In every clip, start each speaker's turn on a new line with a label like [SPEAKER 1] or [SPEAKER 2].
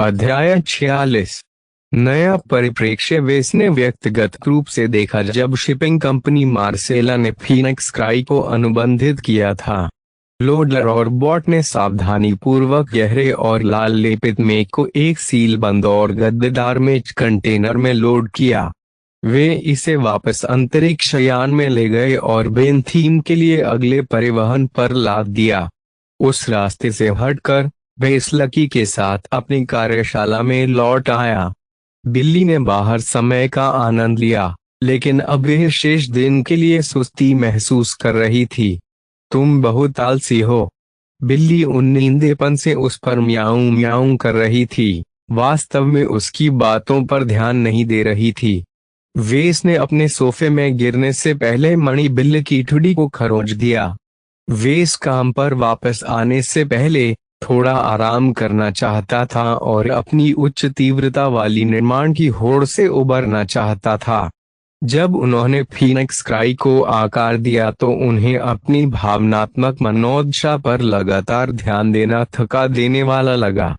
[SPEAKER 1] अध्याय 46। नया परिप्रेक्ष्य। वेस ने व्यक्तिगत रूप से देखा जब शिपिंग कंपनी मार्सेला ने फीनिक्स स्काई को अनुबंधित किया था। लोडर और बॉट ने सावधानी पूर्वक गहरे और लाल लेपित मेघ को एक सील बंद और गद्देदार मेज कंटेनर में लोड किया। वे इसे वापस अंतरिक्ष यान में ले गए और बेन थीम के लिए अगले परिवहन पर लाद दिया। उस रास्ते से हटकर वेस लकी के साथ अपनी कार्यशाला में लौट आया। बिल्ली ने बाहर समय का आनंद लिया, लेकिन अब वह शेष दिन के लिए सुस्ती महसूस कर रही थी। तुम बहुत आलसी हो। बिल्ली उन्नींदेपन से उस पर म्याऊं म्याऊं कर रही थी, वास्तव में उसकी बातों पर ध्यान नहीं दे रही थी। वेस ने अपने सोफे में गिरने से पहले मणि बिल्ली की ठुड्डी को खरोंच दिया। वेस काम पर वापस आने से पहले थोड़ा आराम करना चाहता था और अपनी उच्च तीव्रता वाली निर्माण की होड़ से उबरना चाहता था। जब उन्होंने फीनिक्स स्काई को आकार दिया तो उन्हें अपनी भावनात्मक मनोदशा पर लगातार ध्यान देना थका देने वाला लगा।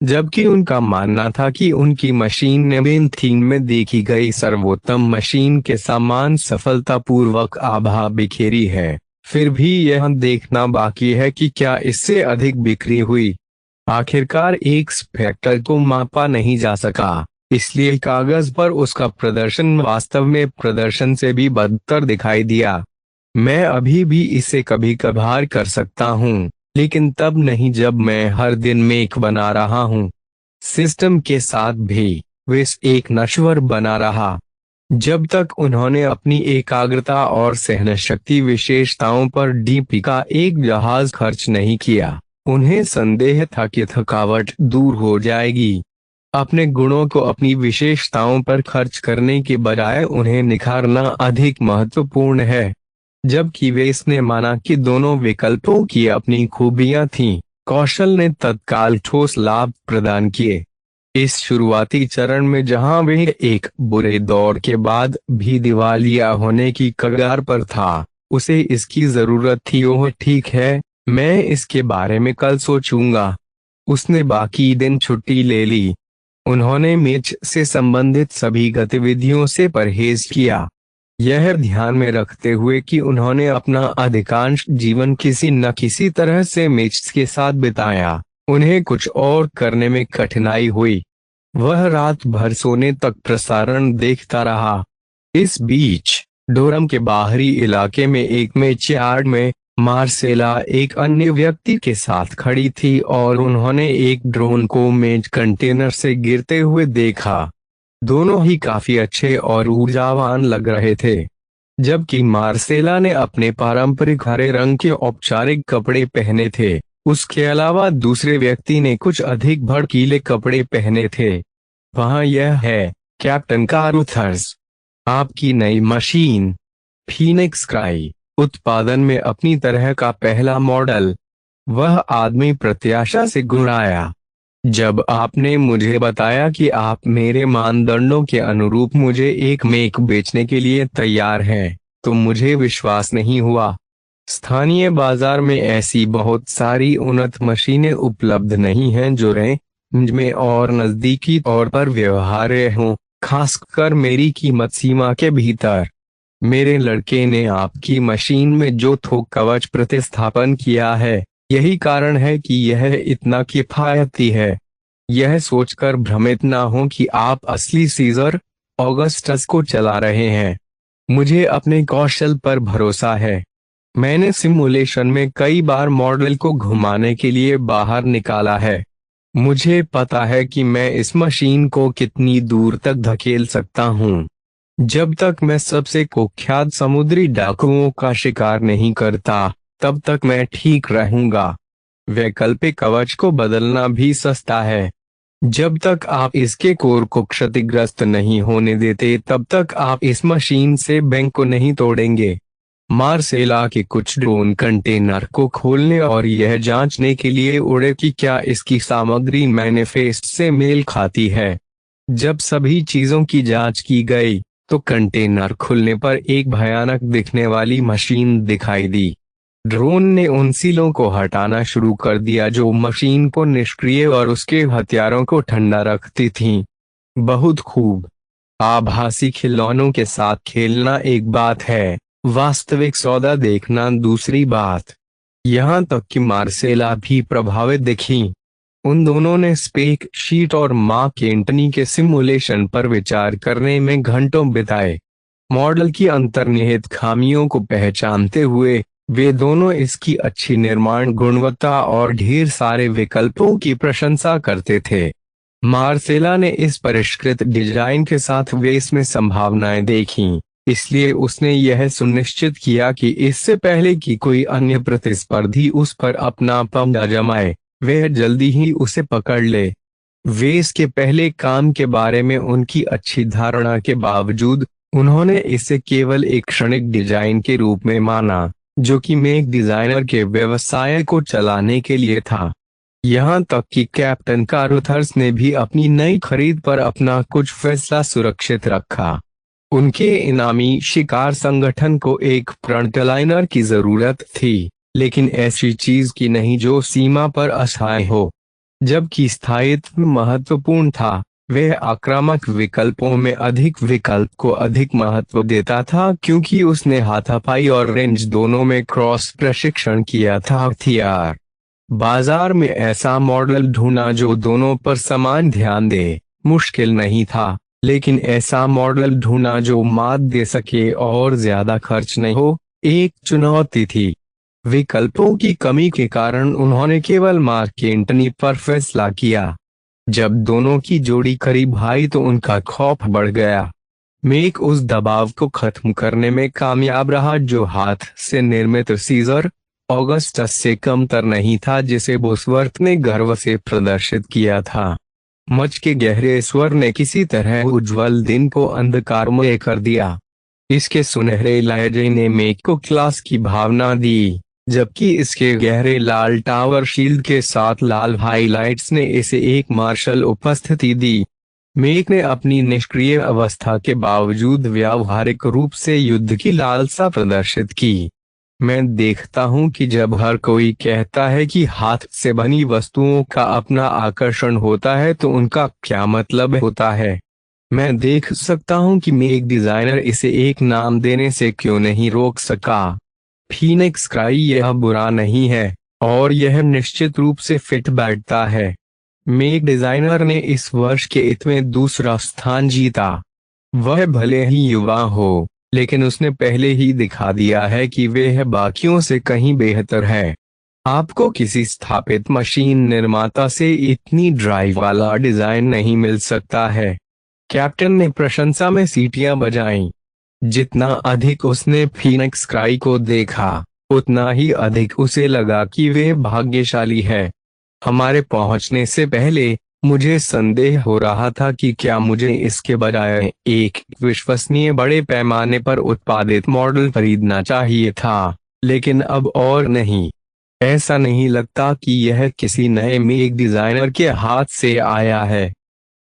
[SPEAKER 1] जबकि उनका मानना था कि उनकी मशीन ने बेन थीम में देखी गई सर्वोत्तम मशीन के समान सफलतापूर्वक आभा बिखेरी है, फिर भी यह देखना बाकी है कि क्या इससे अधिक बिक्री हुई। आखिरकार एक स्पेक्टर को मापा नहीं जा सका, इसलिए कागज पर उसका प्रदर्शन वास्तव में प्रदर्शन से भी बदतर दिखाई दिया। मैं अभी भी इसे कभी कभार कर सकता हूँ, लेकिन तब नहीं जब मैं हर दिन मेक बना रहा हूँ। सिस्टम के साथ भी वेस एक नश्वर बना रहा। जब तक उन्होंने अपनी एकाग्रता और सहनशक्ति विशेषताओं पर डीपी का एक जहाज खर्च नहीं किया, उन्हें संदेह था कि थकावट दूर हो जाएगी। अपने गुणों को अपनी विशेषताओं पर खर्च करने के बजाय उन्हें निखारना अधिक महत्वपूर्ण है। जबकि वेस ने माना कि दोनों विकल्पों की अपनी खूबियां थीं, कौशल ने तत्काल ठोस लाभ प्रदान किए। इस शुरुआती चरण में जहां वे एक बुरे दौर के बाद भी दिवालिया होने की कगार पर था, उसे इसकी जरूरत थी। ओह ठीक है, मैं इसके बारे में कल सोचूंगा। उसने बाकी दिन छुट्टी ले ली। उन्होंने मेज से संबंधित सभी गतिविधियों से परहेज किया, यह ध्यान में रखते हुए कि उन्होंने अपना अधिकांश जीवन किसी न किसी तरह से मेज के साथ बिताया। उन्हें कुछ और करने में कठिनाई हुई। वह रात भर सोने तक प्रसारण देखता रहा। इस बीच डोरम के बाहरी इलाके में एक मेज यार्ड में मार्सेला एक अन्य व्यक्ति के साथ खड़ी थी और उन्होंने एक ड्रोन को मेज कंटेनर से गिरते हुए देखा। दोनों ही काफी अच्छे और ऊर्जावान लग रहे थे। जबकि मार्सेला ने अपने पारंपरिक हरे रंग के औपचारिक कपड़े पहने थे, उसके अलावा दूसरे व्यक्ति ने कुछ अधिक भड़कीले कपड़े पहने थे। वहाँ यह है, कैप्टन कारूथर्स। आपकी नई मशीन फीनिक्स स्काई उत्पादन में अपनी तरह का पहला मॉडल। वह आदमी प्रत्याशा से गुड़ाया। जब आपने मुझे बताया कि आप मेरे मानदंडों के अनुरूप मुझे एक मेक बेचने के लिए तैयार हैं, तो मुझे विश्वास नहीं हुआ। स्थानीय बाजार में ऐसी बहुत सारी उन्नत मशीनें उपलब्ध नहीं हैं जो रेंज में और नजदीकी तौर पर व्यवहार्य हों, खासकर मेरी कीमत सीमा के भीतर। मेरे लड़के ने आपकी मशीन में जो थोक कवच प्रतिस्थापन किया है, यही कारण है कि यह इतना किफायती है। यह सोचकर भ्रमित ना हो कि आप असली सीजर ऑगस्टस को चला रहे हैं। मुझे अपने कौशल पर भरोसा है। मैंने सिमुलेशन में कई बार मॉडल को घुमाने के लिए बाहर निकाला है। मुझे पता है कि मैं इस मशीन को कितनी दूर तक धकेल सकता हूँ। जब तक मैं सबसे कुख्यात समुद्री डाकुओं का शिकार नहीं करता, तब तक मैं ठीक रहूंगा। वैकल्पिक कवच को बदलना भी सस्ता है। जब तक आप इसके कोर को क्षतिग्रस्त नहीं होने देते, तब तक आप इस मशीन से बैंक को नहीं तोड़ेंगे। मार्सेला के कुछ ड्रोन कंटेनर को खोलने और यह जांचने के लिए उड़े कि क्या इसकी सामग्री मैनिफेस्ट से मेल खाती है। जब सभी चीजों की जांच की गई, तो कंटेनर खुलने पर एक भयानक दिखने वाली मशीन दिखाई दी। ड्रोन ने उन सीलों को हटाना शुरू कर दिया जो मशीन को निष्क्रिय और उसके हथियारों को ठंडा रखती थीं। बहुत खूब। आभासी खिलौनों के साथ खेलना एक बात है, वास्तविक सौदा देखना दूसरी बात। यहाँ तक कि मार्सेला भी प्रभावित दिखी। उन दोनों ने स्पेक शीट और मार्क एंटनी के सिमुलेशन पर विचार करने में घंटों बिताए। मॉडल की अंतर्निहित खामियों को पहचानते हुए वे दोनों इसकी अच्छी निर्माण गुणवत्ता और ढेर सारे विकल्पों की प्रशंसा करते थे। मार्सेला ने इस परिष्कृत डिजाइन के साथ वेस में संभावनाएं देखीं, इसलिए उसने यह सुनिश्चित किया कि इससे पहले कि कोई अन्य प्रतिस्पर्धी उस पर अपना पंजा जमाए, वह जल्दी ही उसे पकड़ ले। वेस के पहले काम के बारे में उनकी अच्छी धारणा के बावजूद उन्होंने इसे केवल एक क्षणिक डिजाइन के रूप में माना, जो कि मेक डिजाइनर के व्यवसाय को चलाने के लिए था। यहाँ तक कि कैप्टन कारुथर्स ने भी अपनी नई खरीद पर अपना कुछ फैसला सुरक्षित रखा। उनके इनामी शिकार संगठन को एक फ्रंटलाइनर की जरूरत थी, लेकिन ऐसी चीज की नहीं जो सीमा पर अस्थायी हो। जबकि स्थायित्व महत्वपूर्ण था, वह आक्रामक विकल्पों में अधिक विकल्प को अधिक महत्व देता था क्योंकि उसने हाथापाई और रेंज दोनों में क्रॉस प्रशिक्षण किया था। हथियार बाजार में ऐसा मॉडल ढूंढना जो दोनों पर समान ध्यान दे मुश्किल नहीं था, लेकिन ऐसा मॉडल ढूंढना जो मात दे सके और ज्यादा खर्च नहीं हो, एक चुनौती थी। विकल्पों की कमी के कारण उन्होंने केवल मार्क एंटनी पर फैसला किया। जब दोनों की जोड़ी करीब आई तो उनका खौफ बढ़ गया। मेक उस दबाव को खत्म करने में कामयाब रहा जो हाथ से निर्मित सीजर ऑगस्टस से कमतर नहीं था, जिसे बोसवर्थ ने गर्व से प्रदर्शित किया था। मच के गहरे स्वर ने किसी तरह उज्जवल दिन को अंधकारमय कर दिया। इसके सुनहरे लहजे ने मेक को क्लास की भावना दी, जबकि इसके गहरे लाल टावर शील्ड के साथ लाल हाइलाइट्स ने इसे एक मार्शल उपस्थिति दी। मेक ने अपनी निष्क्रिय अवस्था के बावजूद व्यावहारिक रूप से युद्ध की लालसा प्रदर्शित की। मैं देखता हूं कि जब हर कोई कहता है कि हाथ से बनी वस्तुओं का अपना आकर्षण होता है तो उनका क्या मतलब होता है। मैं देख सकता हूं कि मेक डिजाइनर इसे एक नाम देने से क्यों नहीं रोक सका। फीनिक्स क्राई यह बुरा नहीं है, और यह निश्चित रूप से फिट बैठता है। मेक डिजाइनर ने इस वर्ष के इत में दूसरा स्थान जीता। वह भले ही युवा हो, लेकिन उसने पहले ही दिखा दिया है कि वह बाकियों से कहीं बेहतर है। आपको किसी स्थापित मशीन निर्माता से इतनी ड्राइव वाला डिजाइन नहीं मिल सकता है। कैप्टन ने प्रशंसा में सीटियां बजाईं। जितना अधिक उसने फीनिक्स क्राई को देखा, उतना ही अधिक उसे लगा कि वे भाग्यशाली है। हमारे पहुंचने से पहले मुझे संदेह हो रहा था कि क्या मुझे इसके बजाय एक विश्वसनीय बड़े पैमाने पर उत्पादित मॉडल खरीदना चाहिए था, लेकिन अब और नहीं। ऐसा नहीं लगता कि यह किसी नए मेक डिजाइनर के हाथ से आया है।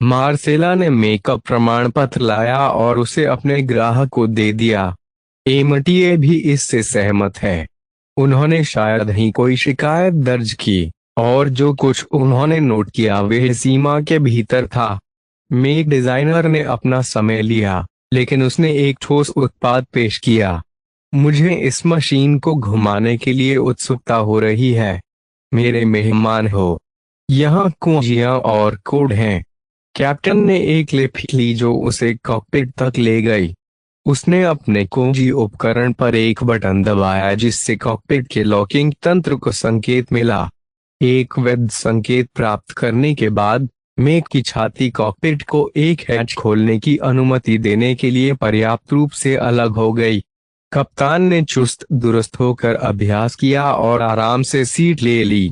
[SPEAKER 1] मार्सेला ने मेकअप प्रमाण पत्र लाया और उसे अपने ग्राहक को दे दिया। एमटीए भी इससे सहमत है। उन्होंने शायद ही कोई शिकायत दर्ज की, और जो कुछ उन्होंने नोट किया वह सीमा के भीतर था। मेक डिजाइनर ने अपना समय लिया, लेकिन उसने एक ठोस उत्पाद पेश किया। मुझे इस मशीन को घुमाने के लिए उत्सुकता हो रही है। मेरे मेहमान हो। यहाँ कुंजियां और कोड हैं। कैप्टन ने एक लिप ली जो उसे कॉकपिट तक ले गई। उसने अपने कुंजी उपकरण पर एक बटन दबाया जिससे कॉकपिट के लॉकिंग तंत्र को संकेत मिला। एक वैध संकेत प्राप्त करने के बाद मेक की छाती कॉकपिट को एक हैच खोलने की अनुमति देने के लिए पर्याप्त रूप से अलग हो गई। कप्तान ने चुस्त दुरुस्त होकर अभ्यास किया और आराम से सीट ले ली।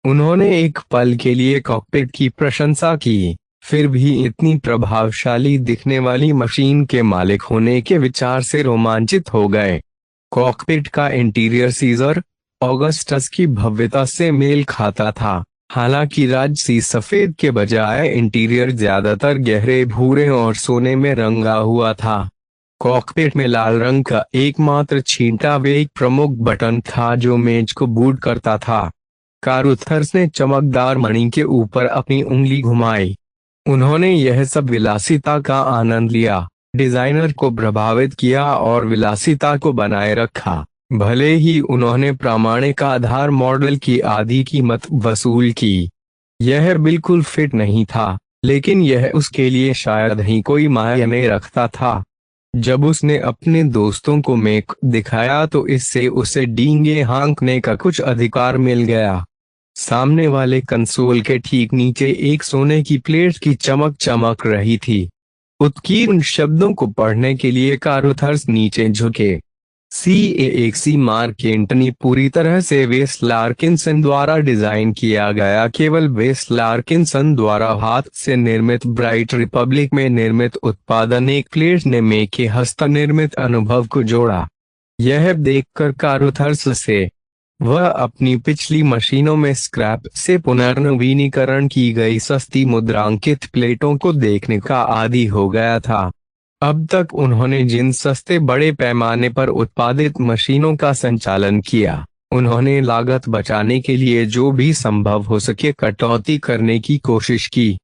[SPEAKER 1] उन्होंने एक पल के लिए कॉकपिट की प्रशंसा की, फिर भी इतनी प्रभावशाली दिखने वाली मशीन के मालिक होने के विचार से रोमांचित हो गए। कॉकपिट का इंटीरियर सीजर ऑगस्टस की भव्यता से मेल खाता था। हालांकि राजसी सफेद के बजाय इंटीरियर ज्यादातर गहरे भूरे और सोने में रंगा हुआ था। कॉकपिट में लाल रंग का एकमात्र छींटा वे एक प्रमुख बटन था जो मेज को बूट करता था। कारूथर्स ने चमकदार मणि के ऊपर अपनी उंगली घुमाई। उन्होंने यह सब विलासिता का आनंद लिया, डिजाइनर को प्रभावित किया और विलासिता को बनाए रखा। भले ही उन्होंने प्रामाणिक आधार मॉडल की आधी कीमत वसूल की। यह बिल्कुल फिट नहीं था, लेकिन यह उसके लिए शायद ही कोई मायने रखता था। जब उसने अपने दोस्तों को मैक दिखाया तो इससे उसे डींगे हाँकने का कुछ अधिकार मिल गया। सामने वाले कंसोल के ठीक नीचे एक सोने की प्लेट की चमक चमक रही थी। उत्कीर्ण शब्दों को पढ़ने के लिए कारूथर्स नीचे झुके। CAXC मार्क एंटनी पूरी तरह से वेस लार्किंसन द्वारा डिजाइन किया गया। केवल वेस लार्किंसन द्वारा हाथ से निर्मित ब्राइट रिपब्लिक में निर्मित उत्पादन एक प्लेट ने मे के हस्तनिर्मित अनुभव को जोड़ा। यह देखकर कारूथर्स से वह अपनी पिछली मशीनों में स्क्रैप से पुनर्नवीनीकरण की गई सस्ती मुद्रांकित प्लेटों को देखने का आदी हो गया था। अब तक उन्होंने जिन सस्ते बड़े पैमाने पर उत्पादित मशीनों का संचालन किया, उन्होंने लागत बचाने के लिए जो भी संभव हो सके कटौती करने की कोशिश की।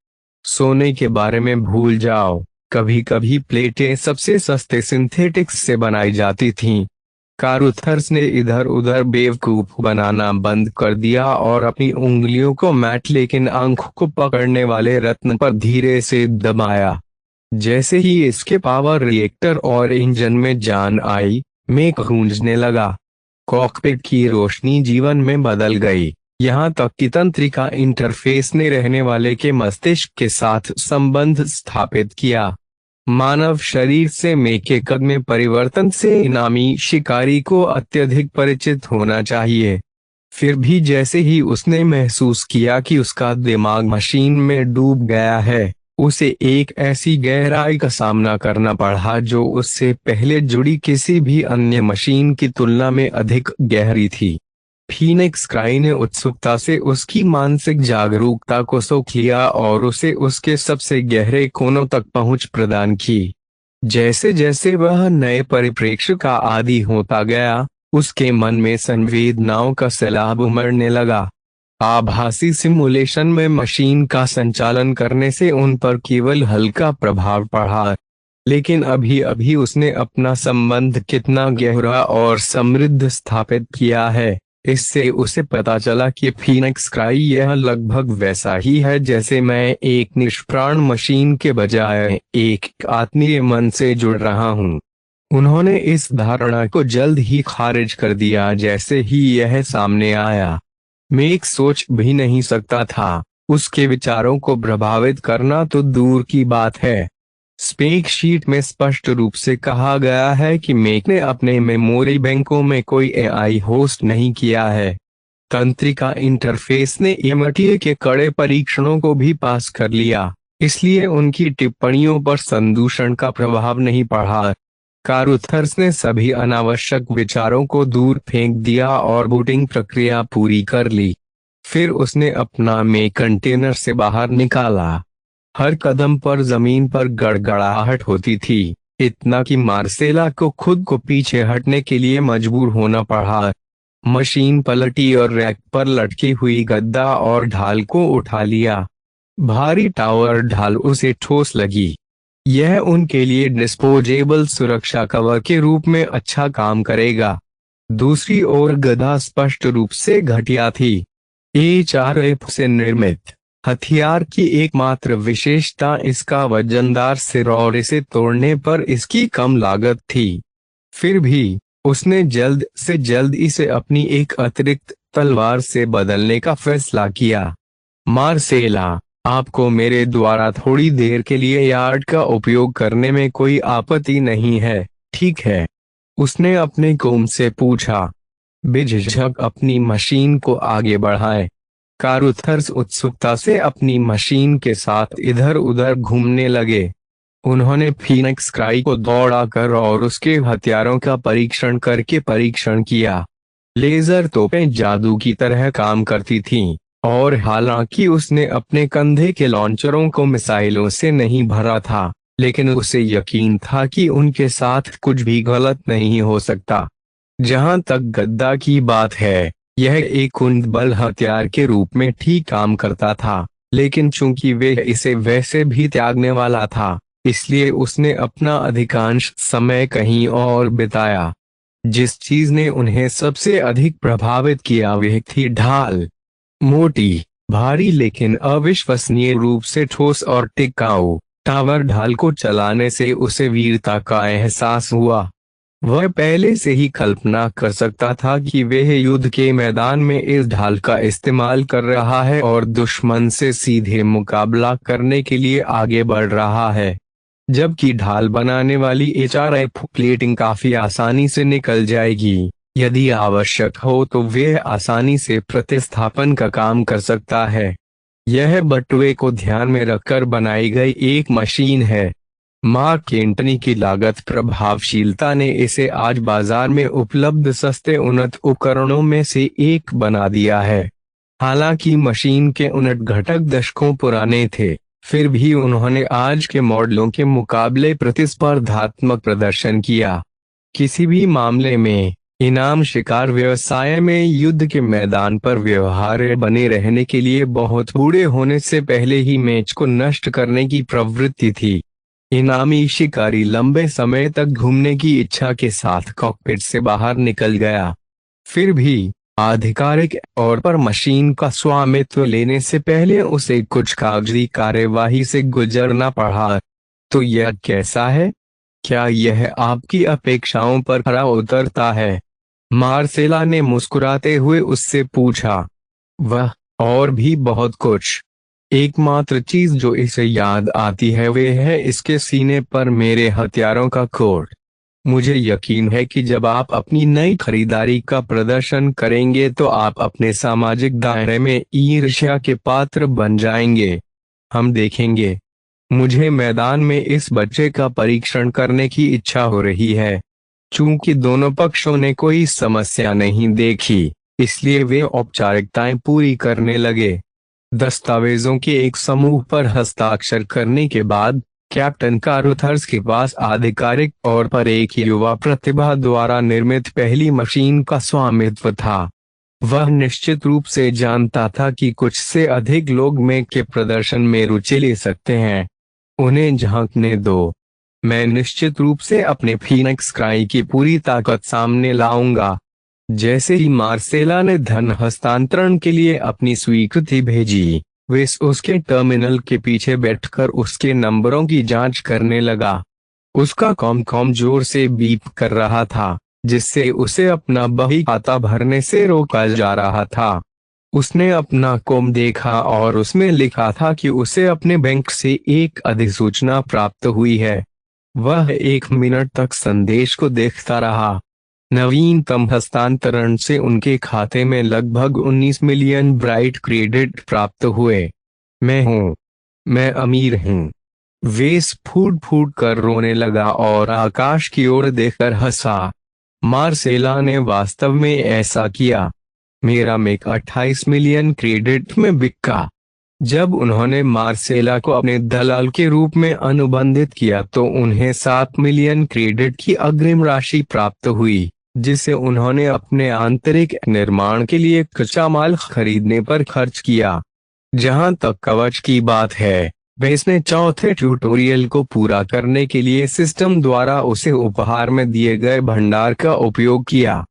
[SPEAKER 1] सोने के बारे में भूल जाओ, कभी कभी प्लेटें सबसे सस्ते सिंथेटिक्स से बनाई जाती थीं। कारूथर्स ने इधर उधर बेवकूफ बनाना बंद कर दिया और अपनी उंगलियों को मैट लेकिन आंख को पकड़ने वाले रत्न पर धीरे से दबाया। जैसे ही इसके पावर रिएक्टर और इंजन में जान आई, मेक गूंजने लगा। कॉकपिट की रोशनी जीवन में बदल गई, यहाँ तक कि तंत्रिका इंटरफेस ने रहने वाले के मस्तिष्क के साथ संबंध स्थापित किया। मानव शरीर से मेक के कद में परिवर्तन से इनामी शिकारी को अत्यधिक परिचित होना चाहिए। फिर भी जैसे ही उसने महसूस किया कि उसका दिमाग मशीन में डूब गया है, उसे एक ऐसी गहराई का सामना करना पड़ा जो उससे पहले जुड़ी किसी भी अन्य मशीन की तुलना में अधिक गहरी थी। फीनिक्स क्राई ने उत्सुकता से उसकी मानसिक जागरूकता को सोख लिया और उसे उसके सबसे गहरे कोनों तक पहुंच प्रदान की। जैसे जैसे वह नए परिप्रेक्ष्य का आदी होता गया, उसके मन में संवेदनाओं का सैलाब उमड़ने लगा। आभासी सिमुलेशन में मशीन का संचालन करने से उन पर केवल हल्का प्रभाव पड़ा, लेकिन अभी अभी उसने अपना संबंध कितना गहरा और समृद्ध स्थापित किया है। इससे उसे पता चला कि फीनिक्स क्राई यह लगभग वैसा ही है जैसे मैं एक निष्प्राण मशीन के बजाय एक आत्मीय मन से जुड़ रहा हूँ। उन्होंने इस धारणा को जल्द ही खारिज कर दिया जैसे ही यह सामने आया। मेक सोच भी नहीं सकता था, उसके विचारों को प्रभावित करना तो दूर की बात है। स्पेक शीट में स्पष्ट रूप से कहा गया है कि मेक ने अपने मेमोरी बैंकों में कोई AI होस्ट नहीं किया है। तंत्रिका इंटरफेस ने एमटीए के कड़े परीक्षणों को भी पास कर लिया, इसलिए उनकी टिप्पणियों पर संदूषण का प्रभाव नहीं पड़ा। कारूथर्स ने सभी अनावश्यक विचारों को दूर फेंक दिया और बूटिंग प्रक्रिया पूरी कर ली। फिर उसने अपना मेक कंटेनर से बाहर निकाला। हर कदम पर जमीन पर गड़गड़ाहट होती थी, इतना कि मार्सेला को खुद को पीछे हटने के लिए मजबूर होना पड़ा। मशीन पलटी और रैक पर लटकी हुई गद्दा और ढाल को उठा लिया। भारी टावर ढाल उसे ठोस लगी। यह उनके लिए डिस्पोजेबल सुरक्षा कवर के रूप में अच्छा काम करेगा। दूसरी ओर गदा स्पष्ट रूप से घटिया थी। HRF से निर्मित हथियार की एकमात्र विशेषता इसका वजनदार सिर और इसे तोड़ने पर इसकी कम लागत थी। फिर भी उसने जल्द से जल्द इसे अपनी एक अतिरिक्त तलवार से बदलने का फैसला किया। मार्सेला, आपको मेरे द्वारा थोड़ी देर के लिए यार्ड का उपयोग करने में कोई आपत्ति नहीं है, ठीक है? उसने अपने कोम से पूछा। बेझिझक अपनी मशीन को आगे बढ़ाए। कारूथर्स उत्सुकता से अपनी मशीन के साथ इधर उधर घूमने लगे। उन्होंने फीनिक्स क्राई को दौड़ाकर और उसके हथियारों का परीक्षण करके परीक्षण किया। लेजर तोपें जादू की तरह काम करती थीं, और हालांकि उसने अपने कंधे के लॉन्चरों को मिसाइलों से नहीं भरा था, लेकिन उसे यकीन था कि उनके साथ कुछ भी गलत नहीं हो सकता। जहां तक गद्दा की बात है, यह एक कुंद बल हथियार के रूप में ठीक काम करता था, लेकिन चूंकि वे इसे वैसे भी त्यागने वाला था, इसलिए उसने अपना अधिकांश समय कहीं और बिताया। जिस चीज ने उन्हें सबसे अधिक प्रभावित किया वह थी ढाल। मोटी, भारी लेकिन अविश्वसनीय रूप से ठोस और टिकाऊ टावर ढाल को चलाने से उसे वीरता का एहसास हुआ। वह पहले से ही कल्पना कर सकता था कि वह युद्ध के मैदान में इस ढाल का इस्तेमाल कर रहा है और दुश्मन से सीधे मुकाबला करने के लिए आगे बढ़ रहा है। जबकि ढाल बनाने वाली एचआरएफ प्लेटिंग काफी आसानी से निकल जाएगी, यदि आवश्यक हो तो वह आसानी से प्रतिस्थापन का काम कर सकता है। यह बटुए को ध्यान में रखकर बनाई गई एक मशीन है। मार्क एंटनी की लागत प्रभावशीलता ने इसे आज बाजार में उपलब्ध सस्ते उन्नत उपकरणों में से एक बना दिया है। हालांकि मशीन के उन्नत घटक दशकों पुराने थे, फिर भी उन्होंने आज के मॉडलों के मुकाबले प्रतिस्पर्धात्मक प्रदर्शन किया। किसी भी मामले में इनाम शिकार व्यवसाय में युद्ध के मैदान पर व्यवहार्य बने रहने के लिए बहुत बूढ़े होने से पहले ही मैच को नष्ट करने की प्रवृत्ति थी। इनामी शिकारी लंबे समय तक घूमने की इच्छा के साथ कॉकपिट से बाहर निकल गया। फिर भी आधिकारिक तौर पर मशीन का स्वामित्व लेने से पहले उसे कुछ कागजी कार्यवाही से गुजरना पड़ा। तो यह कैसा है? क्या यह आपकी अपेक्षाओं पर खरा उतरता है? मार्सेला ने मुस्कुराते हुए उससे पूछा। वह और भी बहुत कुछ। एकमात्र चीज जो इसे याद आती है वह है इसके सीने पर मेरे हथियारों का कोट। मुझे यकीन है कि जब आप अपनी नई खरीदारी का प्रदर्शन करेंगे तो आप अपने सामाजिक दायरे में ईर्ष्या के पात्र बन जाएंगे। हम देखेंगे। मुझे मैदान में इस बच्चे का परीक्षण करने की इच्छा हो रही है। चूंकि दोनों पक्षों ने कोई समस्या नहीं देखी, इसलिए वे औपचारिकताएं पूरी करने लगे। दस्तावेजों के एक समूह पर हस्ताक्षर करने के बाद कैप्टन कारुथर्स के पास आधिकारिक तौर पर एक युवा प्रतिभा द्वारा निर्मित पहली मशीन का स्वामित्व था। वह निश्चित रूप से जानता था कि कुछ से अधिक लोग मैक के प्रदर्शन में रुचि ले सकते हैं। उन्हें झांकने दो। मैं निश्चित रूप से अपने फीनिक्स क्राई की पूरी ताकत सामने लाऊंगा। जैसे ही मार्सेला ने धन हस्तांतरण के लिए अपनी स्वीकृति भेजी, वेस उसके टर्मिनल के पीछे बैठकर उसके नंबरों की जांच करने लगा। उसका कॉम जोर से बीप कर रहा था, जिससे उसे अपना बही खाता भरने से रोका जा रहा था। उसने अपना कॉम देखा और उसमें लिखा था कि उसे अपने बैंक से एक अधिसूचना प्राप्त हुई है। वह 1 मिनट तक संदेश को देखता रहा। नवीनतम हस्तांतरण से उनके खाते में लगभग 19 मिलियन ब्राइट क्रेडिट प्राप्त हुए। मैं अमीर हूँ। वेस फूट फूट कर रोने लगा और आकाश की ओर देखकर हंसा। मार्सेला ने वास्तव में ऐसा किया। मेरा मैक 28 मिलियन क्रेडिट में बिका। जब उन्होंने मार्सेला को अपने दलाल के रूप में अनुबंधित किया तो उन्हें 7 मिलियन क्रेडिट की अग्रिम राशि प्राप्त हुई, जिसे उन्होंने अपने आंतरिक निर्माण के लिए कच्चा माल खरीदने पर खर्च किया। जहां तक कवच की बात है, वेस ने चौथे ट्यूटोरियल को पूरा करने के लिए सिस्टम द्वारा उसे उपहार में दिए गए भंडार का उपयोग किया।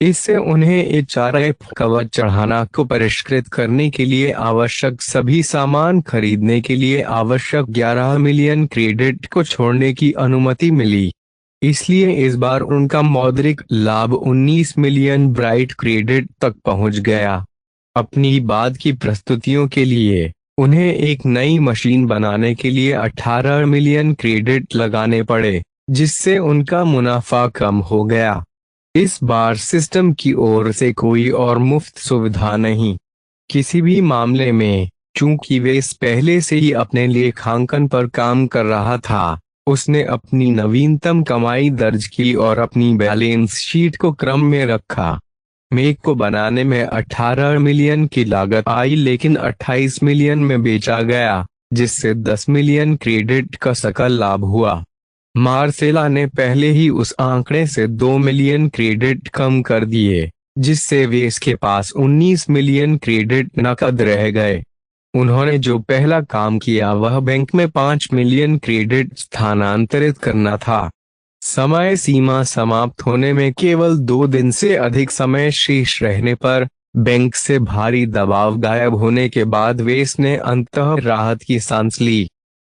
[SPEAKER 1] इससे उन्हें एचआरएफ कवच चढ़ाना को परिष्कृत करने के लिए आवश्यक सभी सामान खरीदने के लिए आवश्यक 11 मिलियन क्रेडिट को छोड़ने की अनुमति मिली। इसलिए इस बार उनका मौद्रिक लाभ 19 मिलियन ब्राइट क्रेडिट तक पहुंच गया। अपनी बाद की प्रस्तुतियों के लिए उन्हें एक नई मशीन बनाने के लिए 18 मिलियन क्रेडिट लगाने पड़े, जिससे उनका मुनाफा कम हो गया। इस बार सिस्टम की ओर से कोई और मुफ्त सुविधा नहीं। किसी भी मामले में, चूंकि वेस पहले से ही अपने लेखांकन पर काम कर रहा था, उसने अपनी नवीनतम कमाई दर्ज की और अपनी बैलेंस शीट को क्रम में रखा। मैक को बनाने में 18 मिलियन की लागत आई, लेकिन 28 मिलियन में बेचा गया, जिससे 10 मिलियन क्रेडिट का सकल लाभ हुआ। मार्सेला ने पहले ही उस आंकड़े से 2 मिलियन क्रेडिट कम कर दिए, जिससे वेस के पास 19 मिलियन क्रेडिट नकद रह गए। उन्होंने जो पहला काम किया वह बैंक में 5 मिलियन क्रेडिट स्थानांतरित करना था। समय सीमा समाप्त होने में केवल 2 दिन से अधिक समय शेष रहने पर बैंक से भारी दबाव गायब होने के बाद वेस ने अंततः राहत की सांस ली।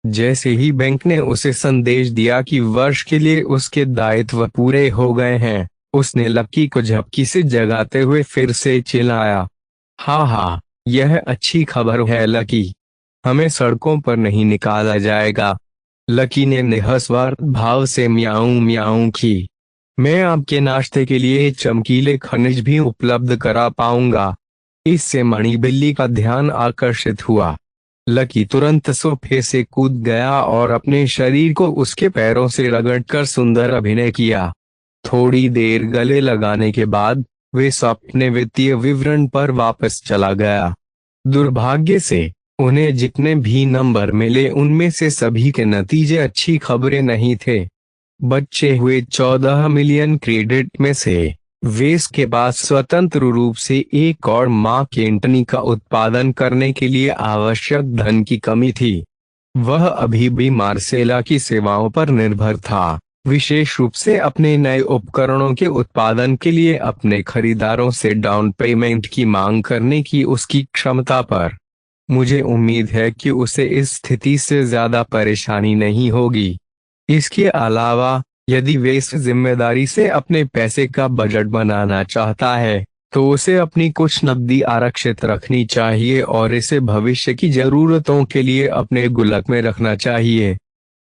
[SPEAKER 1] जैसे ही बैंक ने उसे संदेश दिया कि वर्ष के लिए उसके दायित्व पूरे हो गए हैं, उसने लकी को झपकी से जगाते हुए फिर से चिल्लाया, हाँ हाँ, यह अच्छी खबर है लकी, हमें सड़कों पर नहीं निकाला जाएगा। लकी ने निस्वार्थ भाव से म्याऊं म्याऊं की। मैं आपके नाश्ते के लिए चमकीले खनिज भी उपलब्ध करा पाऊंगा। इससे मणि बिल्ली का ध्यान आकर्षित हुआ। लकी तुरंत सोफे से कूद गया और अपने शरीर को उसके पैरों से रगड़कर सुंदर अभिनय किया। थोड़ी देर गले लगाने के बाद वे अपने वित्तीय विवरण पर वापस चला गया। दुर्भाग्य से उन्हें जितने भी नंबर मिले उनमें से सभी के नतीजे अच्छी खबरें नहीं थे। बचे हुए 14 मिलियन क्रेडिट में से वेस के पास स्वतंत्र रूप से एक और मार्क एंटनी का उत्पादन करने के लिए आवश्यक धन की कमी थी। वह अभी भी मार्सेला की सेवाओं पर निर्भर था, विशेष रूप से अपने नए उपकरणों के उत्पादन के लिए अपने खरीदारों से डाउन पेमेंट की मांग करने की उसकी क्षमता पर। मुझे उम्मीद है कि उसे इस स्थिति से ज्यादा परेशानी नहीं होगी। इसके अलावा यदि वे इस जिम्मेदारी से अपने पैसे का बजट बनाना चाहता है तो उसे अपनी कुछ नकदी आरक्षित रखनी चाहिए और इसे भविष्य की जरूरतों के लिए अपने गुल्लक में रखना चाहिए।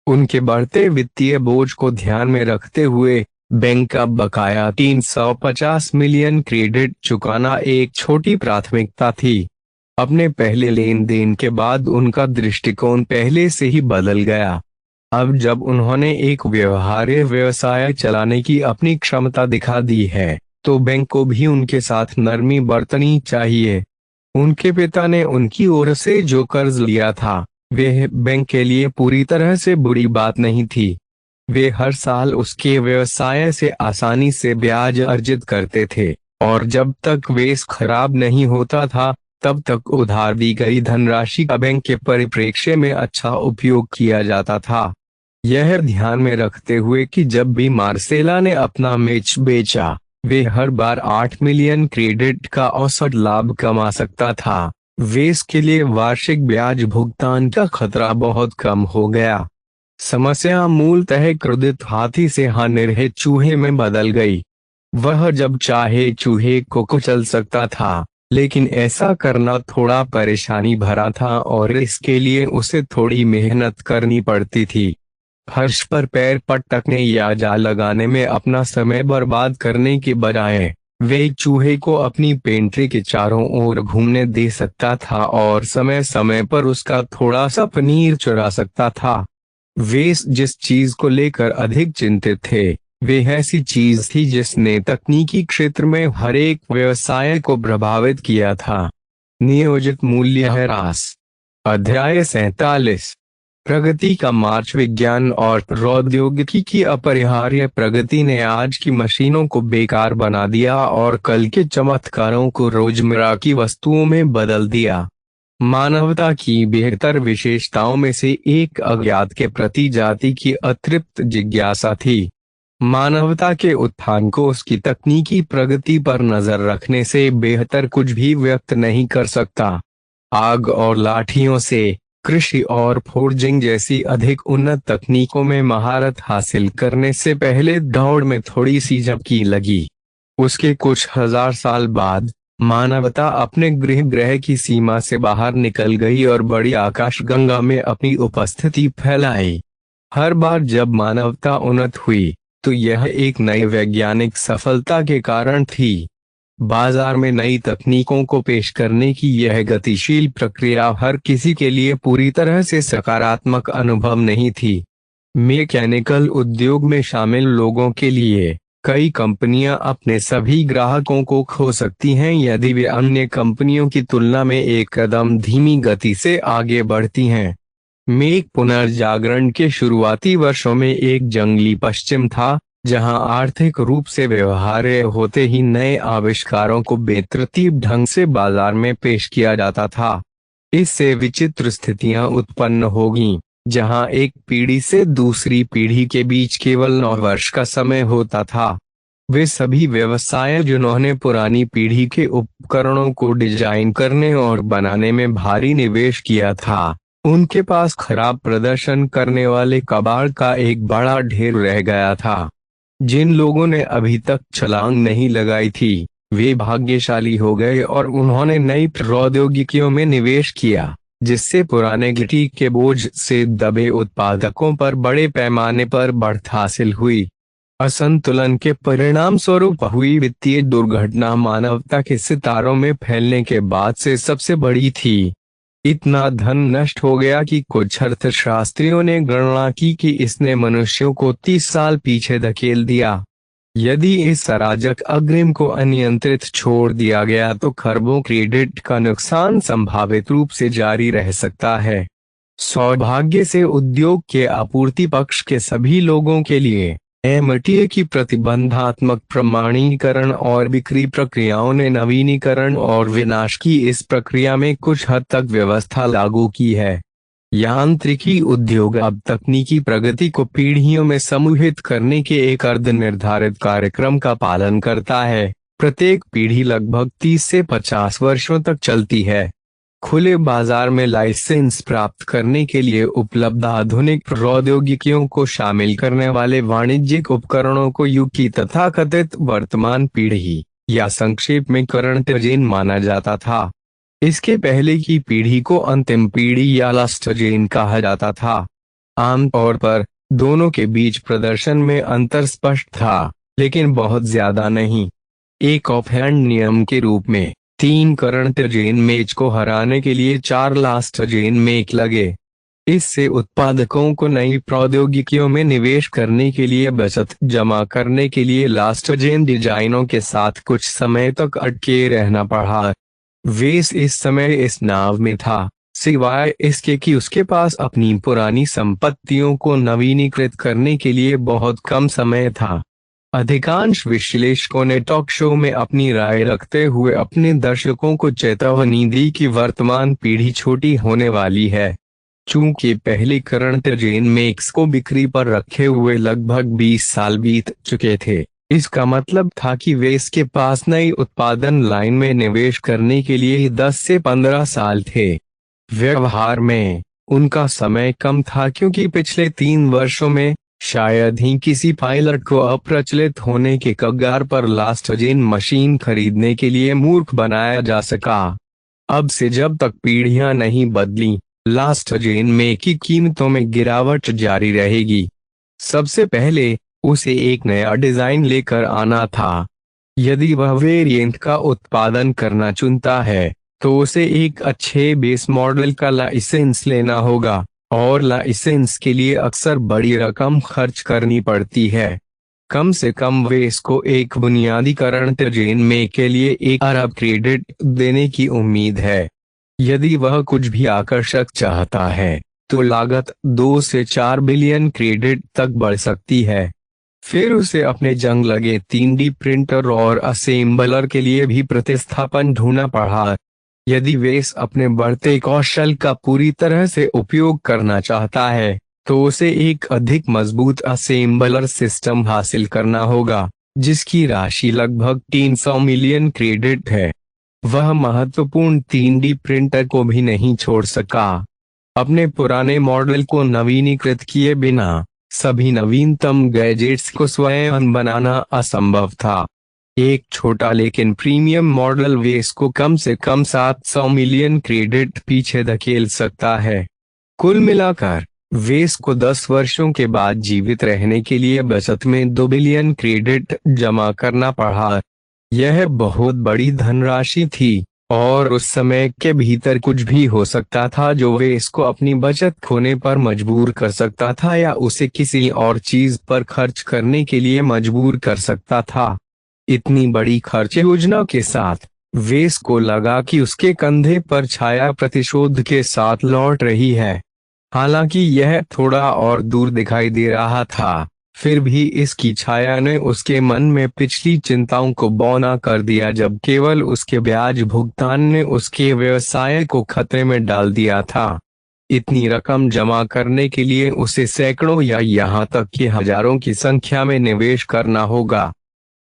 [SPEAKER 1] उनके बढ़ते वित्तीय बोझ को ध्यान में रखते हुए बैंक का बकाया 350 मिलियन क्रेडिट चुकाना एक छोटी प्राथमिकता थी। अपने पहले लेन देन के बाद उनका दृष्टिकोण पहले से ही बदल गया। अब जब उन्होंने एक व्यवहार्य व्यवसाय चलाने की अपनी क्षमता दिखा दी है तो बैंक को भी उनके साथ नरमी बरतनी चाहिए। उनके पिता ने उनकी ओर से जो कर्ज लिया था वह बैंक के लिए पूरी तरह से बुरी बात नहीं थी। वे हर साल उसके व्यवसाय से आसानी से ब्याज अर्जित करते थे और जब तक वे खराब नहीं होता था तब तक उधार दी गई धनराशि का बैंक के परिप्रेक्ष्य में अच्छा उपयोग किया जाता था। यह ध्यान में रखते हुए कि जब भी मार्सेला ने अपना मैच बेचा वे हर बार 8 मिलियन क्रेडिट का औसत लाभ कमा सकता था, वे इसके लिए वार्षिक ब्याज भुगतान का खतरा बहुत कम हो गया। समस्या मूलतः क्रोधित हाथी से निरहित चूहे में बदल गई। वह जब चाहे चूहे को कुचल सकता था, लेकिन ऐसा करना थोड़ा परेशानी भरा था और इसके लिए उसे थोड़ी मेहनत करनी पड़ती थी। फर्श पर पैर पटकने या जाल लगाने में अपना समय बर्बाद करने के बजाय वे चूहे को अपनी पेंट्री के चारों ओर घूमने दे सकता था और समय समय पर उसका थोड़ा सा पनीर चुरा सकता था। वे जिस चीज को लेकर अधिक चिंतित थे वे ऐसी चीज थी जिसने तकनीकी क्षेत्र में हर एक व्यवसाय को प्रभावित किया था। नियोजित मूल्य ह्रास। अध्याय 47। प्रगति का मार्च। विज्ञान और प्रौद्योगिकी की अपरिहार्य प्रगति ने आज की मशीनों को बेकार बना दिया और कल के चमत्कारों को रोजमर्रा की वस्तुओं में बदल दिया। मानवता की बेहतर विशेषताओं में से एक अज्ञात के प्रति जाति की अतृप्त जिज्ञासा थी। मानवता के उत्थान को उसकी तकनीकी प्रगति पर नजर रखने से बेहतर कुछ भी व्यक्त नहीं कर सकता। आग और लाठियों से कृषि और फोर्जिंग जैसी अधिक उन्नत तकनीकों में महारत हासिल करने से पहले दौड़ में थोड़ी सी झपकी लगी। उसके कुछ हजार साल बाद मानवता अपने ग्रह की सीमा से बाहर निकल गई और बड़ी आकाशगंगा में अपनी उपस्थिति फैलाई। हर बार जब मानवता उन्नत हुई तो यह एक नई वैज्ञानिक सफलता के कारण थी। बाजार में नई तकनीकों को पेश करने की यह गतिशील प्रक्रिया हर किसी के लिए पूरी तरह से सकारात्मक अनुभव नहीं थी। मैकेनिकल उद्योग में शामिल लोगों के लिए कई कंपनियां अपने सभी ग्राहकों को खो सकती हैं यदि वे अन्य कंपनियों की तुलना में एक कदम धीमी गति से आगे बढ़ती हैं। मेक पुनर्जागरण के शुरुआती वर्षों में एक जंगली पश्चिम था, जहां आर्थिक रूप से व्यवहार्य होते ही नए आविष्कारों को बेतरतीब ढंग से बाजार में पेश किया जाता था। इससे विचित्र स्थितियां उत्पन्न होगी, जहां एक पीढ़ी से दूसरी पीढ़ी के बीच केवल 9 वर्ष का समय होता था। वे सभी व्यवसाय जिन्होंने पुरानी पीढ़ी के उपकरणों को डिजाइन करने और बनाने में भारी निवेश किया था, उनके पास खराब प्रदर्शन करने वाले कबाड़ का एक बड़ा ढेर रह गया था। जिन लोगों ने अभी तक छलांग नहीं लगाई थी, वे भाग्यशाली हो गए और उन्होंने नई प्रौद्योगिकियों में निवेश किया, जिससे पुराने गिट्टी के बोझ से दबे उत्पादकों पर बड़े पैमाने पर बढ़त हासिल हुई। असंतुलन के परिणाम स्वरूप हुई वित्तीय दुर्घटना मानवता के सितारों में फैलने के बाद से सबसे बड़ी थी। इतना धन नष्ट हो गया कि कुछ अर्थशास्त्रियों ने गणना की कि इसने मनुष्यों को 30 साल पीछे धकेल दिया। यदि इस अराजक अग्रिम को अनियंत्रित छोड़ दिया गया तो खरबों क्रेडिट का नुकसान संभावित रूप से जारी रह सकता है। सौभाग्य से उद्योग के आपूर्ति पक्ष के सभी लोगों के लिए एमटीए की प्रतिबंधात्मक प्रमाणीकरण और बिक्री प्रक्रियाओं ने नवीनीकरण और विनाश की इस प्रक्रिया में कुछ हद तक व्यवस्था लागू की है। यांत्रिकी उद्योग अब तकनीकी प्रगति को पीढ़ियों में समूहित करने के एक अर्ध निर्धारित कार्यक्रम का पालन करता है। प्रत्येक पीढ़ी लगभग 30 से 50 वर्षों तक चलती है। खुले बाजार में लाइसेंस प्राप्त करने के लिए उपलब्ध आधुनिक प्रौद्योगिकियों को शामिल करने वाले वाणिज्यिक उपकरणों को युग की तथाकथित वर्तमान पीढ़ी या संक्षेप में करंट जेन माना जाता था। इसके पहले की पीढ़ी को अंतिम पीढ़ी या लास्ट जेन कहा जाता था। आमतौर पर दोनों के बीच प्रदर्शन में अंतर स्पष्ट था, लेकिन बहुत ज्यादा नहीं। एक ऑफहैंड नियम के रूप में 3 करंट जेन मेज को हराने के लिए 4 लास्ट जेन मेक लगे। इससे उत्पादकों को नई प्रौद्योगिकियों में निवेश करने के लिए बचत जमा करने के लिए लास्ट जेन डिजाइनों के साथ कुछ समय तक अटके रहना पड़ा। वेस इस समय इस नाव में था, सिवाय इसके कि उसके पास अपनी पुरानी संपत्तियों को नवीनीकृत करने के लिए बहुत कम समय था। अधिकांश विश्लेषकों ने टॉक शो में अपनी राय रखते हुए अपने दर्शकों को चेतावनी दी कि वर्तमान पीढ़ी छोटी होने वाली है। चूंकि पहली करंट जेन मेक्स को बिक्री पर रखे हुए लगभग 20 साल बीत चुके थे, इसका मतलब था कि वे इसके पास नई उत्पादन लाइन में निवेश करने के लिए 10 से 15 साल थे। व्यवहार में उनका समय कम था, क्योंकि पिछले 3 वर्षों में शायद ही किसी पायलट को अप्रचलित होने के कगार पर लास्ट जेन मशीन खरीदने के लिए मूर्ख बनाया जा सका। अब से जब तक पीढ़ियां नहीं बदली, लास्ट जेन में की कीमतों में गिरावट जारी रहेगी। सबसे पहले उसे एक नया डिजाइन लेकर आना था। यदि वह वेरिएंट का उत्पादन करना चुनता है, तो उसे एक अच्छे बेस मॉडल का लाइसेंस लेना होगा, और लाइसेंस के लिए अक्सर बड़ी रकम खर्च करनी पड़ती है। कम से कम वे इसको एक बुनियादी करंट जेन में के लिए 1 अरब क्रेडिट देने की उम्मीद है। यदि वह कुछ भी आकर्षक चाहता है, तो लागत 2 से 4 बिलियन क्रेडिट तक बढ़ सकती है। फिर उसे अपने जंग लगे 3D प्रिंटर और असेंबलर के लिए भी प्रतिस्थापन ढूंढना पड़ा। यदि वेस अपने बढ़ते कौशल का पूरी तरह से उपयोग करना चाहता है, तो उसे एक अधिक मजबूत असेंबलर सिस्टम हासिल करना होगा, जिसकी राशि लगभग 300 मिलियन क्रेडिट है। वह महत्वपूर्ण 3D प्रिंटर को भी नहीं छोड़ सका। अपने पुराने मॉडल को नवीनीकृत किए बिना सभी नवीनतम गैजेट्स को स्वयं बनाना असंभव था। एक छोटा लेकिन प्रीमियम मॉडल वेस को कम से कम 700 मिलियन क्रेडिट पीछे धकेल सकता है। कुल मिलाकर वेस को 10 वर्षों के बाद जीवित रहने के लिए बचत में 2 बिलियन क्रेडिट जमा करना पड़ा। यह बहुत बड़ी धनराशि थी, और उस समय के भीतर कुछ भी हो सकता था जो वेस को अपनी बचत खोने पर मजबूर कर सकता था या उसे किसी और चीज पर खर्च करने के लिए मजबूर कर सकता था। इतनी बड़ी खर्च योजना के साथ वेस को लगा कि उसके कंधे पर छाया प्रतिशोध के साथ लौट रही है। हालांकि यह थोड़ा और दूर दिखाई दे रहा था, फिर भी इसकी छाया ने उसके मन में पिछली चिंताओं को बौना कर दिया जब केवल उसके ब्याज भुगतान ने उसके व्यवसाय को खतरे में डाल दिया था। इतनी रकम जमा करने के लिए उसे सैकड़ों या यहाँ तक कि हजारों की संख्या में निवेश करना होगा।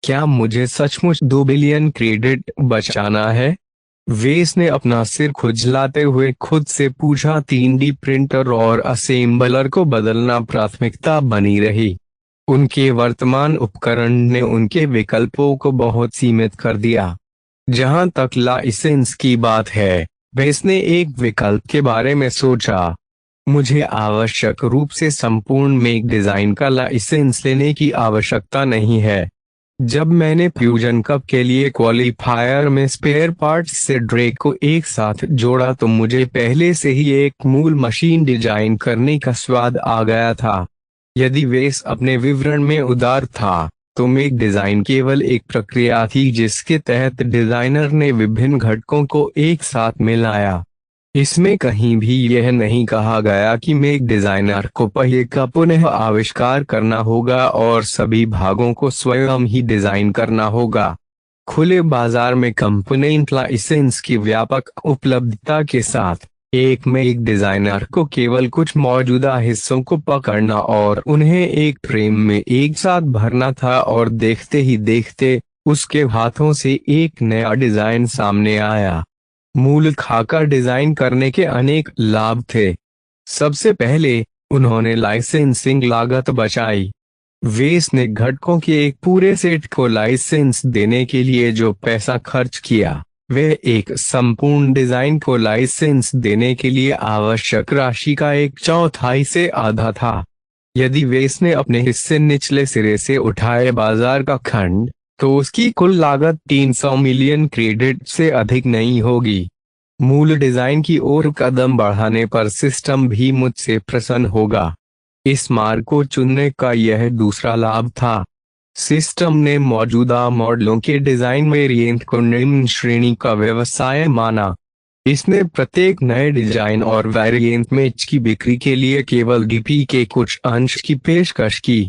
[SPEAKER 1] क्या मुझे सचमुच 2 बिलियन क्रेडिट बचाना है? वेस ने अपना सिर खुजलाते हुए खुद से पूछा। 3D प्रिंटर और असेंबलर को बदलना प्राथमिकता बनी रही। उनके वर्तमान उपकरण ने उनके विकल्पों को बहुत सीमित कर दिया। जहां तक लाइसेंस की बात है, वेस ने एक विकल्प के बारे में सोचा। मुझे आवश्यक रूप से संपूर्ण मेक डिजाइन का लाइसेंस लेने की आवश्यकता नहीं है। जब मैंने फ्यूजन कप के लिए क्वालिफायर में स्पेयर पार्ट्स से ड्रेक को एक साथ जोड़ा तो मुझे पहले से ही एक मूल मशीन डिजाइन करने का स्वाद आ गया था। यदि वेस अपने विवरण में उदार था, तो मेक डिजाइन केवल एक प्रक्रिया थी जिसके तहत डिजाइनर ने विभिन्न घटकों को एक साथ मिलाया। इसमें कहीं भी यह नहीं कहा गया कि मेक डिजाइनर को पहिए का पुनः आविष्कार करना होगा और सभी भागों को स्वयं ही डिजाइन करना होगा। खुले बाजार में कंपोनेंट लाइसेंस की व्यापक उपलब्धता के साथ एक मेक डिजाइनर को केवल कुछ मौजूदा हिस्सों को पकड़ना और उन्हें एक फ्रेम में एक साथ भरना था और देखते ही देखते उसके हाथों से एक नया डिजाइन सामने आया। मूल खाका डिजाइन करने के अनेक लाभ थे। सबसे पहले उन्होंने लाइसेंसिंग लागत बचाई। वेस ने घटकों के एक पूरे सेट को लाइसेंस देने के लिए जो पैसा खर्च किया, वह एक संपूर्ण डिजाइन को लाइसेंस देने के लिए आवश्यक राशि का 1/4 से आधा था। यदि वेस ने अपने हिस्से निचले सिरे से उठाए बाजार का खंड, तो उसकी कुल लागत 300 मिलियन क्रेडिट से अधिक नहीं होगी। मूल डिजाइन की ओर कदम बढ़ाने पर सिस्टम भी मुझसे प्रसन्न होगा। इस मार्ग को चुनने का यह दूसरा लाभ था। सिस्टम ने मौजूदा मॉडलों के डिजाइन वेरिएंट को निम्न श्रेणी का व्यवसाय माना। इसने प्रत्येक नए डिजाइन और वेरिएंट मैच की बिक्री के लिए केवल डीपी के कुछ अंश की पेशकश की।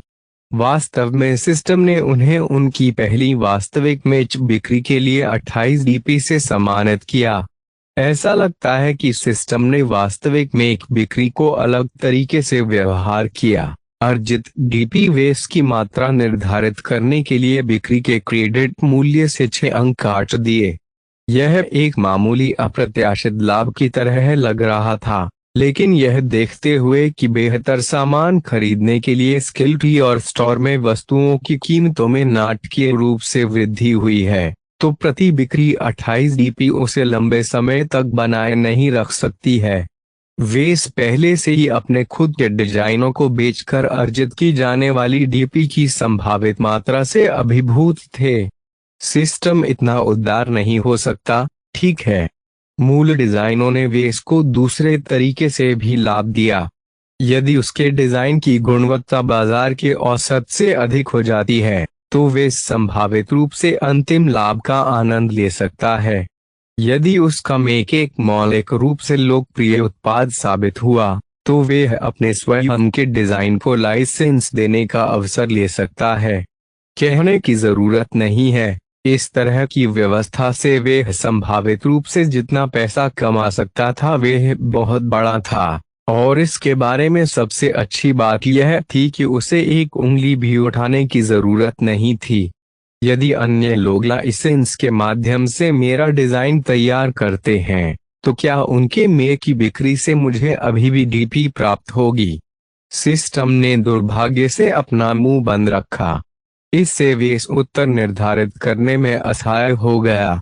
[SPEAKER 1] वास्तव में सिस्टम ने उन्हें उनकी पहली वास्तविक मैच बिक्री के लिए 28 डीपी से सम्मानित किया। ऐसा लगता है कि सिस्टम ने वास्तविक मैच बिक्री को अलग तरीके से व्यवहार किया। अर्जित डीपी वेस की मात्रा निर्धारित करने के लिए बिक्री के क्रेडिट मूल्य से 6 अंक काट दिए। यह एक मामूली अप्रत्याशित लाभ की तरह लग रहा था, लेकिन यह देखते हुए कि बेहतर सामान खरीदने के लिए स्किल्टी और स्टोर में वस्तुओं की कीमतों में नाटकीय रूप से वृद्धि हुई है, तो प्रति बिक्री 28 डीपी उसे लंबे समय तक बनाए नहीं रख सकती है। वेस पहले से ही अपने खुद के डिजाइनों को बेचकर अर्जित की जाने वाली डीपी की संभावित मात्रा से अभिभूत थे। सिस्टम इतना उदार नहीं हो सकता, ठीक है। मूल डिजाइनों ने वेस को दूसरे तरीके से भी लाभ दिया। यदि उसके डिजाइन की गुणवत्ता बाजार के औसत से अधिक हो जाती है, तो वेस संभावित रूप से अंतिम लाभ का आनंद ले सकता है। यदि उसका मेक एक मौलिक रूप से लोकप्रिय उत्पाद साबित हुआ, तो वे अपने स्वयं के डिजाइन को लाइसेंस देने का अवसर ले सकता है। कहने की जरूरत नहीं है, इस तरह की व्यवस्था से वे संभावित रूप से जितना पैसा कमा सकता था वह बहुत बड़ा था, और इसके बारे में सबसे अच्छी बात यह थी कि उसे एक उंगली भी उठाने की जरूरत नहीं थी। यदि अन्य लोग लाइसेंस के माध्यम से मेरा डिजाइन तैयार करते हैं, तो क्या उनके मेक की बिक्री से मुझे अभी भी डीपी प्राप्त होगी? सिस्टम ने दुर्भाग्य से अपना मुंह बंद रखा। इससे वेस उत्तर निर्धारित करने में असहाय हो गया।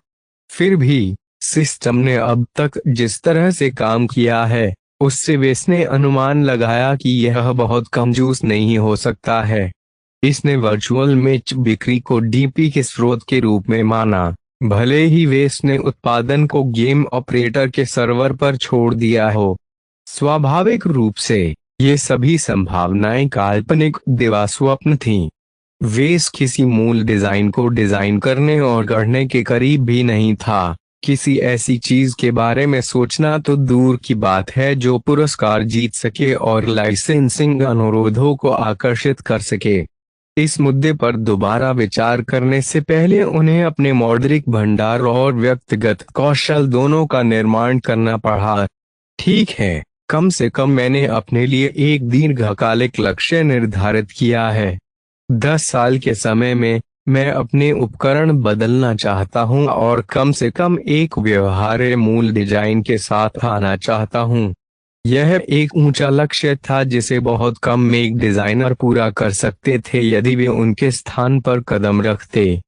[SPEAKER 1] फिर भी सिस्टम ने अब तक जिस तरह से काम किया है, उससे वेस ने अनुमान लगाया कि यह बहुत कंजूस नहीं हो सकता है। इसने वर्चुअल मैच बिक्री को डीपी के स्रोत के रूप में माना, भले ही वेस ने उत्पादन को गेम ऑपरेटर के सर्वर पर छोड़ दिया हो। स्वाभाविक रूप से ये सभी संभावनाएं काल्पनिक दिवास्वप्न थीं। वेस किसी मूल डिजाइन को डिजाइन करने और गढ़ने के करीब भी नहीं था, किसी ऐसी चीज के बारे में सोचना तो दूर की बात है जो पुरस्कार जीत सके और लाइसेंसिंग अनुरोधों को आकर्षित कर सके। इस मुद्दे पर दोबारा विचार करने से पहले उन्हें अपने मौद्रिक भंडार और व्यक्तिगत कौशल दोनों का निर्माण करना पड़ा। ठीक है, कम से कम मैंने अपने लिए एक दीर्घकालिक लक्ष्य निर्धारित किया है। 10 साल के समय में मैं अपने उपकरण बदलना चाहता हूं और कम से कम एक व्यवहार्य मूल डिजाइन के साथ आना चाहता हूं। यह एक ऊंचा लक्ष्य था जिसे बहुत कम एक डिजाइनर पूरा कर सकते थे यदि वे उनके स्थान पर कदम रखते।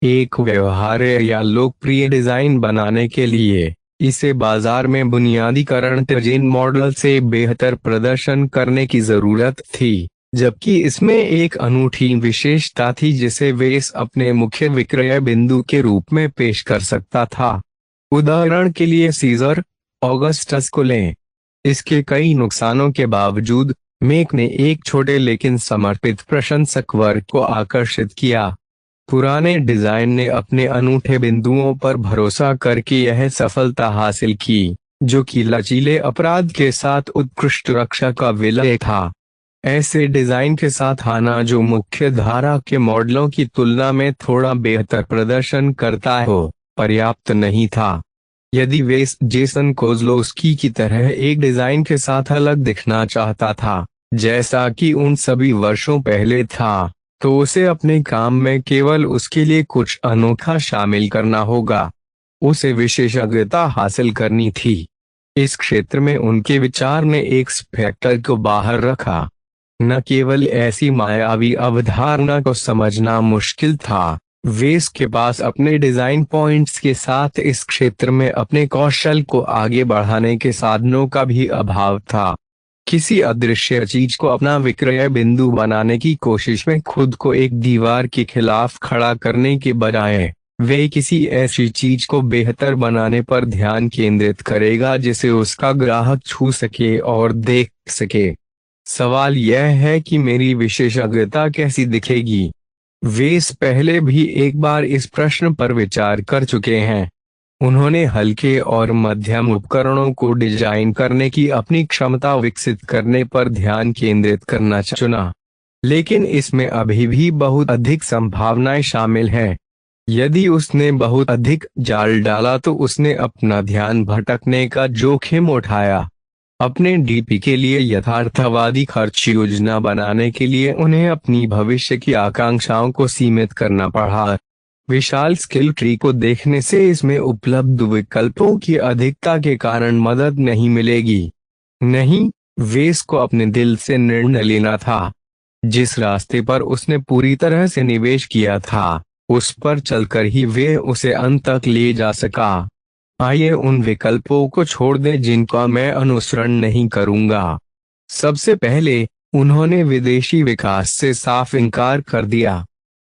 [SPEAKER 1] एक व्यवहार्य या लोकप्रिय डिजाइन बनाने के लिए इसे बाजार में बुनियादीकरण तर्जीन मॉडल से बेहतर प्रदर्शन करने की जरूरत थी, जबकि इसमें एक अनूठी विशेषता थी जिसे वेस अपने मुख्य विक्रय बिंदु के रूप में पेश कर सकता था। उदाहरण के लिए सीजर ऑगस्टस को लें। इसके कई नुकसानों के बावजूद मेक ने एक छोटे लेकिन समर्पित प्रशंसक वर्ग को आकर्षित किया। पुराने डिजाइन ने अपने अनूठे बिंदुओं पर भरोसा करके यह सफलता हासिल की, जो कि लचीले अपराध के साथ उत्कृष्ट रक्षा का विलय था। ऐसे डिजाइन के साथ आना जो मुख्य धारा के मॉडलों की तुलना में थोड़ा बेहतर प्रदर्शन करता हो, पर्याप्त नहीं था। यदि वेस जेसन कोज़लोस्की की तरह एक डिजाइन के साथ अलग दिखना चाहता था, जैसा कि उन सभी वर्षों पहले था, तो उसे अपने काम में केवल उसके लिए कुछ अनोखा शामिल करना होगा। उसे विशेषज्ञता हासिल करनी थी। इस क्षेत्र में उनके विचार ने एक स्पेक्टर को बाहर रखा। न केवल ऐसी मायावी अवधारणा को समझना मुश्किल था, वेस के पास अपने डिजाइन पॉइंट्स के साथ इस क्षेत्र में अपने कौशल को आगे बढ़ाने के साधनों का भी अभाव था। किसी अदृश्य चीज को अपना विक्रय बिंदु बनाने की कोशिश में खुद को एक दीवार के खिलाफ खड़ा करने के बजाय वे किसी ऐसी चीज को बेहतर बनाने पर ध्यान केंद्रित करेगा जिसे उसका ग्राहक छू सके और देख सके। सवाल यह है कि मेरी विशेषज्ञता कैसी दिखेगी। वेस पहले भी एक बार इस प्रश्न पर विचार कर चुके हैं। उन्होंने हल्के और मध्यम उपकरणों को डिजाइन करने की अपनी क्षमता विकसित करने पर ध्यान केंद्रित करना चुना, लेकिन इसमें अभी भी बहुत अधिक संभावनाएं शामिल हैं। यदि उसने बहुत अधिक जाल डाला तो उसने अपना ध्यान भटकने का जोखिम उठाया। अपने डीपी के लिए यथार्थवादी खर्च योजना बनाने के लिए उन्हें अपनी भविष्य की आकांक्षाओं को सीमित करना पड़ा। विशाल स्किल ट्री को देखने से इसमें उपलब्ध विकल्पों की अधिकता के कारण मदद नहीं मिलेगी। नहीं, वेस को अपने दिल से निर्णय लेना था। जिस रास्ते पर उसने पूरी तरह से निवेश किया था, उस पर चलकर ही वे उसे अंत तक ले जा सका। आइए उन विकल्पों को छोड़ दें जिनका मैं अनुसरण नहीं करूंगा। सबसे पहले, उन्होंने विदेशी विकास से साफ इनकार कर दिया।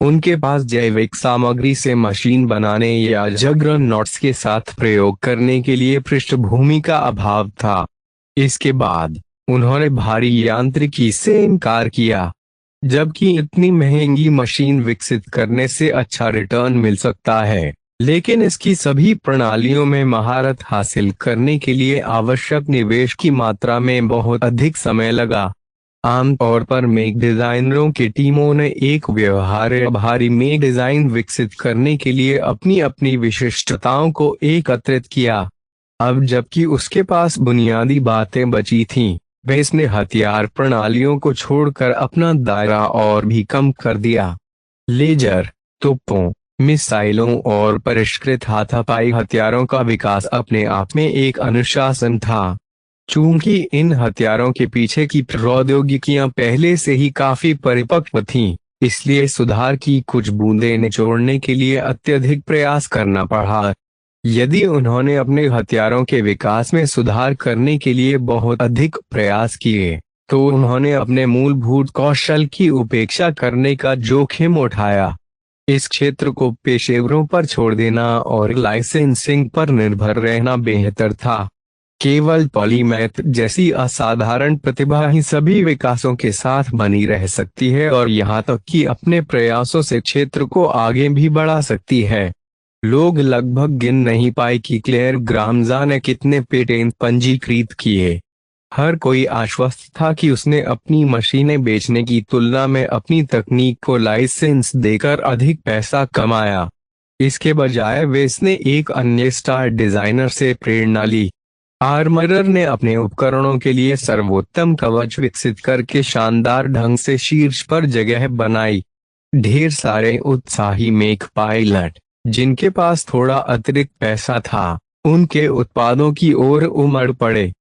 [SPEAKER 1] उनके पास जैविक सामग्री से मशीन बनाने या जगरनॉट्स के साथ प्रयोग करने के लिए पृष्ठभूमि का अभाव था। इसके बाद उन्होंने भारी यांत्रिकी से इनकार किया, जबकि इतनी महंगी मशीन विकसित करने से अच्छा रिटर्न मिल सकता है, लेकिन इसकी सभी प्रणालियों में महारत हासिल करने के लिए आवश्यक निवेश की मात्रा में बहुत अधिक समय लगा। आमतौर पर मेक डिजाइनरों की टीमों ने एक व्यवहार्य भारी मेक डिजाइन विकसित करने के लिए अपनी अपनी विशिष्टताओं को एकत्रित किया। अब जबकि उसके पास बुनियादी बातें बची थीं, वेस ने हथियार प्रणालियों को छोड़कर अपना दायरा और भी कम कर दिया। लेजर, तोपों, मिसाइलों और परिष्कृत हाथापाई हथियारों का विकास अपने आप में एक अनुशासन था। चूंकि इन हथियारों के पीछे की प्रौद्योगिकियां पहले से ही काफी परिपक्व थीं, इसलिए सुधार की कुछ बूंदें निचोड़ने के लिए अत्यधिक प्रयास करना पड़ा। यदि उन्होंने अपने हथियारों के विकास में सुधार करने के लिए बहुत अधिक प्रयास किए, तो उन्होंने अपने मूलभूत कौशल की उपेक्षा करने का जोखिम उठाया। इस क्षेत्र को पेशेवरों पर छोड़ देना और लाइसेंसिंग पर निर्भर रहना बेहतर था। केवल पॉलीमैथ जैसी असाधारण प्रतिभा ही सभी विकासों के साथ बनी रह सकती है और यहाँ तक कि अपने प्रयासों से क्षेत्र को आगे भी बढ़ा सकती है। लोग लगभग गिन नहीं पाए कि क्लेयर ग्राम्जा ने कितने पेटेंट पंजीकृत किए। हर कोई आश्वस्त था कि उसने अपनी मशीनें बेचने की तुलना में अपनी तकनीक को लाइसेंस देकर अधिक पैसा कमाया। इसके बजाय वेस ने एक अन्य स्टार डिजाइनर से प्रेरणा ली। आर्मरर ने अपने उपकरणों के लिए सर्वोत्तम कवच विकसित करके शानदार ढंग से शीर्ष पर जगह बनाई। ढेर सारे उत्साही मेक पायलट, जिनके पास थोड़ा अतिरिक्त पैसा था, उनके उत्पादों की ओर उमड़ पड़े।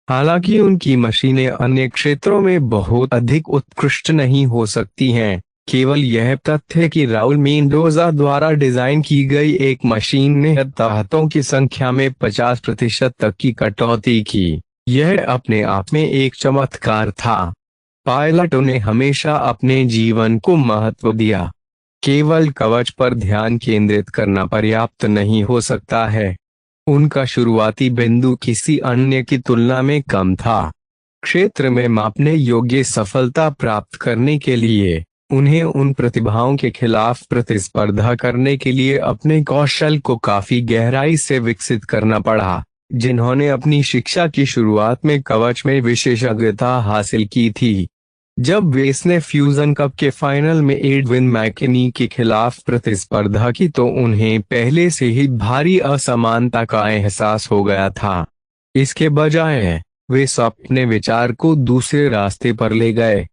[SPEAKER 1] हालांकि उनकी मशीनें अन्य क्षेत्रों में बहुत अधिक उत्कृष्ट नहीं हो सकती हैं, केवल यह तथ्य कि राउल मेंडोजा द्वारा डिजाइन की गई एक मशीन ने तहतों की संख्या में 50% तक की कटौती की, यह अपने आप में एक चमत्कार था। पायलटों ने हमेशा अपने जीवन को महत्व दिया। केवल कवच पर ध्यान केंद्रित करना पर्याप्त नहीं हो सकता है। उनका शुरुआती बिंदु किसी अन्य की तुलना में कम था। क्षेत्र में मापने योग्य सफलता प्राप्त करने के लिए उन्हें उन प्रतिभाओं के खिलाफ प्रतिस्पर्धा करने के लिए अपने कौशल को काफी गहराई से विकसित करना पड़ा, जिन्होंने अपनी शिक्षा की शुरुआत में कवच में विशेषज्ञता हासिल की थी। जब वेस ने फ्यूजन कप के फाइनल में एडविन मैकेनी के खिलाफ प्रतिस्पर्धा की तो उन्हें पहले से ही भारी असमानता का एहसास हो गया था। इसके बजाय वे अपने विचार को दूसरे रास्ते पर ले गए।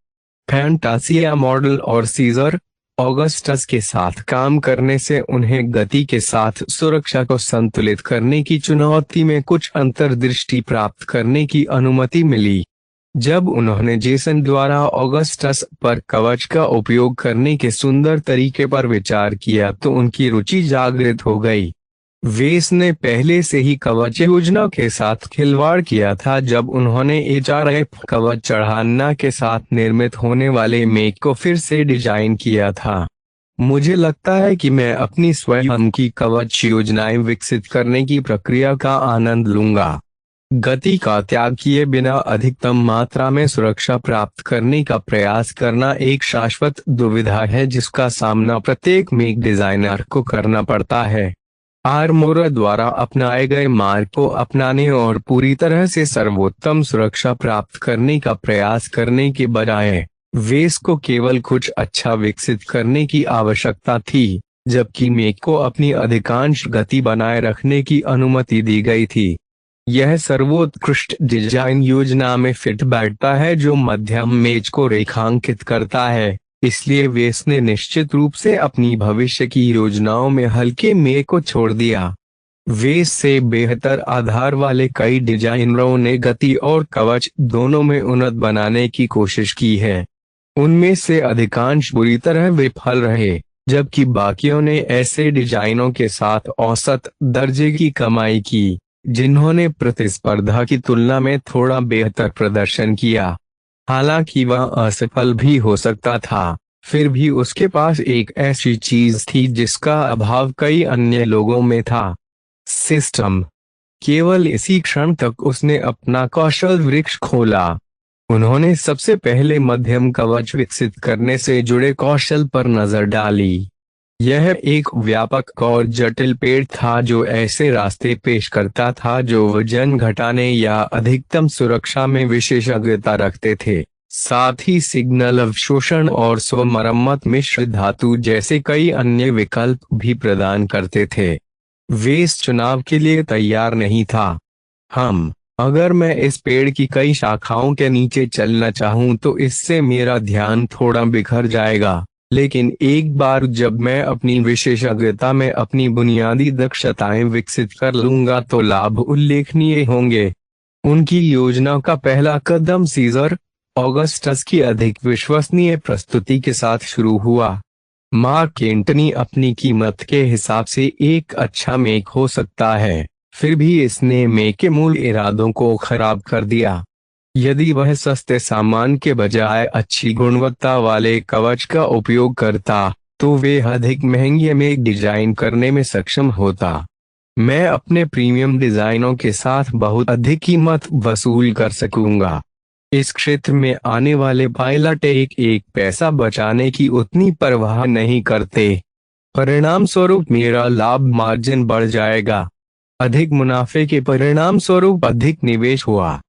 [SPEAKER 1] फैंटासिया मॉडल और सीजर ऑगस्टस के साथ काम करने से उन्हें गति के साथ सुरक्षा को संतुलित करने की चुनौती में कुछ अंतर्दृष्टि प्राप्त करने की अनुमति मिली। जब उन्होंने जेसन द्वारा ऑगस्टस पर कवच का उपयोग करने के सुंदर तरीके पर विचार किया तो उनकी रुचि जागृत हो गई। वेस ने पहले से ही कवच योजना के साथ खिलवाड़ किया था जब उन्होंने एचआरएफ कवच चढ़ाना के साथ निर्मित होने वाले मेक को फिर से डिजाइन किया था। मुझे लगता है कि मैं अपनी स्वयं की कवच योजनाएं विकसित करने की प्रक्रिया का आनंद लूंगा। गति का त्याग किए बिना अधिकतम मात्रा में सुरक्षा प्राप्त करने का प्रयास करना एक शाश्वत दुविधा है जिसका सामना प्रत्येक मेक डिजाइनर को करना पड़ता है। आर्मोरर द्वारा अपनाए गए मार्ग को अपनाने और पूरी तरह से सर्वोत्तम सुरक्षा प्राप्त करने का प्रयास करने के बजाय वेस को केवल कुछ अच्छा विकसित करने की आवश्यकता थी, जबकि मेक को अपनी अधिकांश गति बनाए रखने की अनुमति दी गई थी। यह सर्वोत्कृष्ट डिजाइन योजना में फिट बैठता है जो मध्यम मेज को रेखांकित करता है, इसलिए वेस ने निश्चित रूप से अपनी भविष्य की योजनाओं में हल्के मेज को छोड़ दिया। वेस से बेहतर आधार वाले कई डिजाइनरों ने गति और कवच दोनों में उन्नत बनाने की कोशिश की है। उनमें से अधिकांश बुरी तरह विफल रहे, जबकि बाकियों ने ऐसे डिजाइनों के साथ औसत दर्जे की कमाई की जिन्होंने प्रतिस्पर्धा की तुलना में थोड़ा बेहतर प्रदर्शन किया। हालांकि वह असफल भी हो सकता था, फिर भी उसके पास एक ऐसी चीज थी जिसका अभाव कई अन्य लोगों में था, सिस्टम। केवल इसी क्षण तक उसने अपना कौशल वृक्ष खोला। उन्होंने सबसे पहले मध्यम कवच विकसित करने से जुड़े कौशल पर नजर डाली। यह एक व्यापक और जटिल पेड़ था जो ऐसे रास्ते पेश करता था जो वजन घटाने या अधिकतम सुरक्षा में विशेषज्ञता रखते थे, साथ ही सिग्नल अवशोषण और स्वमरम्मत मिश्र धातु जैसे कई अन्य विकल्प भी प्रदान करते थे। वेस चुनाव के लिए तैयार नहीं था। अगर मैं इस पेड़ की कई शाखाओं के नीचे चलना चाहूं तो इससे मेरा ध्यान थोड़ा बिखर जाएगा, लेकिन एक बार जब मैं अपनी विशेषज्ञता में अपनी बुनियादी दक्षताएं विकसित कर लूंगा तो लाभ उल्लेखनीय होंगे। उनकी योजना का पहला कदम सीजर ऑगस्टस की अधिक विश्वसनीय प्रस्तुति के साथ शुरू हुआ। मार्क एंटनी अपनी कीमत के हिसाब से एक अच्छा मेक हो सकता है, फिर भी इसने मेक के मूल इरादों को खराब कर दिया। यदि वह सस्ते सामान के बजाय अच्छी गुणवत्ता वाले कवच का उपयोग करता तो वे अधिक महंगे मेक डिजाइन करने में सक्षम होता। मैं अपने प्रीमियम डिजाइनों के साथ बहुत अधिक कीमत वसूल कर सकूंगा। इस क्षेत्र में आने वाले पायलट एक पैसा बचाने की उतनी परवाह नहीं करते। परिणाम स्वरूप मेरा लाभ मार्जिन बढ़ जाएगा। अधिक मुनाफे के परिणाम स्वरूप अधिक निवेश हुआ।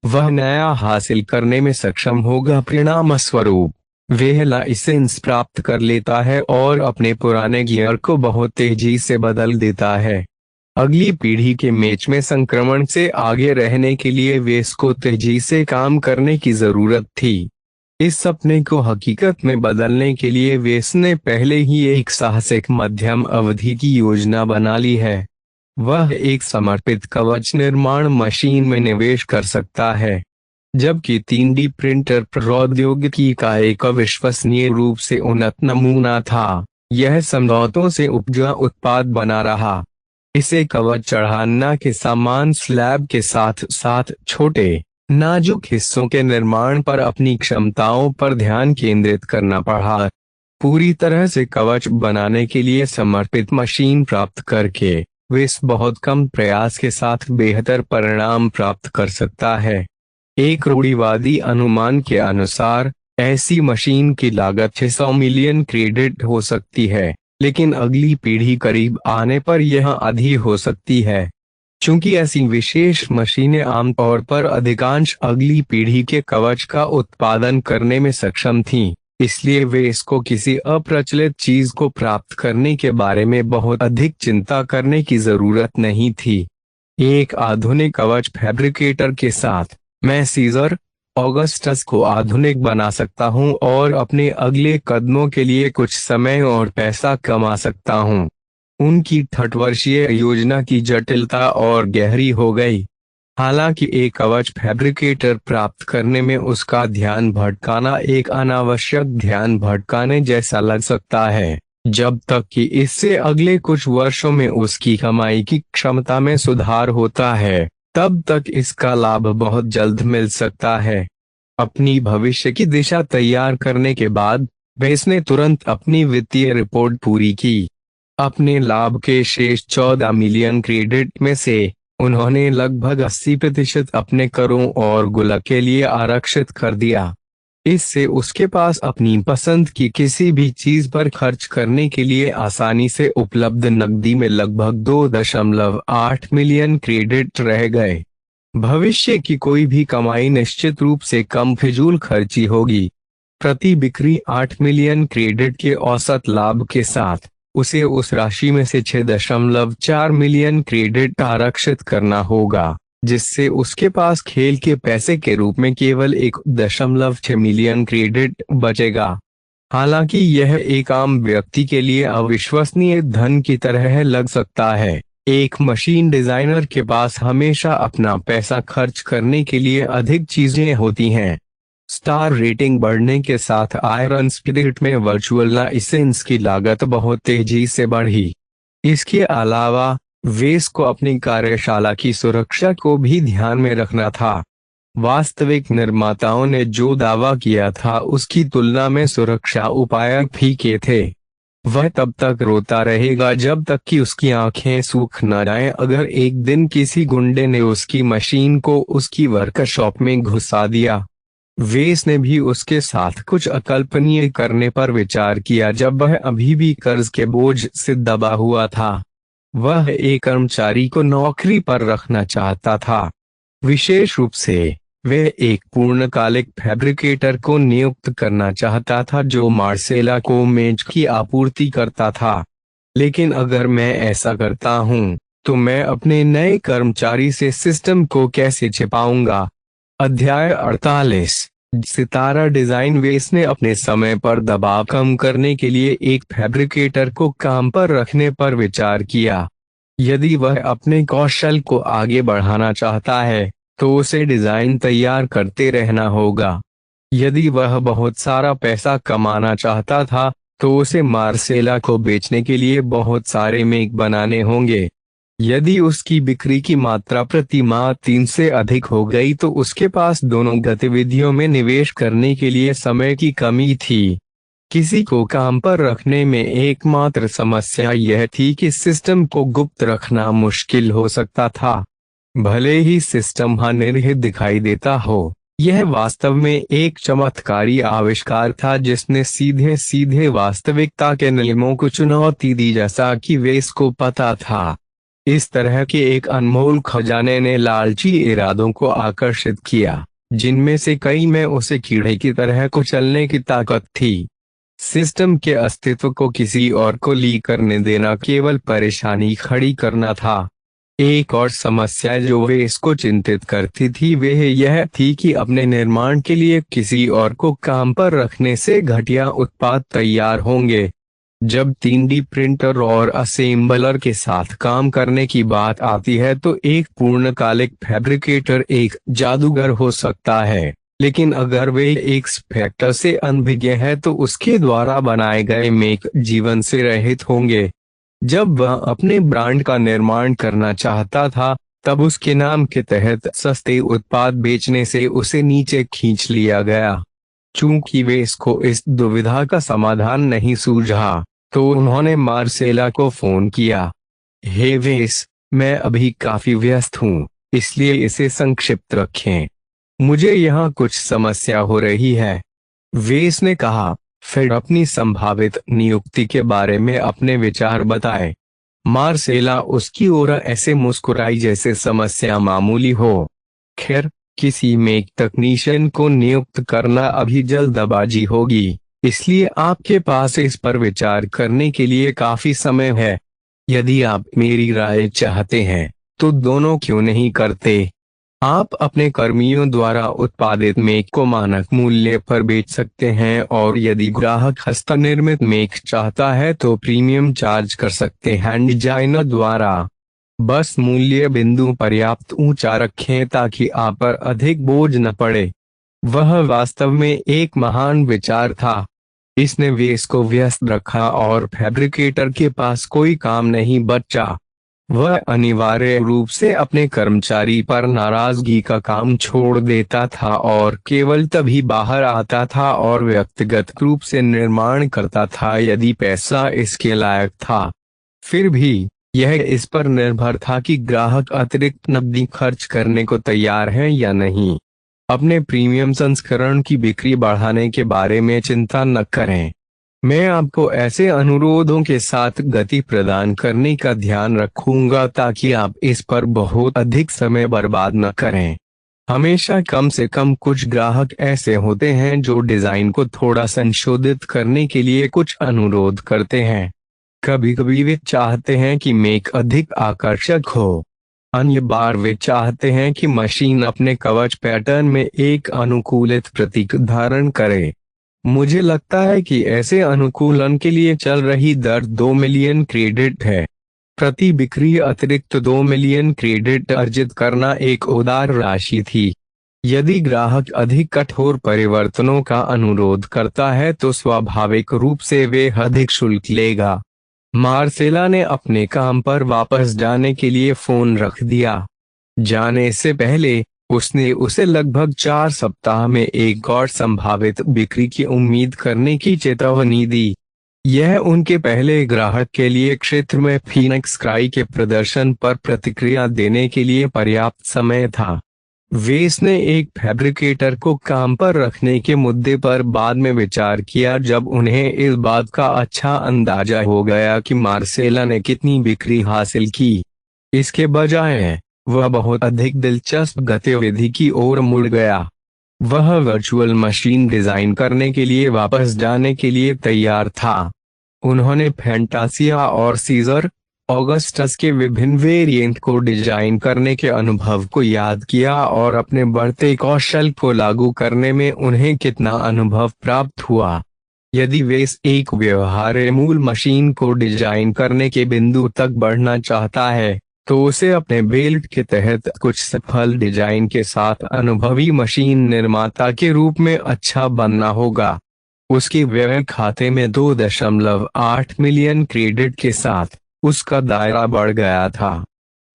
[SPEAKER 1] वह नया हासिल करने में सक्षम होगा। परिणाम स्वरूप वह लाइसेंस प्राप्त कर लेता है और अपने पुराने गियर को बहुत तेजी से बदल देता है। अगली पीढ़ी के मैच में संक्रमण से आगे रहने के लिए वेस को तेजी से काम करने की जरूरत थी। इस सपने को हकीकत में बदलने के लिए वेस ने पहले ही एक साहसिक मध्यम अवधि की योजना बना ली है। वह एक समर्पित कवच निर्माण मशीन में निवेश कर सकता है, जबकि 3D प्रिंटर प्रौद्योगिकी का एक अविश्वसनीय रूप से उन्नत नमूना था। यह समझौतों से उपजा उत्पाद बना रहा। इसे कवच चढ़ाना के सामान स्लैब के साथ साथ छोटे नाजुक हिस्सों के निर्माण पर अपनी क्षमताओं पर ध्यान केंद्रित करना पड़ा। पूरी तरह से कवच बनाने के लिए समर्पित मशीन प्राप्त करके वे इस बहुत कम प्रयास के साथ बेहतर परिणाम प्राप्त कर सकता है। एक रूढ़िवादी अनुमान के अनुसार ऐसी मशीन की लागत 600 मिलियन क्रेडिट हो सकती है, लेकिन अगली पीढ़ी करीब आने पर यह अधिक हो सकती है। चूंकि ऐसी विशेष मशीनें आमतौर पर अधिकांश अगली पीढ़ी के कवच का उत्पादन करने में सक्षम थीं, इसलिए वे इसको किसी अप्रचलित चीज को प्राप्त करने के बारे में बहुत अधिक चिंता करने की जरूरत नहीं थी। एक आधुनिक कवच फैब्रिकेटर के साथ मैं सीजर ऑगस्टस को आधुनिक बना सकता हूं और अपने अगले कदमों के लिए कुछ समय और पैसा कमा सकता हूं। उनकी 60 वर्षीय योजना की जटिलता और गहरी हो गई। हालांकि एक कवच फैब्रिकेटर प्राप्त करने में उसका ध्यान भटकाना एक अनावश्यक ध्यान भटकाने जैसा लग सकता है, जब तक कि इससे अगले कुछ वर्षों में उसकी कमाई की क्षमता में सुधार होता है, तब तक इसका लाभ बहुत जल्द मिल सकता है। अपनी भविष्य की दिशा तैयार करने के बाद वेस ने तुरंत अपनी वित्तीय रिपोर्ट पूरी की। अपने लाभ के शेष 14 मिलियन क्रेडिट में से उन्होंने लगभग 80% अपने करों और गुल्लक के लिए आरक्षित कर दिया। इससे उसके पास अपनी पसंद की किसी भी चीज पर खर्च करने के लिए आसानी से उपलब्ध नकदी में लगभग 2.8 मिलियन क्रेडिट रह गए। भविष्य की कोई भी कमाई निश्चित रूप से कम फिजूल खर्ची होगी। प्रति बिक्री 8 मिलियन क्रेडिट के औसत लाभ के साथ उसे उस राशि में से 6.4 मिलियन क्रेडिट आरक्षित करना होगा, जिससे उसके पास खेल के पैसे के रूप में केवल 1.6 मिलियन क्रेडिट बचेगा। हालांकि यह एक आम व्यक्ति के लिए अविश्वसनीय धन की तरह लग सकता है। एक मशीन डिजाइनर के पास हमेशा अपना पैसा खर्च करने के लिए अधिक चीजें होती हैं। स्टार रेटिंग बढ़ने के साथ आयरन स्पिरिट में वर्चुअल लाइसेंस की लागत बहुत तेजी से बढ़ी। इसके अलावा वेस को अपनी कार्यशाला की सुरक्षा को भी ध्यान में रखना था। वास्तविक निर्माताओं ने जो दावा किया था उसकी तुलना में सुरक्षा उपाय फीके थे। वह तब तक रोता रहेगा जब तक कि उसकी आंखें सूख न जाएं। अगर एक दिन किसी गुंडे ने उसकी मशीन को उसकी वर्कशॉप में घुसा दिया। वेस ने भी उसके साथ कुछ अकल्पनीय करने पर विचार किया जब वह अभी भी कर्ज के बोझ से दबा हुआ था। वह एक कर्मचारी को नौकरी पर रखना चाहता था। विशेष रूप से वह एक पूर्णकालिक फैब्रिकेटर को नियुक्त करना चाहता था जो मार्सेला को मेज की आपूर्ति करता था। लेकिन अगर मैं ऐसा करता हूं, तो मैं अपने नए कर्मचारी से सिस्टम को कैसे छिपाऊंगा? अध्याय 48 सितारा डिजाइन। वेस ने अपने समय पर दबाव कम करने के लिए एक फैब्रिकेटर को काम पर रखने पर विचार किया। यदि वह अपने कौशल को आगे बढ़ाना चाहता है, तो उसे डिजाइन तैयार करते रहना होगा। यदि वह बहुत सारा पैसा कमाना चाहता था, तो उसे मार्सेला को बेचने के लिए बहुत सारे मेक बनाने होंगे। यदि उसकी बिक्री की मात्रा प्रति माह 3 से अधिक हो गई, तो उसके पास दोनों गतिविधियों में निवेश करने के लिए समय की कमी थी। किसी को काम पर रखने में एकमात्र समस्या यह थी कि सिस्टम को गुप्त रखना मुश्किल हो सकता था। भले ही सिस्टम अनिर्हित दिखाई देता हो, यह वास्तव में एक चमत्कारी आविष्कार था जिसने सीधे सीधे वास्तविकता के नियमों को चुनौती दी, जैसा कि वेस को पता था। इस तरह के एक अनमोल खजाने ने लालची इरादों को आकर्षित किया, जिनमें से कई में उसे कीड़े की तरह कुचलने की ताकत थी। सिस्टम के अस्तित्व को किसी और को लीक करने देना केवल परेशानी खड़ी करना था। एक और समस्या जो वे इसको चिंतित करती थी वह यह थी कि अपने निर्माण के लिए किसी और को काम पर रखने से घटिया उत्पाद तैयार होंगे। जब 3D प्रिंटर और असेंबलर के साथ काम करने की बात आती है तो एक पूर्णकालिक फैब्रिकेटर एक जादूगर हो सकता है, लेकिन अगर वे एक स्पेक्टर से अनभिज्ञ है तो उसके द्वारा बनाए गए मेक जीवन से रहित होंगे। जब वह अपने ब्रांड का निर्माण करना चाहता था तब उसके नाम के तहत सस्ते उत्पाद बेचने से उसे नीचे खींच लिया गया। चूंकि वे इसको इस दुविधा का समाधान नहीं सूझा तो उन्होंने मार्सेला को फोन किया। हे वेस, मैं अभी काफी व्यस्त हूँ, इसलिए इसे संक्षिप्त रखें। मुझे यहाँ कुछ समस्या हो रही है। वेस ने कहा, फिर अपनी संभावित नियुक्ति के बारे में अपने विचार बताए। मार्सेला उसकी ओर ऐसे मुस्कुराई जैसे समस्या मामूली हो। खैर, किसी मेक तकनीशियन को नियुक्त करना अभी जल्दबाजी होगी, इसलिए आपके पास इस पर विचार करने के लिए काफी समय है। यदि आप मेरी राय चाहते हैं तो दोनों क्यों नहीं करते? आप अपने कर्मियों द्वारा उत्पादित मेक को मानक मूल्य पर बेच सकते हैं और यदि ग्राहक हस्तनिर्मित मेक चाहता है तो प्रीमियम चार्ज कर सकते हैं डिजाइनर द्वारा। बस मूल्य बिंदु पर्याप्त ऊंचा रखें ताकि आप पर अधिक बोझ न पड़े। वह वास्तव में एक महान विचार था। इसने वेस को व्यस्त रखा और फैब्रिकेटर के पास कोई काम नहीं बचा। वह अनिवार्य रूप से अपने कर्मचारी पर नाराजगी का काम छोड़ देता था और केवल तभी बाहर आता था और व्यक्तिगत रूप से निर्माण करता था यदि पैसा इसके लायक था। फिर भी यह इस पर निर्भर था कि ग्राहक अतिरिक्त नकदी खर्च करने को तैयार है या नहीं। अपने प्रीमियम संस्करण की बिक्री बढ़ाने के बारे में चिंता न करें। मैं आपको ऐसे अनुरोधों के साथ गति प्रदान करने का ध्यान रखूंगा ताकि आप इस पर बहुत अधिक समय बर्बाद न करें। हमेशा कम से कम कुछ ग्राहक ऐसे होते हैं जो डिजाइन को थोड़ा संशोधित करने के लिए कुछ अनुरोध करते हैं। कभी कभी वे चाहते हैं कि मेक अधिक आकर्षक हो, अन्य बार वे चाहते हैं कि मशीन अपने कवच पैटर्न में एक अनुकूलित प्रतीक धारण करे। मुझे लगता है कि ऐसे अनुकूलन के लिए चल रही दर 2 मिलियन क्रेडिट है। प्रति बिक्री अतिरिक्त 2 मिलियन क्रेडिट अर्जित करना एक उदार राशि थी। यदि ग्राहक अधिक कठोर परिवर्तनों का अनुरोध करता है तो स्वाभाविक रूप से वे अधिक शुल्क लेगा। मार्सेला ने अपने काम पर वापस जाने के लिए फोन रख दिया। जाने से पहले उसने उसे लगभग 4 सप्ताह में एक और संभावित बिक्री की उम्मीद करने की चेतावनी दी। यह उनके पहले ग्राहक के लिए क्षेत्र में फीनिक्स क्राई के प्रदर्शन पर प्रतिक्रिया देने के लिए पर्याप्त समय था। वेस ने एक फैब्रिकेटर को काम पर रखने के मुद्दे पर बाद में विचार किया जब उन्हें इस बात का अच्छा अंदाजा हो गया कि मार्सेला ने कितनी बिक्री हासिल की। इसके बजाय वह बहुत अधिक दिलचस्प गतिविधि की ओर मुड़ गया। वह वर्चुअल मशीन डिजाइन करने के लिए वापस जाने के लिए तैयार था। उन्होंने फैंटासिया और सीजर ऑगस्टस के विभिन्न वेरिएंट को डिजाइन करने के अनुभव को याद किया और अपने बढ़ते कौशल को लागू करने में उन्हें कितना अनुभव प्राप्त हुआ। यदि वे एक व्यवहार्य मूल मशीन को डिजाइन करने के बिंदु तक बढ़ना चाहता है तो उसे अपने बेल्ट के तहत कुछ सफल डिजाइन के साथ अनुभवी मशीन निर्माता के रूप में अच्छा बनना होगा। उसके व्यय खाते में 2.8 मिलियन क्रेडिट के साथ उसका दायरा बढ़ गया था।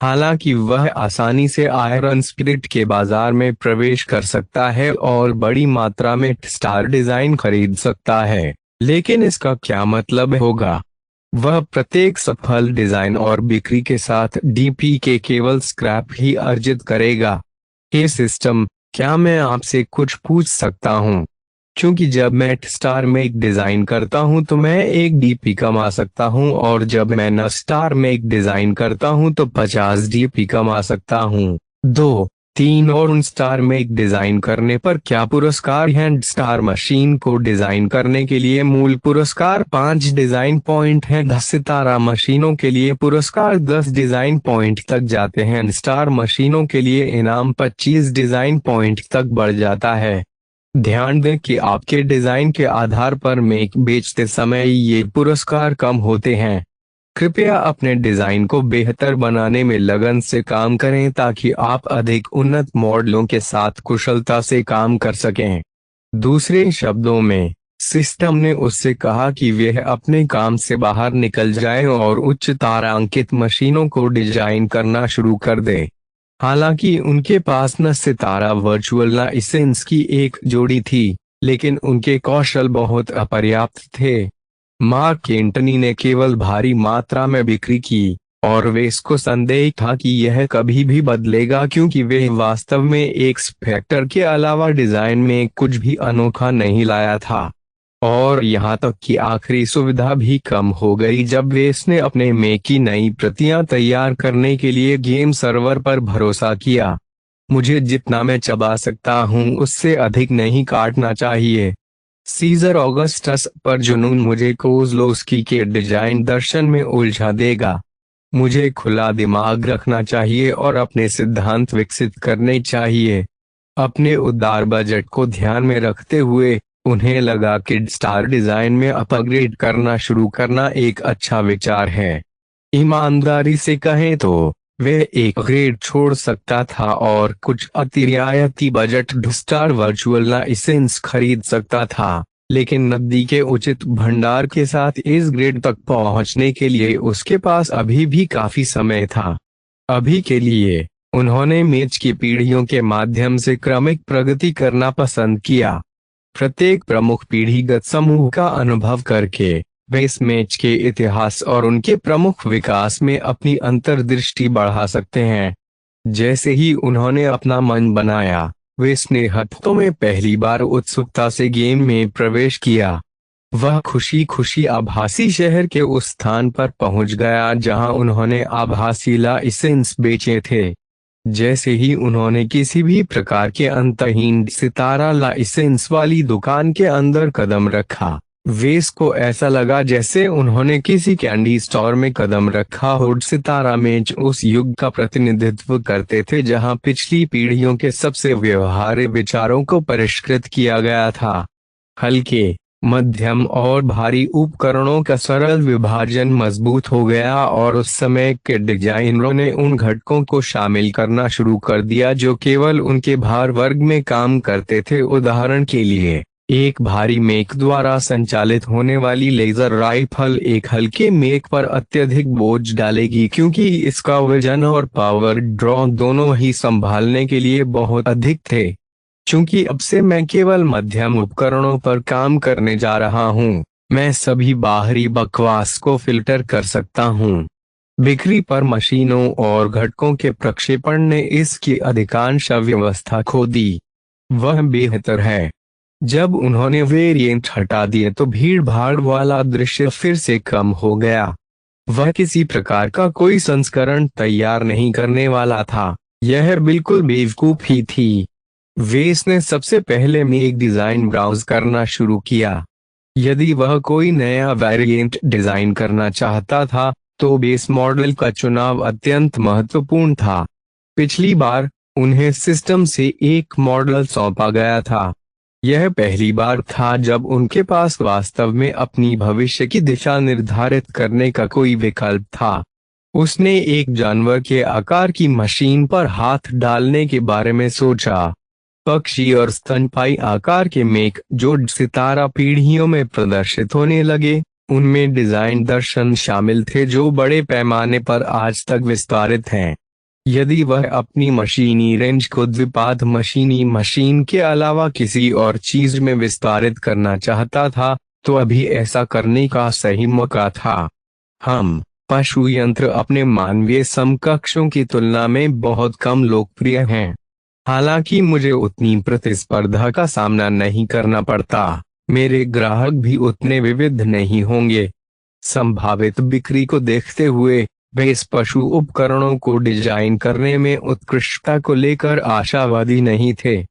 [SPEAKER 1] हालांकि वह आसानी से आयरन स्पिरिट के बाजार में प्रवेश कर सकता है और बड़ी मात्रा में स्टार डिजाइन खरीद सकता है, लेकिन इसका क्या मतलब होगा? वह प्रत्येक सफल डिजाइन और बिक्री के साथ डीपी के केवल स्क्रैप ही अर्जित करेगा। ये सिस्टम क्या मैं आपसे कुछ पूछ सकता हूँ? क्योंकि जब मैं स्टार मेक डिजाइन करता हूँ तो मैं 1 DP कमा सकता हूँ, और जब मैं न स्टार मेक डिजाइन करता हूँ तो 50 DP कमा सकता हूँ। 2, 3 और उन स्टार मेक डिजाइन करने पर क्या पुरस्कार हैं? स्टार मशीन को डिजाइन करने के लिए मूल पुरस्कार 5 डिजाइन पॉइंट हैं। 10 सितारा मशीनों के लिए पुरस्कार 10 डिजाइन पॉइंट तक जाते हैं। स्टार मशीनों के लिए इनाम 25 डिजाइन पॉइंट तक बढ़ जाता है। ध्यान दें कि आपके डिजाइन के आधार पर मेक बेचते समय ये पुरस्कार कम होते हैं। कृपया अपने डिजाइन को बेहतर बनाने में लगन से काम करें ताकि आप अधिक उन्नत मॉडलों के साथ कुशलता से काम कर सकें। दूसरे शब्दों में, सिस्टम ने उससे कहा कि वह अपने काम से बाहर निकल जाए और उच्च तारांकित मशीनों को डिजाइन करना शुरू कर दे। हालांकि उनके पास न सितारा वर्चुअल लाइसेंस की एक जोड़ी थी, लेकिन उनके कौशल बहुत अपर्याप्त थे। मार्क एंटनी ने केवल भारी मात्रा में बिक्री की, और वे इसको संदेह था कि यह कभी भी बदलेगा क्योंकि वे वास्तव में एक फैक्टर के अलावा डिजाइन में कुछ भी अनोखा नहीं लाया था। और यहाँ तक कि आखिरी सुविधा भी कम हो गई जब वेस ने अपने मेक की नई प्रतियां तैयार करने के लिए गेम सर्वर पर भरोसा किया। मुझे जितना मैं चबा सकता हूँ उससे अधिक नहीं काटना चाहिए। सीजर ऑगस्टस पर जुनून मुझे कोज़लोस्की के डिजाइन दर्शन में उलझा देगा। मुझे खुला दिमाग रखना चाहिए और अपने सिद्धांत विकसित करने चाहिए। अपने उदार बजट को ध्यान में रखते हुए उन्हें लगा कि स्टार डिजाइन में अपग्रेड करना शुरू करना एक अच्छा विचार है। ईमानदारी से कहें तो वे एक ग्रेड छोड़ सकता था और कुछ अतिरियायती बजट स्टार वर्चुअल लाइसेंस खरीद सकता था, लेकिन नकदी के उचित भंडार के साथ इस ग्रेड तक पहुंचने के लिए उसके पास अभी भी काफी समय था। अभी के लिए उन्होंने मैच की पीढ़ियों के माध्यम से क्रमिक प्रगति करना पसंद किया। प्रत्येक प्रमुख पीढ़ीगत समूह का अनुभव करके वे इस मैच के इतिहास और उनके प्रमुख विकास में अपनी अंतर्दृष्टि बढ़ा सकते हैं। जैसे ही उन्होंने अपना मन बनाया, वे ने हफ्तों में पहली बार उत्सुकता से गेम में प्रवेश किया। वह खुशी खुशी आभासी शहर के उस स्थान पर पहुंच गया जहां उन्होंने आभासी लाइसेंस बेचे थे। जैसे ही उन्होंने किसी भी प्रकार के अंतहीन सितारा लाइसेंस वाली दुकान के अंदर कदम रखा, वेस को ऐसा लगा जैसे उन्होंने किसी कैंडी स्टोर में कदम रखा हो। सितारा मेज उस युग का प्रतिनिधित्व करते थे जहां पिछली पीढ़ियों के सबसे व्यवहार्य विचारों को परिष्कृत किया गया था। हल्के, मध्यम और भारी उपकरणों का सरल विभाजन मजबूत हो गया और उस समय के डिजाइनरों ने उन घटकों को शामिल करना शुरू कर दिया जो केवल उनके भार वर्ग में काम करते थे। उदाहरण के लिए, एक भारी मेक द्वारा संचालित होने वाली लेजर राइफल एक हल्के मेक पर अत्यधिक बोझ डालेगी क्योंकि इसका वजन और पावर ड्रॉ दोनों ही संभालने के लिए बहुत अधिक थे। चूंकि अब से मैं केवल मध्यम उपकरणों पर काम करने जा रहा हूं, मैं सभी बाहरी बकवास को फिल्टर कर सकता हूं। बिक्री पर मशीनों और घटकों के प्रक्षेपण ने इसकी अधिकांश व्यवस्था खो दी। वह बेहतर है। जब उन्होंने वेरिएंट हटा दिए तो भीड़ भाड़ वाला दृश्य फिर से कम हो गया। वह किसी प्रकार का कोई संस्करण तैयार नहीं करने वाला था। यह बिल्कुल बेवकूफी थी। वेस ने सबसे पहले मेक डिजाइन ब्राउज करना शुरू किया। यदि वह कोई नया वेरिएंट डिजाइन करना चाहता था तो बेस मॉडल का चुनाव अत्यंत महत्वपूर्ण था। पिछली बार उन्हें सिस्टम से एक मॉडल सौंपा गया था। यह पहली बार था जब उनके पास वास्तव में अपनी भविष्य की दिशा निर्धारित करने का कोई विकल्प था। उसने एक जानवर के आकार की मशीन पर हाथ डालने के बारे में सोचा। पक्षी और स्तनपायी आकार के मेक जो सितारा पीढ़ियों में प्रदर्शित होने लगे, उनमें डिजाइन दर्शन शामिल थे जो बड़े पैमाने पर आज तक विस्तारित हैं। यदि वह अपनी मशीनी रेंज को द्विपाद मशीनी मशीन के अलावा किसी और चीज में विस्तारित करना चाहता था, तो अभी ऐसा करने का सही मौका था। हम पशु यंत्र अपने मानवीय समकक्षों की तुलना में बहुत कम लोकप्रिय हैं। हालांकि मुझे उतनी प्रतिस्पर्धा का सामना नहीं करना पड़ता, मेरे ग्राहक भी उतने विविध नहीं होंगे। संभावित बिक्री को देखते हुए वे इस पशु उपकरणों को डिजाइन करने में उत्कृष्टता को लेकर आशावादी नहीं थे।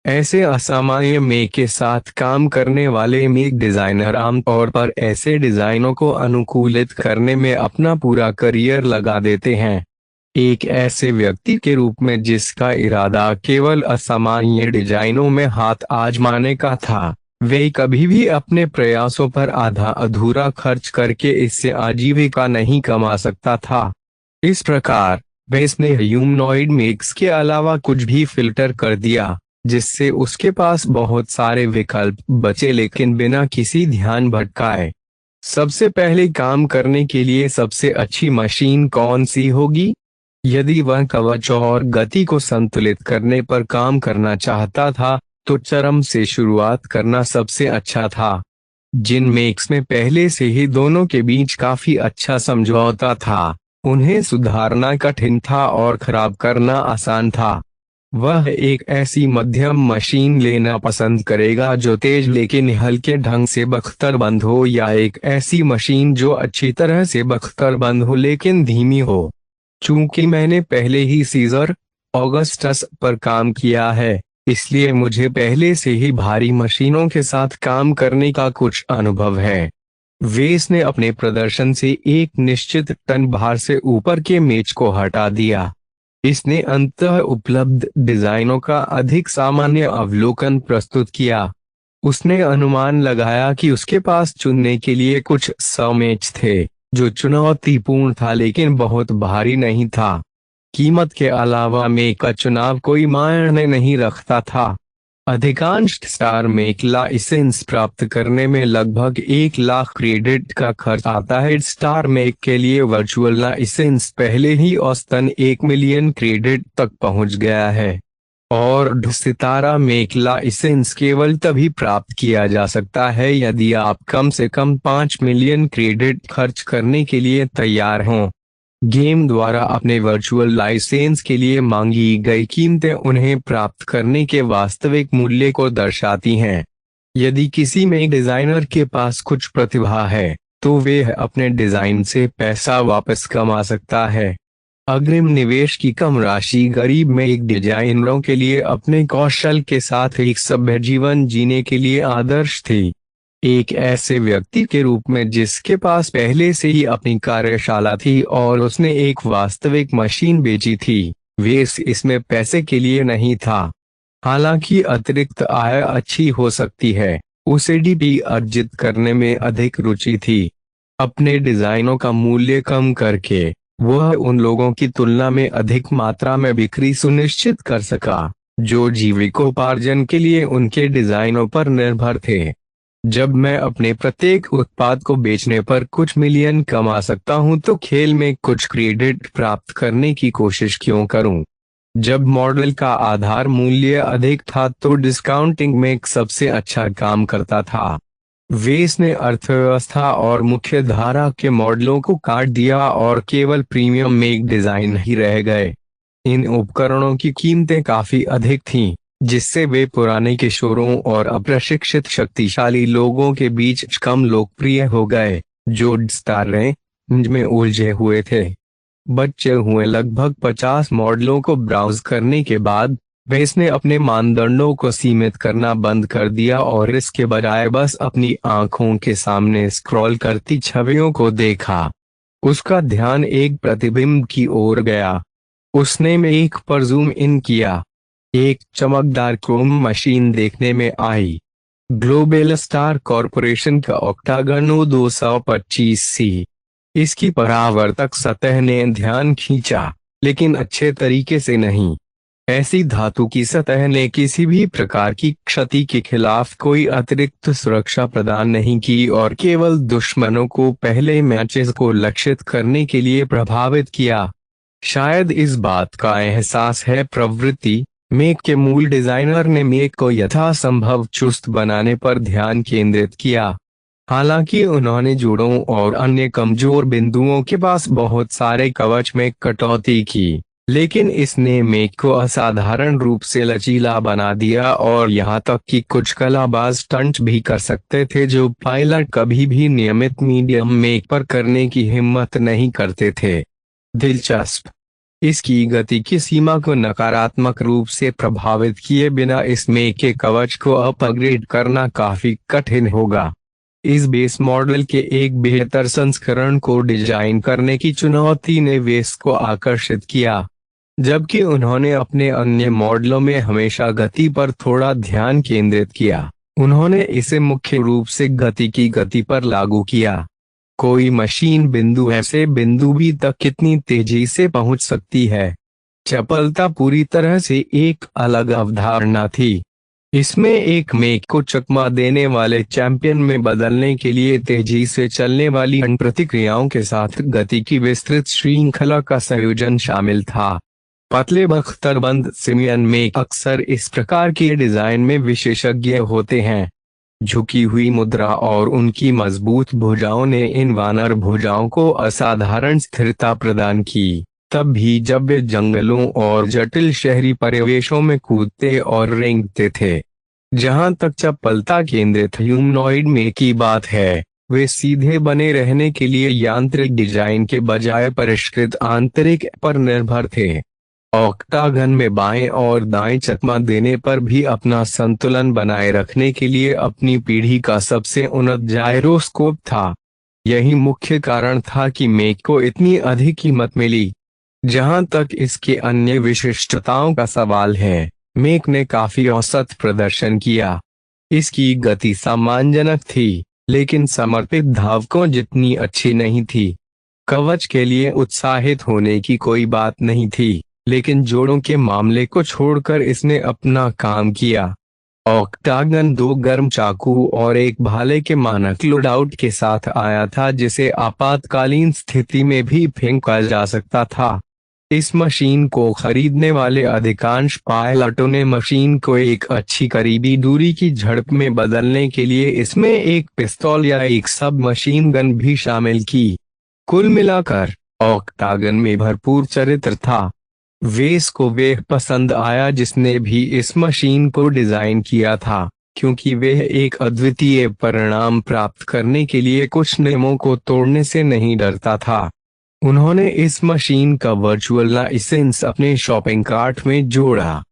[SPEAKER 1] ऐसे असामान्य मेक के साथ काम करने वाले मेक डिजाइनर आमतौर पर ऐसे डिजाइनों को अनुकूलित करने में अपना पूरा करियर लगा देते हैं। एक ऐसे व्यक्ति के रूप में जिसका इरादा केवल असामान्य डिजाइनों में हाथ आजमाने का था, वे कभी भी अपने प्रयासों पर आधा अधूरा खर्च करके इससे आजीविका नहीं कमा सकता था। इस प्रकार वेस ने ह्यूमनॉइड मेक्स के अलावा कुछ भी फिल्टर कर दिया, जिससे उसके पास बहुत सारे विकल्प बचे, लेकिन बिना किसी ध्यान भटकाए। सबसे पहले काम करने के लिए सबसे अच्छी मशीन कौन सी होगी? यदि वह कवच और गति को संतुलित करने पर काम करना चाहता था, तो चरम से शुरुआत करना सबसे अच्छा था। जिन मेक्स में पहले से ही दोनों के बीच काफी अच्छा समझौता था, उन्हें सुधारना कठिन था और खराब करना आसान था। वह एक ऐसी मध्यम मशीन लेना पसंद करेगा जो तेज लेकिन हल्के ढंग से बख्तरबंद हो, या एक ऐसी मशीन जो अच्छी तरह से बख्तरबंद हो लेकिन धीमी हो। चूंकि मैंने पहले ही सीजर ऑगस्टस पर काम किया है, इसलिए मुझे पहले से ही भारी मशीनों के साथ काम करने का कुछ अनुभव है। वेस ने अपने प्रदर्शन से एक निश्चित टन भार से ऊपर के मेज को हटा दिया। इसने अंततः उपलब्ध डिजाइनों का अधिक सामान्य अवलोकन प्रस्तुत किया। उसने अनुमान लगाया कि उसके पास चुनने के लिए कुछ 100 मेज थे, जो चुनौतीपूर्ण था लेकिन बहुत भारी नहीं था। कीमत के अलावा मेक का चुनाव कोई मायने नहीं रखता था। अधिकांश स्टार मेक लाइसेंस प्राप्त करने में लगभग 1 लाख क्रेडिट का खर्च आता है। स्टार मेक के लिए वर्चुअल लाइसेंस पहले ही औसतन 1 मिलियन क्रेडिट तक पहुंच गया है, और सितारा मेक लाइसेंस केवल तभी प्राप्त किया जा सकता है यदि आप कम से कम 5 मिलियन क्रेडिट खर्च करने के लिए तैयार हों। गेम द्वारा अपने वर्चुअल लाइसेंस के लिए मांगी गई कीमतें उन्हें प्राप्त करने के वास्तविक मूल्य को दर्शाती हैं। यदि किसी में डिजाइनर के पास कुछ प्रतिभा है, तो वे अपने डिजाइन से पैसा वापस कमा सकता है। अग्रिम निवेश की कम राशि गरीब में एक डिजाइनरों के लिए अपने कौशल के साथ एक सभ्य जीवन जीने के लिए आदर्श थी। एक ऐसे व्यक्ति के रूप में जिसके पास पहले से ही अपनी कार्यशाला थी और उसने एक वास्तविक मशीन बेची थी, वे इसमें पैसे के लिए नहीं था। हालांकि अतिरिक्त आय अच्छी हो सकती है, उसे डीपी अर्जित करने में अधिक रुचि थी। अपने डिजाइनों का मूल्य कम करके वह उन लोगों की तुलना में अधिक मात्रा में बिक्री सुनिश्चित कर सका, जो जीविकोपार्जन के लिए उनके डिजाइनों पर निर्भर थे। जब मैं अपने प्रत्येक उत्पाद को बेचने पर कुछ मिलियन कमा सकता हूं, तो खेल में कुछ क्रेडिट प्राप्त करने की कोशिश क्यों करूं? जब मॉडल का आधार मूल्य अधिक था, तो डिस्काउंटिंग में सबसे अच्छा काम करता था। वेस ने अर्थव्यवस्था और मुख्य धारा के मॉडलों को काट दिया और केवल प्रीमियम मेक डिजाइन ही रह गए। इन उपकरणों की कीमतें काफी अधिक थीं, जिससे वे पुराने किशोरों और अप्रशिक्षित शक्तिशाली लोगों के बीच कम लोकप्रिय हो गए, जो स्टार रेंज में उलझे हुए थे। बचे हुए लगभग 50 मॉडलों को ब्राउज करने के बाद वेस ने अपने मानदंडों को सीमित करना बंद कर दिया और इसके बजाय बस अपनी आंखों के सामने स्क्रॉल करती छवियों को देखा। उसका ध्यान एक प्रतिबिंब की ओर गया। उसने एक पर जूम इन किया। एक चमकदार क्रोम मशीन देखने में आई। ग्लोबल स्टार कॉरपोरेशन का ऑक्टागन 225 सी। इसकी परावर्तक सतह ने ध्यान खींचा, लेकिन अच्छे तरीके से नहीं। ऐसी धातु की सतह ने किसी भी प्रकार की क्षति के खिलाफ कोई अतिरिक्त सुरक्षा प्रदान नहीं की और केवल दुश्मनों को पहले मैचेस को लक्षित करने के लिए प्रभावित किया। शायद इस बात का एहसास है प्रवृत्ति। मेक के मूल डिजाइनर ने मेक को यथासंभव चुस्त बनाने पर ध्यान केंद्रित किया। हालांकि उन्होंने जोड़ों और अन्य कमजोर बिंदुओं के पास बहुत सारे कवच में कटौती की। लेकिन इसने मेक को असाधारण रूप से लचीला बना दिया और यहाँ तक कि कुछ कलाबाज स्टंट भी कर सकते थे जो पायलट कभी भी नियमित मीडियम मेक पर करने की हिम्मत नहीं करते थे। दिलचस्प, इसकी गति की सीमा को नकारात्मक रूप से प्रभावित किए बिना इस मेक के कवच को अपग्रेड करना काफी कठिन होगा। इस बेस मॉडल के एक बेहतर संस्करण को डिजाइन करने की चुनौती ने वेस को आकर्षित किया, जबकि उन्होंने अपने अन्य मॉडलों में हमेशा गति पर थोड़ा ध्यान केंद्रित किया। उन्होंने इसे मुख्य रूप से गति पर लागू किया। कोई मशीन बिंदु ए से बिंदु बी तक कितनी तेजी से पहुंच सकती है, चपलता पूरी तरह से एक अलग अवधारणा थी। इसमें एक मेक को चकमा देने वाले चैंपियन में बदलने के लिए तेजी से चलने वाली प्रतिक्रियाओं के साथ गति की विस्तृत श्रृंखला का संयोजन शामिल था। पतले बख्तरबंद सिमियन मेक अक्सर इस प्रकार के डिजाइन में विशेषज्ञ होते हैं। झुकी हुई मुद्रा और उनकी मजबूत भुजाओं ने इन वानर भुजाओं को असाधारण स्थिरता प्रदान की, तब भी जब वे जंगलों और जटिल शहरी परिवेशों में कूदते और रेंगते थे। जहां तक चपलता केंद्रित ह्यूमनॉइड में की बात है, वे सीधे बने रहने के लिए यांत्रिक डिजाइन के बजाय परिष्कृत आंतरिक पर निर्भर थे। ऑक्टागन में बाएं और दाएं चकमा देने पर भी अपना संतुलन बनाए रखने के लिए अपनी पीढ़ी का सबसे उन्नत जायरोस्कोप था। यही मुख्य कारण था कि मेक को इतनी अधिक कीमत मिली। जहां तक इसके अन्य विशिष्टताओं का सवाल है, मेक ने काफी औसत प्रदर्शन किया। इसकी गति सम्मानजनक थी, लेकिन समर्पित धावकों जितनी अच्छी नहीं थी। कवच के लिए उत्साहित होने की कोई बात नहीं थी, लेकिन जोड़ों के मामले को छोड़कर इसने अपना काम किया। ऑक्टागन 2 गर्म चाकू और एक भाले के मानक लोडआउट के साथ आया था, जिसे आपातकालीन स्थिति में भी फेंका जा सकता था। इस मशीन को खरीदने वाले अधिकांश पायलटों ने मशीन को एक अच्छी करीबी दूरी की झड़प में बदलने के लिए इसमें एक पिस्तौल या एक सब मशीन गन भी शामिल की। कुल मिलाकर ऑक्टागन में भरपूर चरित्र था। वेस को वह पसंद आया जिसने भी इस मशीन को डिजाइन किया था, क्योंकि वह एक अद्वितीय परिणाम प्राप्त करने के लिए कुछ नियमों को तोड़ने से नहीं डरता था। उन्होंने इस मशीन का वर्चुअल लाइसेंस अपने शॉपिंग कार्ट में जोड़ा।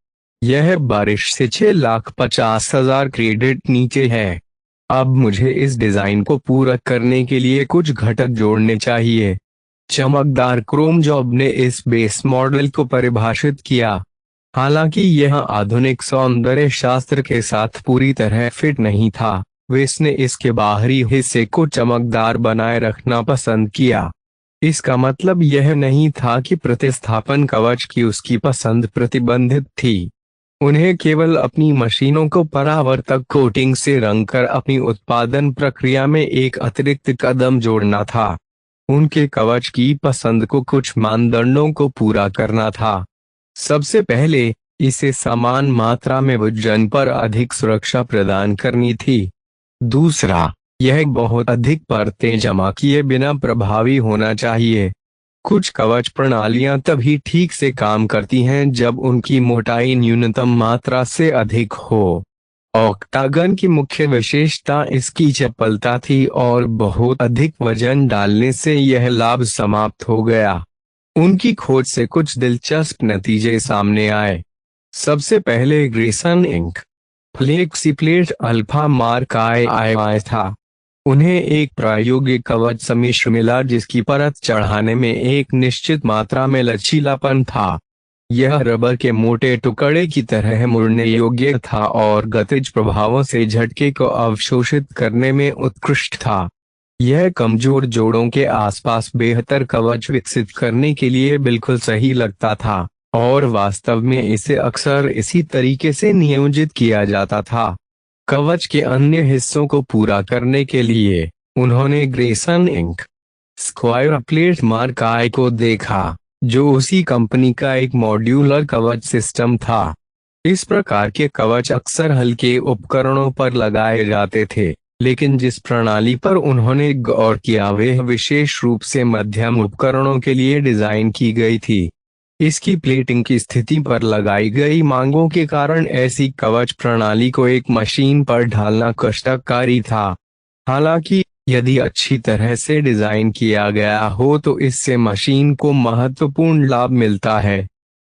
[SPEAKER 1] यह बारिश से 6,50,000 क्रेडिट नीचे है। अब मुझे इस डिजाइन को पूरा करने के लिए कुछ घटक जोड़ने चाहिए। चमकदार क्रोम जॉब ने इस बेस मॉडल को परिभाषित किया। हालांकि यह आधुनिक सौंदर्य शास्त्र के साथ पूरी तरह फिट नहीं था, वेस ने इसके बाहरी हिस्से को चमकदार बनाए रखना पसंद किया। इसका मतलब यह नहीं था कि प्रतिस्थापन कवच की उसकी पसंद प्रतिबंधित थी। उन्हें केवल अपनी मशीनों को परावर्तक कोटिंग से रंगकर अपनी उत्पादन प्रक्रिया में एक अतिरिक्त कदम जोड़ना था। उनके कवच की पसंद को कुछ मानदंडों को पूरा करना था। सबसे पहले, इसे समान मात्रा में वजन पर अधिक सुरक्षा प्रदान करनी थी। दूसरा, यह बहुत अधिक परतें जमा किए बिना प्रभावी होना चाहिए। कुछ कवच प्रणालियां तभी ठीक से काम करती हैं जब उनकी मोटाई न्यूनतम मात्रा से अधिक हो। ऑक्टागन की मुख्य विशेषता इसकी चपलता थी और बहुत अधिक वजन डालने से यह लाभ समाप्त हो गया। उनकी खोज से कुछ दिलचस्प नतीजे सामने आए। सबसे पहले ग्रेसन इंक फ्लेक्सीप्लेट अल्फा मार्क आई था। उन्हें एक प्रायोगिक कवच सम्मिश्र मिला जिसकी परत चढ़ाने में एक निश्चित मात्रा में लचीलापन था। यह रबर के मोटे टुकड़े की तरह मुड़ने योग्य था और गतिज प्रभावों से झटके को अवशोषित करने में उत्कृष्ट था। यह कमजोर जोड़ों के आसपास बेहतर कवच विकसित करने के लिए बिल्कुल सही लगता था, और वास्तव में इसे अक्सर इसी तरीके से नियोजित किया जाता था। कवच के अन्य हिस्सों को पूरा करने के लिए उन्होंने Grayson Inc square plate mark I को देखा, जो उसी कंपनी का एक मॉड्यूलर कवच सिस्टम था। इस प्रकार के कवच अक्सर हल्के उपकरणों पर लगाए जाते थे, लेकिन जिस प्रणाली पर उन्होंने गौर किया वह विशेष रूप से मध्यम उपकरणों के लिए डिजाइन की गई थी। इसकी प्लेटिंग की स्थिति पर लगाई गई मांगों के कारण ऐसी कवच प्रणाली को एक मशीन पर ढालना कष्टकारी था। हालांकि यदि अच्छी तरह से डिजाइन किया गया हो तो इससे मशीन को महत्वपूर्ण लाभ मिलता है।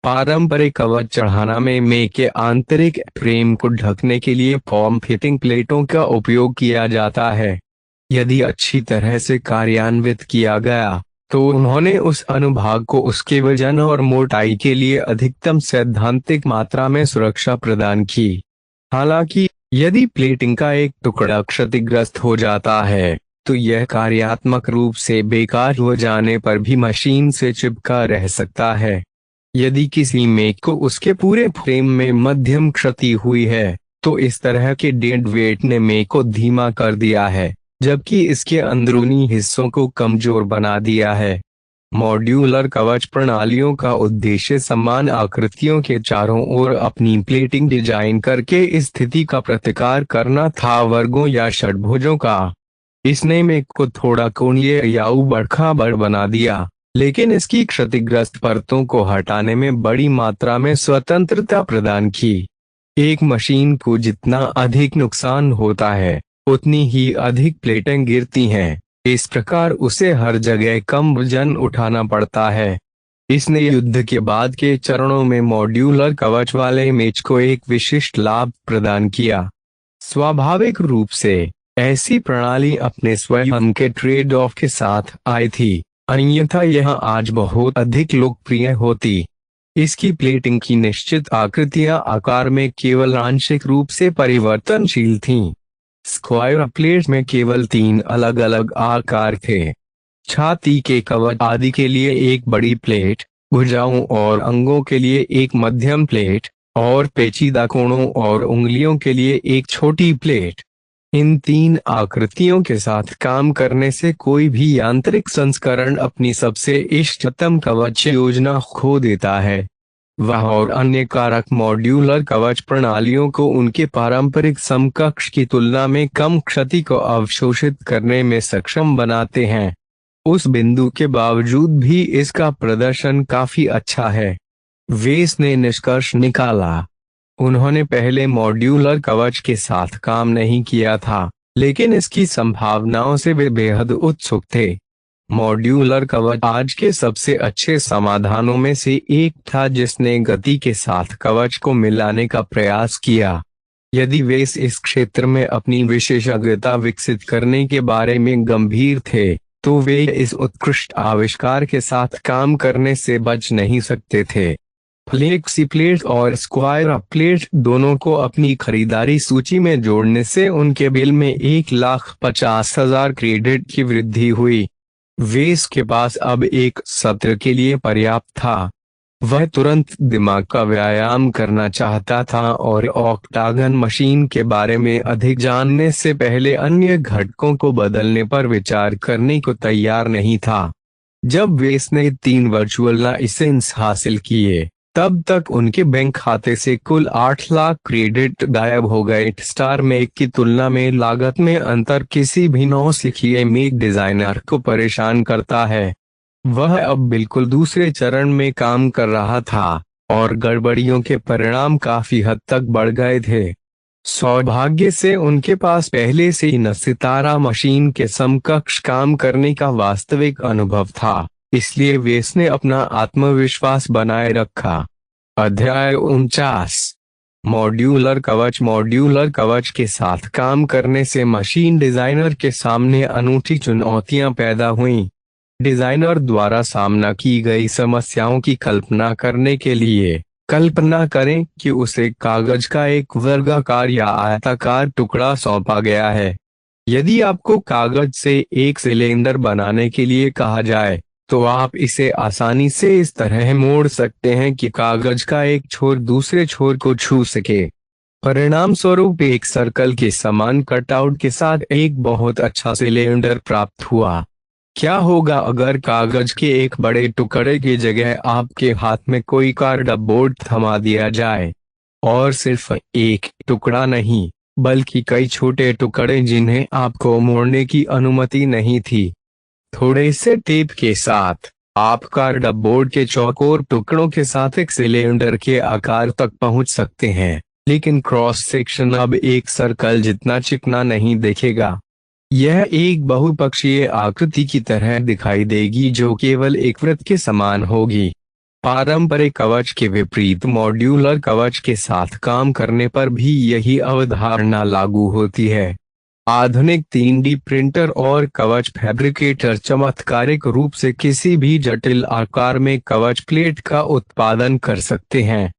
[SPEAKER 1] पारंपरिक कवच चढ़ाना में के आंतरिक फ्रेम को ढकने के लिए फॉर्म फिटिंग प्लेटों का उपयोग किया जाता है। यदि अच्छी तरह से कार्यान्वित किया गया तो उन्होंने उस अनुभाग को उसके वजन और मोटाई के लिए अधिकतम सैद्धांतिक मात्रा में सुरक्षा प्रदान की। हालांकि यदि प्लेटिंग का एक टुकड़ा क्षतिग्रस्त हो जाता है तो यह कार्यात्मक रूप से बेकार हो जाने पर भी मशीन से चिपका रह सकता है। यदि किसी मेक को उसके पूरे फ्रेम में मध्यम क्षति हुई है तो इस तरह के डेड वेट ने मेक को धीमा कर दिया है, जबकि इसके अंदरूनी हिस्सों को कमजोर बना दिया है। मॉड्यूलर कवच प्रणालियों का उद्देश्य समान आकृतियों के चारों ओर अपनी प्लेटिंग डिजाइन करके स्थिति का प्रतिकार करना था, वर्गों या षट्भुजों का। इसने मेक को थोड़ा कोणीय या ऊबड़-खाबड़ बना दिया, लेकिन इसकी क्षतिग्रस्त परतों को हटाने में बड़ी मात्रा में स्वतंत्रता प्रदान की। एक मशीन को जितना अधिक नुकसान होता है उतनी ही अधिक प्लेटें गिरती हैं। इस प्रकार उसे हर जगह कम वजन उठाना पड़ता है। इसने युद्ध के बाद के चरणों में मॉड्यूलर कवच वाले मेच को एक विशिष्ट लाभ प्रदान किया। स्वाभाविक रूप से ऐसी प्रणाली अपने स्वयं के ट्रेड ऑफ के साथ आई थी, अन्यथा यह आज बहुत अधिक लोकप्रिय होती। इसकी प्लेटिंग की निश्चित आकृतियां आकार में केवल आंशिक रूप से परिवर्तनशील थीं। स्क्वायर प्लेट में केवल 3 अलग अलग आकार थे। छाती के कवच आदि के लिए एक बड़ी प्लेट, भुजाओं और अंगों के लिए एक मध्यम प्लेट, और पेचीदा कोणों और उंगलियों के लिए एक छोटी प्लेट। इन 3 आकृतियों के साथ काम करने से कोई भी यांत्रिक संस्करण अपनी सबसे इष्टतम कवच योजना खो देता है। वह और अन्य कारक मॉड्यूलर कवच प्रणालियों को उनके पारंपरिक समकक्ष की तुलना में कम क्षति को अवशोषित करने में सक्षम बनाते हैं। उस बिंदु के बावजूद भी इसका प्रदर्शन काफी अच्छा है। वेस ने निष्कर्ष निकाला। उन्होंने पहले मॉड्यूलर कवच के साथ काम नहीं किया था, लेकिन इसकी संभावनाओं से वे बेहद उत्सुक थे। मॉड्यूलर कवच आज के सबसे अच्छे समाधानों में से एक था जिसने गति के साथ कवच को मिलाने का प्रयास किया। यदि वे इस क्षेत्र में अपनी विशेषज्ञता विकसित करने के बारे में गंभीर थे तो वे इस उत्कृष्ट आविष्कार के साथ काम करने से बच नहीं सकते थे। फ्लेक्सी प्लेट और स्क्वायर प्लेट दोनों को अपनी खरीदारी सूची में जोड़ने से उनके बिल में 1,50,000 क्रेडिट की वृद्धि हुई। वेस के पास अब एक सत्र के लिए पर्याप्त था। वह तुरंत दिमाग का व्यायाम करना चाहता था और ऑक्टागन मशीन के बारे में अधिक जानने से पहले अन्य घटकों को बदलने पर विचार करने को तैयार नहीं था। जब वेस ने 3 वर्चुअल लाइसेंस हासिल किए तब तक उनके बैंक खाते से कुल 8 लाख क्रेडिट गायब हो गए। स्टार मेक की तुलना में लागत में अंतर किसी भी नौसिखिए मेक डिजाइनर को परेशान करता है। वह अब बिल्कुल दूसरे चरण में काम कर रहा था और गड़बड़ियों के परिणाम काफी हद तक बढ़ गए थे। सौभाग्य से उनके पास पहले से ही न सितारा मशीन के समकक्ष काम करने का वास्तविक अनुभव था, इसलिए वेस ने अपना आत्मविश्वास बनाए रखा। अध्याय 49। मॉड्यूलर कवच के साथ काम करने से मशीन डिजाइनर के सामने अनूठी चुनौतियां पैदा हुईं। डिजाइनर द्वारा सामना की गई समस्याओं की कल्पना करने के लिए कल्पना करें कि उसे कागज का एक वर्गाकार या आयताकार टुकड़ा सौंपा गया है। यदि आपको कागज से एक सिलेंडर बनाने के लिए कहा जाए तो आप इसे आसानी से इस तरह मोड़ सकते हैं कि कागज का एक छोर दूसरे छोर को छू सके। परिणाम स्वरूप एक सर्कल के समान कटआउट के साथ एक बहुत अच्छा सिलेंडर प्राप्त हुआ। क्या होगा अगर कागज के एक बड़े टुकड़े की जगह आपके हाथ में कोई कार्डबोर्ड थमा दिया जाए, और सिर्फ एक टुकड़ा नहीं बल्कि कई छोटे टुकड़े जिन्हें आपको मोड़ने की अनुमति नहीं थी। थोड़े से टेप के साथ आप कार्डबोर्ड के चौकोर टुकड़ों के साथ एक सिलेंडर के आकार तक पहुंच सकते हैं, लेकिन क्रॉस सेक्शन अब एक सर्कल जितना चिकना नहीं दिखेगा। यह एक बहुपक्षीय आकृति की तरह दिखाई देगी जो केवल एक वृत्त के समान होगी। पारंपरिक कवच के विपरीत मॉड्यूलर कवच के साथ काम करने पर भी यही अवधारणा लागू होती है। आधुनिक 3D प्रिंटर और कवच फैब्रिकेटर चमत्कारिक रूप से किसी भी जटिल आकार में कवच प्लेट का उत्पादन कर सकते हैं।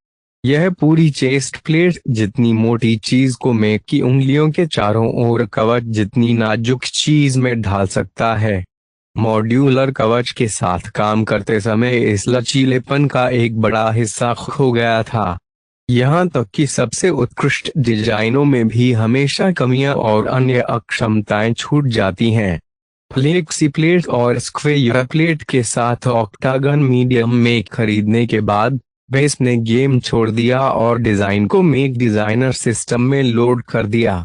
[SPEAKER 1] यह पूरी चेस्ट प्लेट जितनी मोटी चीज को मेक की उंगलियों के चारों ओर कवच जितनी नाजुक चीज में ढाल सकता है। मॉड्यूलर कवच के साथ काम करते समय इस लचीलेपन का एक बड़ा हिस्सा खो गया था। यहाँ तक कि सबसे उत्कृष्ट डिजाइनों में भी हमेशा कमियां और अन्य अक्षमताएं छूट जाती हैं। फ्लेक्सी प्लेट और स्क्वेयर प्लेट के साथ ऑक्टागन मीडियम मेक खरीदने के बाद वेस ने गेम छोड़ दिया और डिजाइन को मेक डिजाइनर सिस्टम में लोड कर दिया।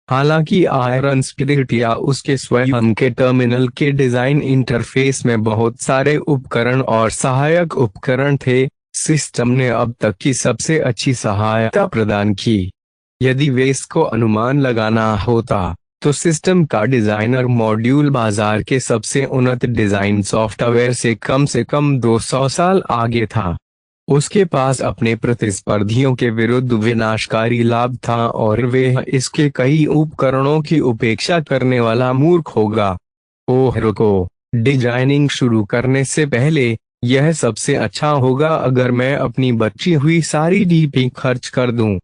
[SPEAKER 1] हालांकि आयरन स्पिरिट या उसके स्वयं के टर्मिनल के डिजाइन इंटरफेस में बहुत सारे उपकरण और सहायक उपकरण थे, सिस्टम ने अब तक की सबसे अच्छी सहायता प्रदान की। यदि वेस को अनुमान लगाना होता तो सिस्टम का डिजाइनर मॉड्यूल बाजार के सबसे उन्नत डिजाइन सॉफ्टवेयर से कम 200 साल आगे था। उसके पास अपने प्रतिस्पर्धियों के विरुद्ध विनाशकारी लाभ था और वह इसके कई उपकरणों की उपेक्षा करने वाला मूर्ख होगा। ओह रुको, डिजाइनिंग शुरू करने से पहले यह सबसे अच्छा होगा अगर मैं अपनी बची हुई सारी डीपी खर्च कर दूं।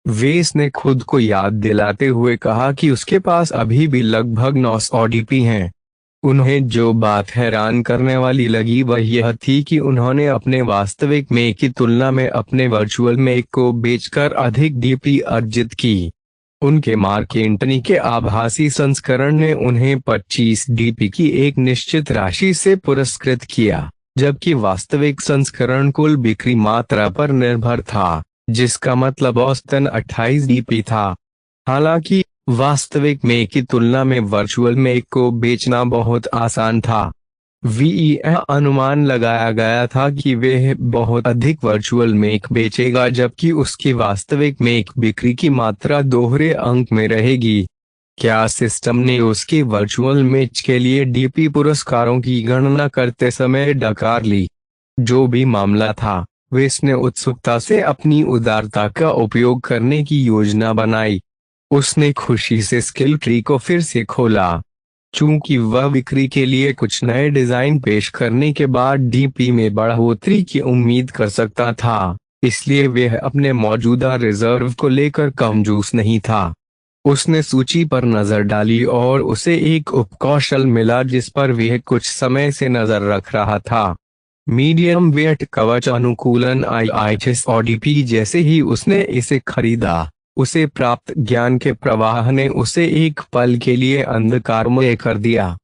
[SPEAKER 1] वेस ने खुद को याद दिलाते हुए कहा कि उसके पास अभी भी लगभग 900 डीपी हैं। उन्हें जो बात हैरान करने वाली लगी वह यह थी कि उन्होंने अपने वास्तविक मेक की तुलना में अपने वर्चुअल मेक को बेचकर अधिक डीपी अर्जित की। उनके मार्क एंटनी के आभासी संस्करण ने उन्हें 25 डीपी की एक निश्चित राशि से पुरस्कृत किया, जबकि वास्तविक संस्करण कुल बिक्री मात्रा पर निर्भर था, जिसका मतलब औसतन 28 डीपी था। हालांकि वास्तविक मेक की तुलना में वर्चुअल मेक को बेचना बहुत आसान था। यह अनुमान लगाया गया था कि वह बहुत अधिक वर्चुअल मेक बेचेगा जबकि उसकी वास्तविक मेक बिक्री की मात्रा दोहरे अंक में रहेगी। क्या सिस्टम ने उसके वर्चुअल मैच के लिए डीपी पुरस्कारों की गणना करते समय डकार ली? जो भी मामला था, वेस ने उत्सुकता से अपनी उदारता का उपयोग करने की योजना बनाई। उसने खुशी से स्किल ट्री को फिर से खोला। चूंकि वह बिक्री के लिए कुछ नए डिजाइन पेश करने के बाद डीपी में बढ़ोतरी की उम्मीद कर सकता था, इसलिए वह अपने मौजूदा रिजर्व को लेकर कंजूस नहीं था। उसने सूची पर नजर डाली और उसे एक उपकौशल मिला जिस पर वह कुछ समय से नजर रख रहा था। मीडियम वेट कवच अनुकूलन IHS ODP। जैसे ही उसने इसे खरीदा, उसे प्राप्त ज्ञान के प्रवाह ने उसे एक पल के लिए अंधकारमय कर दिया।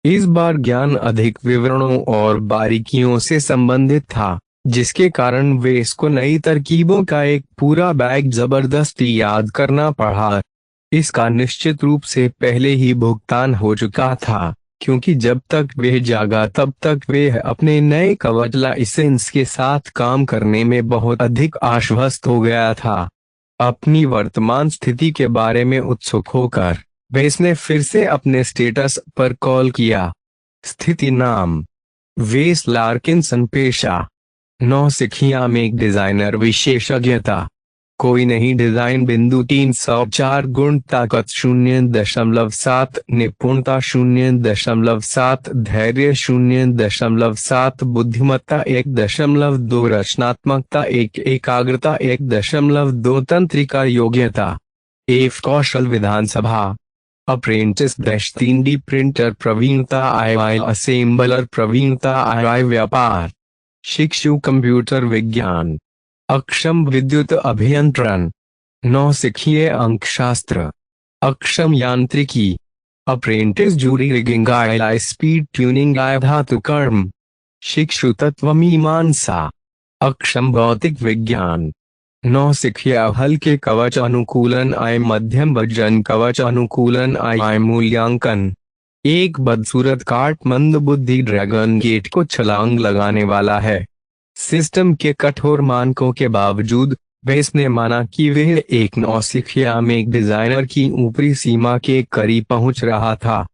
[SPEAKER 1] इस बार ज्ञान अधिक विवरणों और बारीकियों से संबंधित था, जिसके कारण वे इसको नई तरकीबों का एक पूरा बैग जबरदस्ती याद करना पड़ा। इसका निश्चित रूप से पहले ही भुगतान हो चुका था, क्योंकि जब तक वह जागा तब तक वह अपने नए कवच लाइसेंस के साथ काम करने में बहुत अधिक आश्वस्त हो गया था। अपनी वर्तमान स्थिति के बारे में उत्सुक होकर वेस ने फिर से अपने स्टेटस पर कॉल किया। स्थिति नाम वेस लार्किंसन। पेशा नौसिखिया में एक डिजाइनर। विशेषज्ञता कोई नहीं डिजाइन। बिंदु 304 गुण। ताकत 0.7। निपुणता 0.7। धैर्य 0.7। बुद्धिमत्ता 1.2। रचनात्मकता 1। एकाग्रता 1.2। तंत्रिका योग्यता 1। कौशल विधानसभा अप्रेंटिस 3D प्रिंटर प्रवीणता II। असेंबलर प्रवीणता II। व्यापार शिक्षु कंप्यूटर विज्ञान। अक्षम विद्युत अभियंत्रण। नौसिखिए अंकशास्त्र। अक्षम यांत्रिकी। Apprentice jury rigging II। Speed tuning II। धातु कर्म शिक्षु तत्व मीमांसा। अक्षम भौतिक विज्ञान। नौसिखिया हल्के कवच अनुकूलन I। मध्यम वजन कवच अनुकूलन II। मूल्यांकन एक बदसूरत कार्ट मंदबुद्धि ड्रैगन गेट को छलांग लगाने वाला है। सिस्टम के कठोर मानकों के बावजूद वेस ने माना कि वह एक नौसिखिया में डिजाइनर की ऊपरी सीमा के करीब पहुंच रहा था।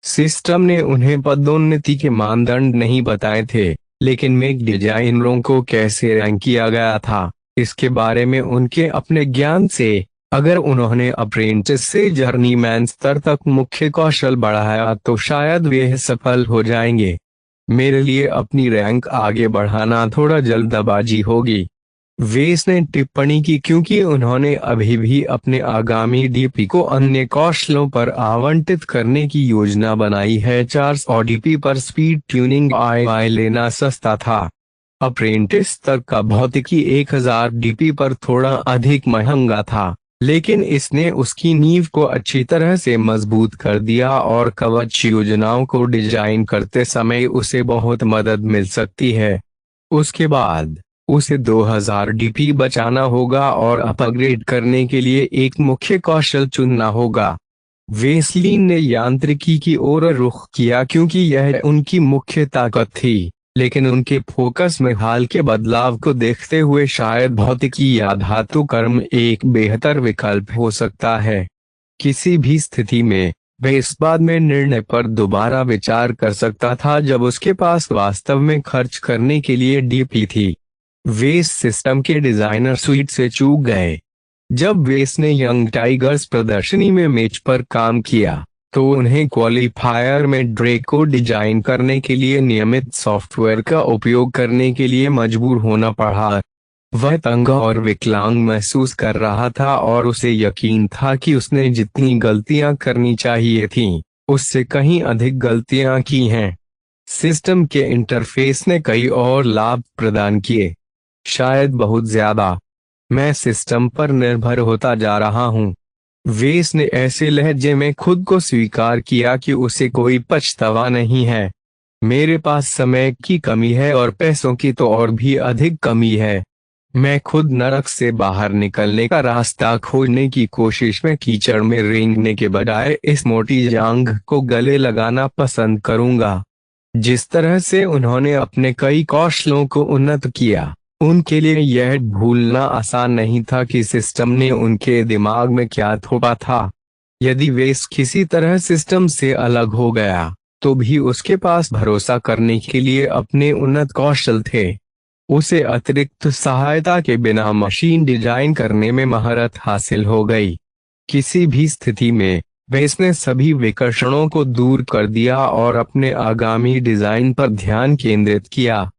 [SPEAKER 1] सिस्टम ने उन्हें पदोन्नति के मानदंड नहीं बताए थे, लेकिन मेक डिजाइनरों को कैसे रैंक किया गया था इसके बारे में उनके अपने ज्ञान से, अगर उन्होंने अप्रेंटिस से जर्नीमैन स्तर तक मुख्य कौशल बढ़ाया तो शायद वे सफल हो जाएंगे। मेरे लिए अपनी रैंक आगे बढ़ाना थोड़ा जल्दबाजी होगी, वेस ने टिप्पणी की, क्योंकि उन्होंने अभी भी अपने आगामी डीपी को अन्य कौशलों पर आवंटित करने की योजना बनाई है। 400 डीपी पर स्पीड ट्यूनिंग आई लेना सस्ता था। अप्रेंटिस स्तर का भौतिकी 1000 डीपी पर थोड़ा अधिक महंगा था, लेकिन इसने उसकी नींव को अच्छी तरह से मजबूत कर दिया और कवच योजनाओं को डिजाइन करते समय उसे बहुत मदद मिल सकती है। उसके बाद उसे 2000 डीपी बचाना होगा और अपग्रेड करने के लिए एक मुख्य कौशल चुनना होगा। वेस्लीन ने यांत्रिकी की ओर रुख किया क्योंकि यह उनकी मुख्य ताकत थी, लेकिन उनके फोकस में हाल के बदलाव को देखते हुए शायद भौतिकी या धातु कर्म एक बेहतर विकल्प हो सकता है। किसी भी स्थिति में वह इस बात में निर्णय पर दोबारा विचार कर सकता था जब उसके पास वास्तव में खर्च करने के लिए डीपी थी। वेस सिस्टम के डिजाइनर स्वीट से चूक गए। जब वेस ने यंग टाइगर्स प्रदर्शनी में मेज पर काम किया तो उन्हें क्वालिफायर में ड्रेक को डिजाइन करने के लिए नियमित सॉफ्टवेयर का उपयोग करने के लिए मजबूर होना पड़ा। वह तंग और विकलांग महसूस कर रहा था और उसे यकीन था कि उसने जितनी गलतियां करनी चाहिए थीं, उससे कहीं अधिक गलतियां की हैं। सिस्टम के इंटरफेस ने कई और लाभ प्रदान किए, शायद बहुत ज्यादा। मैं सिस्टम पर निर्भर होता जा रहा हूँ। वेस ने ऐसे लहजे में खुद को स्वीकार किया कि उसे कोई पछतावा नहीं है। मेरे पास समय की कमी है और पैसों की तो और भी अधिक कमी है। मैं खुद नरक से बाहर निकलने का रास्ता खोजने की कोशिश में कीचड़ में रेंगने के बजाय इस मोटी जांघ को गले लगाना पसंद करूंगा। जिस तरह से उन्होंने अपने कई कौशलों को उन्नत किया, उनके लिए यह भूलना आसान नहीं था कि सिस्टम ने उनके दिमाग में क्या थोपा था। यदि वे किसी तरह सिस्टम से अलग हो गया तो भी उसके पास भरोसा करने के लिए अपने उन्नत कौशल थे। उसे अतिरिक्त सहायता के बिना मशीन डिजाइन करने में महारत हासिल हो गई। किसी भी स्थिति में वेस ने सभी विकर्षणों को दूर कर दिया और अपने आगामी डिजाइन पर ध्यान केंद्रित किया।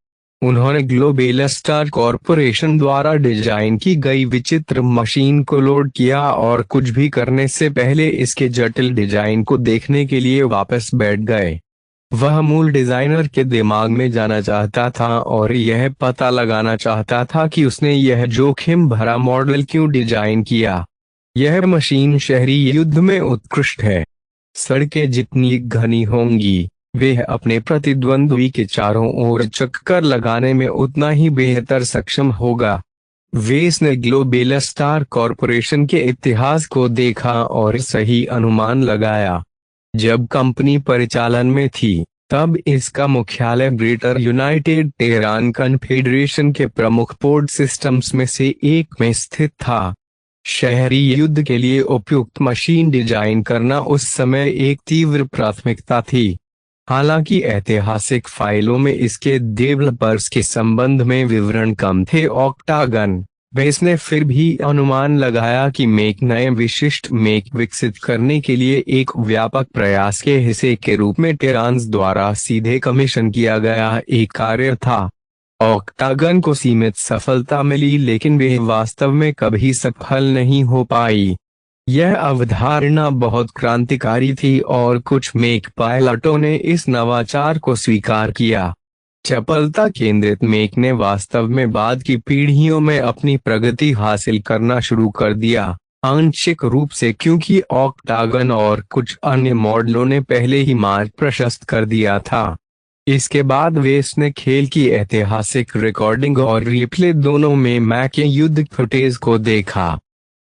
[SPEAKER 1] उन्होंने ग्लोबल स्टार कॉरपोरेशन द्वारा डिजाइन की गई विचित्र मशीन को लोड किया और कुछ भी करने से पहले इसके जटिल डिजाइन को देखने के लिए वापस बैठ गए। वह मूल डिजाइनर के दिमाग में जाना चाहता था और यह पता लगाना चाहता था कि उसने यह जोखिम भरा मॉडल क्यों डिजाइन किया। यह मशीन शहरी युद्ध में उत्कृष्ट है। सड़कें जितनी घनी होंगी, वह अपने प्रतिद्वंद्वी के चारों ओर चक्कर लगाने में उतना ही बेहतर सक्षम होगा। वेस ने ग्लोबल स्टार कॉरपोरेशन के इतिहास को देखा और सही अनुमान लगाया। जब कंपनी परिचालन में थी तब इसका मुख्यालय ग्रेटर यूनाइटेड टेहरान कन्फेडरेशन के प्रमुख पोर्ट सिस्टम्स में से एक में स्थित था। शहरी युद्ध के लिए उपयुक्त मशीन डिजाइन करना उस समय एक तीव्र प्राथमिकता थी। हालांकि ऐतिहासिक फाइलों में इसके डेवलपर्स के संबंध में विवरण कम थे। ऑक्टागन वेस ने फिर भी अनुमान लगाया कि मेक नए विशिष्ट मेक विकसित करने के लिए एक व्यापक प्रयास के हिस्से के रूप में टेरांस द्वारा सीधे कमीशन किया गया एक कार्य था। ऑक्टागन को सीमित सफलता मिली, लेकिन वे वास्तव में कभी सफल नहीं हो पाई। यह अवधारणा बहुत क्रांतिकारी थी और कुछ मेक पायलटों ने इस नवाचार को स्वीकार किया। चपलता केंद्रित मेक ने वास्तव में बाद की पीढ़ियों में अपनी प्रगति हासिल करना शुरू कर दिया, आंशिक रूप से क्योंकि ऑक्टागन और कुछ अन्य मॉडलों ने पहले ही मार्ग प्रशस्त कर दिया था। इसके बाद वेस ने खेल की ऐतिहासिक रिकॉर्डिंग और रिप्ले दोनों में मैक के युद्ध फुटेज को देखा।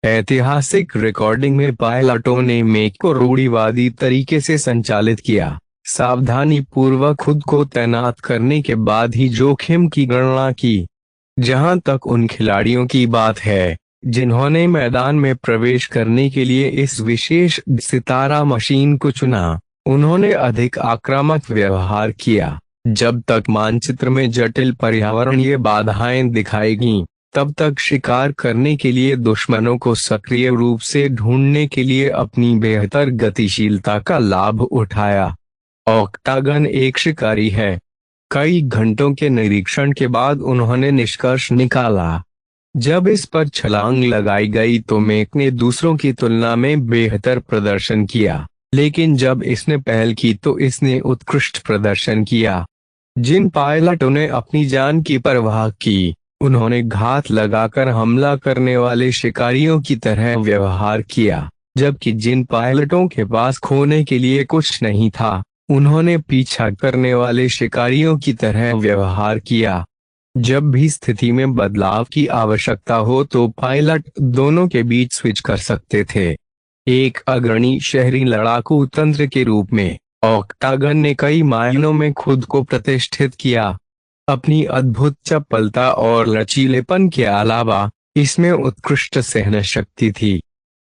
[SPEAKER 1] ऐतिहासिक रिकॉर्डिंग में पायलटों ने मेक को रूढ़िवादी तरीके से संचालित किया, सावधानी पूर्वक खुद को तैनात करने के बाद ही जोखिम की गणना की। जहां तक उन खिलाड़ियों की बात है जिन्होंने मैदान में प्रवेश करने के लिए इस विशेष सितारा मशीन को चुना, उन्होंने अधिक आक्रामक व्यवहार किया। जब तक मानचित्र में जटिल पर्यावरणीय बाधाएं दिखाई गईं, तब तक शिकार करने के लिए दुश्मनों को सक्रिय रूप से ढूंढने के लिए अपनी बेहतर गतिशीलता का लाभ उठाया। ऑक्टागन एक शिकारी है। कई घंटों के निरीक्षण के बाद उन्होंने निष्कर्ष निकाला। जब इस पर छलांग लगाई गई तो मेक ने दूसरों की तुलना में बेहतर प्रदर्शन किया, लेकिन जब इसने पहल की तो इसने उत्कृष्ट प्रदर्शन किया। जिन पायलटों ने अपनी जान की परवाह की, उन्होंने घात लगाकर हमला करने वाले शिकारियों की तरह व्यवहार किया, जबकि जिन पायलटों के पास खोने के लिए कुछ नहीं था, उन्होंने पीछा करने वाले शिकारियों की तरह व्यवहार किया। जब भी स्थिति में बदलाव की आवश्यकता हो तो पायलट दोनों के बीच स्विच कर सकते थे। एक अग्रणी शहरी लड़ाकू तंत्र के रूप में ऑक्टागन ने कई मायनों में खुद को प्रतिष्ठित किया। अपनी अद्भुत चपलता और लचीलेपन के अलावा इसमें उत्कृष्ट सहन शक्ति थी।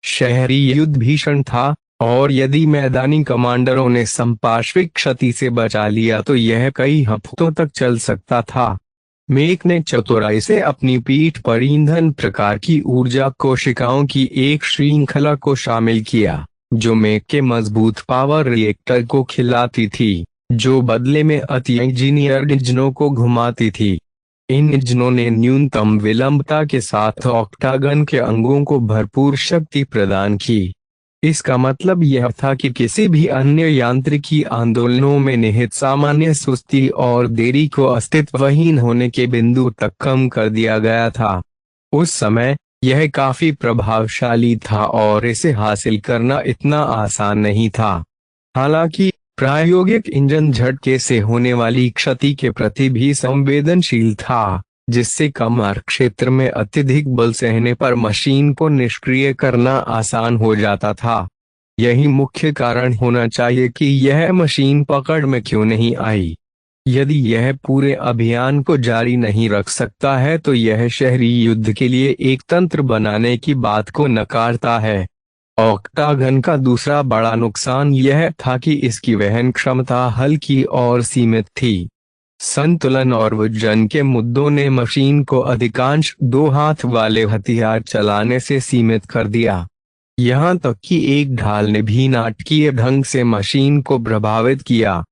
[SPEAKER 1] शहरी युद्ध भीषण था, और यदि मैदानी कमांडरों ने संपार्श्विक क्षति से बचा लिया तो यह कई हफ्तों तक चल सकता था। मेक ने चतुराई से अपनी पीठ पर ईंधन प्रकार की ऊर्जा कोशिकाओं की एक श्रृंखला को शामिल किया, जो मेक के मजबूत पावर रिएक्टर को खिलाती थी, जो बदले में अति इंजीनियर्ड इंजनों को घुमाती थी। इन इंजनों ने न्यूनतम विलंबता के साथ ऑक्टागन के अंगों को भरपूर शक्ति प्रदान की। इसका मतलब यह था कि किसी भी अन्य यांत्रिकी आंदोलनों में निहित सामान्य सुस्ती और देरी को अस्तित्वहीन होने के बिंदु तक कम कर दिया गया था। उस समय यह काफी प्रभावशाली था और इसे हासिल करना इतना आसान नहीं था। हालांकि प्रायोगिक इंजन झटके से होने वाली क्षति के प्रति भी संवेदनशील था, जिससे कम क्षेत्र में अत्यधिक बल सहने पर मशीन को निष्क्रिय करना आसान हो जाता था। यही मुख्य कारण होना चाहिए कि यह मशीन पकड़ में क्यों नहीं आई। यदि यह पूरे अभियान को जारी नहीं रख सकता है तो यह शहरी युद्ध के लिए एक तंत्र बनाने की बात को नकारता है। ऑक्टागन का दूसरा बड़ा नुकसान यह था कि इसकी वहन क्षमता हल्की और सीमित थी। संतुलन और वजन के मुद्दों ने मशीन को अधिकांश दो हाथ वाले हथियार चलाने से सीमित कर दिया। यहाँ तक कि एक ढाल ने भी नाटकीय ढंग से मशीन को प्रभावित किया।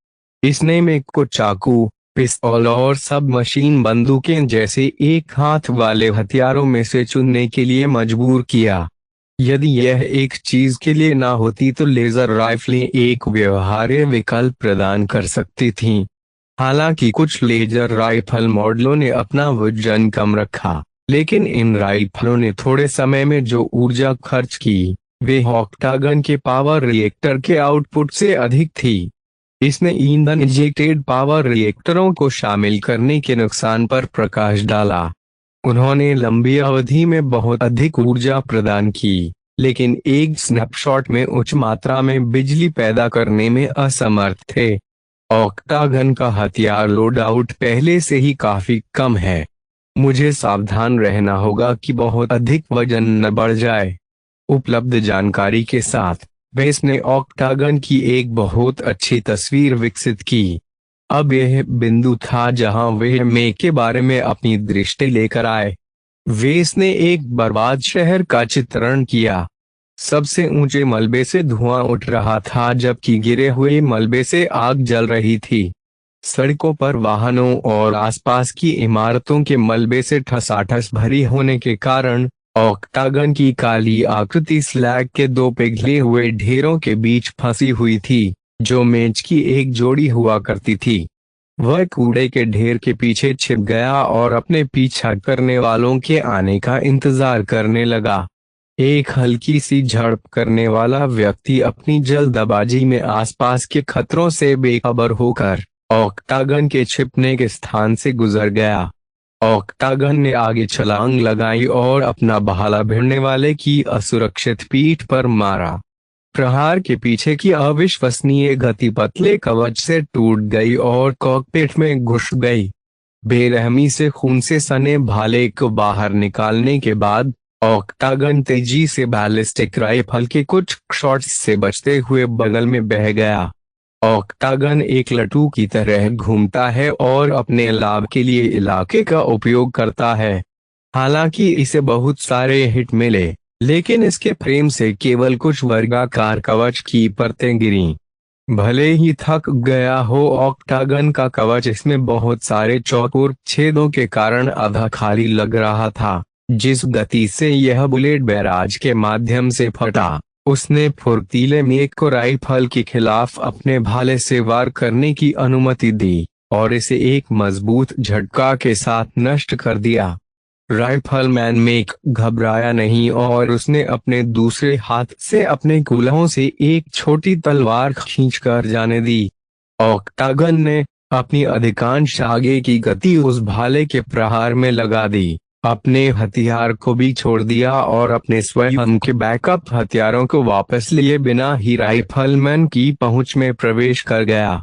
[SPEAKER 1] इसने मेक को चाकू, पिस्तौल और सब मशीन बंदूकें जैसे एक हाथ वाले हथियारों में से चुनने के लिए मजबूर किया। यदि यह एक चीज के लिए ना होती तो लेजर राइफलें एक व्यवहार्य विकल्प प्रदान कर सकती थीं। हालांकि कुछ लेजर राइफल मॉडलों ने अपना वजन कम रखा, लेकिन इन राइफलों ने थोड़े समय में जो ऊर्जा खर्च की, वे ऑक्टागन के पावर रिएक्टर के आउटपुट से अधिक थी। इसने ईंधन इंजेक्टेड पावर रिएक्टरों को शामिल करने के नुकसान पर प्रकाश डाला। उन्होंने लंबी अवधि में बहुत अधिक ऊर्जा प्रदान की, लेकिन एक स्नैपशॉट में उच्च मात्रा में बिजली पैदा करने में असमर्थ थे। ऑक्टागन का हथियार लोड आउट पहले से ही काफी कम है। मुझे सावधान रहना होगा कि बहुत अधिक वजन न बढ़ जाए। उपलब्ध जानकारी के साथ वेस ने ऑक्टागन की एक बहुत अच्छी तस्वीर विकसित की। अब यह बिंदु था जहां वे मेक के बारे में अपनी दृष्टि लेकर आए। वेस ने एक बर्बाद शहर का चित्रण किया। सबसे ऊंचे मलबे से धुआं उठ रहा था, जबकि गिरे हुए मलबे से आग जल रही थी। सड़कों पर वाहनों और आसपास की इमारतों के मलबे से ठसाठस भरी होने के कारण ऑक्टागन की काली आकृति स्लैग के दो पिघले हुए ढेरों के बीच फंसी हुई थी, जो मेज की एक जोड़ी हुआ करती थी। वह कूड़े के ढेर के पीछे छिप गया और अपने पीछा करने वालों के आने का इंतजार करने लगा। एक हल्की सी झड़प करने वाला व्यक्ति अपनी जल्दबाजी में आसपास के खतरों से बेखबर होकर ऑक्टागन के छिपने के स्थान से गुजर गया। ऑक्टागन ने आगे छलांग लगाई और अपना भाला भिड़ने वाले की असुरक्षित पीठ पर मारा। प्रहार के पीछे की अविश्वसनीय गति पतले कवच से टूट गई और कॉकपिट में घुस गई। बेरहमी से खून से सने भाले को बाहर निकालने के बाद ऑक्टागन तेजी से बैलिस्टिक राइफल के कुछ शॉट्स से बचते हुए बगल में बह गया। ऑक्टागन एक लट्टू की तरह घूमता है और अपने लाभ के लिए इलाके का उपयोग करता है। हालांकि इसे बहुत सारे हिट मिले, लेकिन इसके फ्रेम से केवल कुछ वर्गाकार कवच की परतें गिरीं। भले ही थक गया हो ऑक्टागन का कवच, इसमें बहुत सारे चौकोर छेदों के कारण आधा खाली लग रहा था। जिस गति से यह बुलेट बैराज के माध्यम से फटा, उसने फुर्तीले मेक को राइफल के खिलाफ अपने भाले से वार करने की अनुमति दी और इसे एक मजबूत झटका के साथ नष्ट कर दिया। राइफलमैन मेक घबराया नहीं और उसने अपने दूसरे हाथ से अपने कूल्हों से एक छोटी तलवार खींचकर जाने दी। ऑक्टागन ने अपनी अधिकांश आगे की गति उस भाले के प्रहार में लगा दी, अपने हथियार को भी छोड़ दिया और अपने स्वयं के बैकअप हथियारों को वापस लिए बिना ही राइफलमैन की पहुंच में प्रवेश कर गया।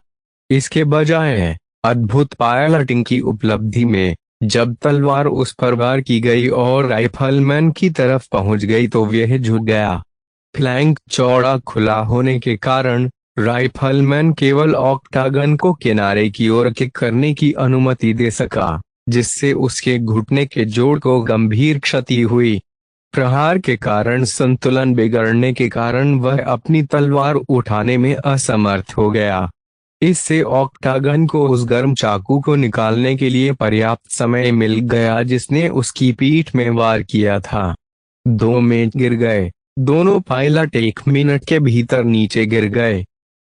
[SPEAKER 1] इसके बजाय अद्भुत पायलटिंग की उपलब्धि में जब तलवार उस पर वार की गई और राइफलमैन की तरफ पहुंच गई तो वह झुक गया। फ्लैंक चौड़ा खुला होने के कारण राइफलमैन केवल ऑक्टागन को किनारे की ओर किक करने की अनुमति दे सका, जिससे उसके घुटने के जोड़ को गंभीर क्षति हुई। प्रहार के कारण संतुलन बिगड़ने के कारण वह अपनी तलवार उठाने में असमर्थ हो गया। इससे ऑक्टागन को उस गर्म चाकू को निकालने के लिए पर्याप्त समय मिल गया जिसने उसकी पीठ में वार किया था। 2 मिनट गिर गए। दोनों पायलट 1 मिनट के भीतर नीचे गिर गए।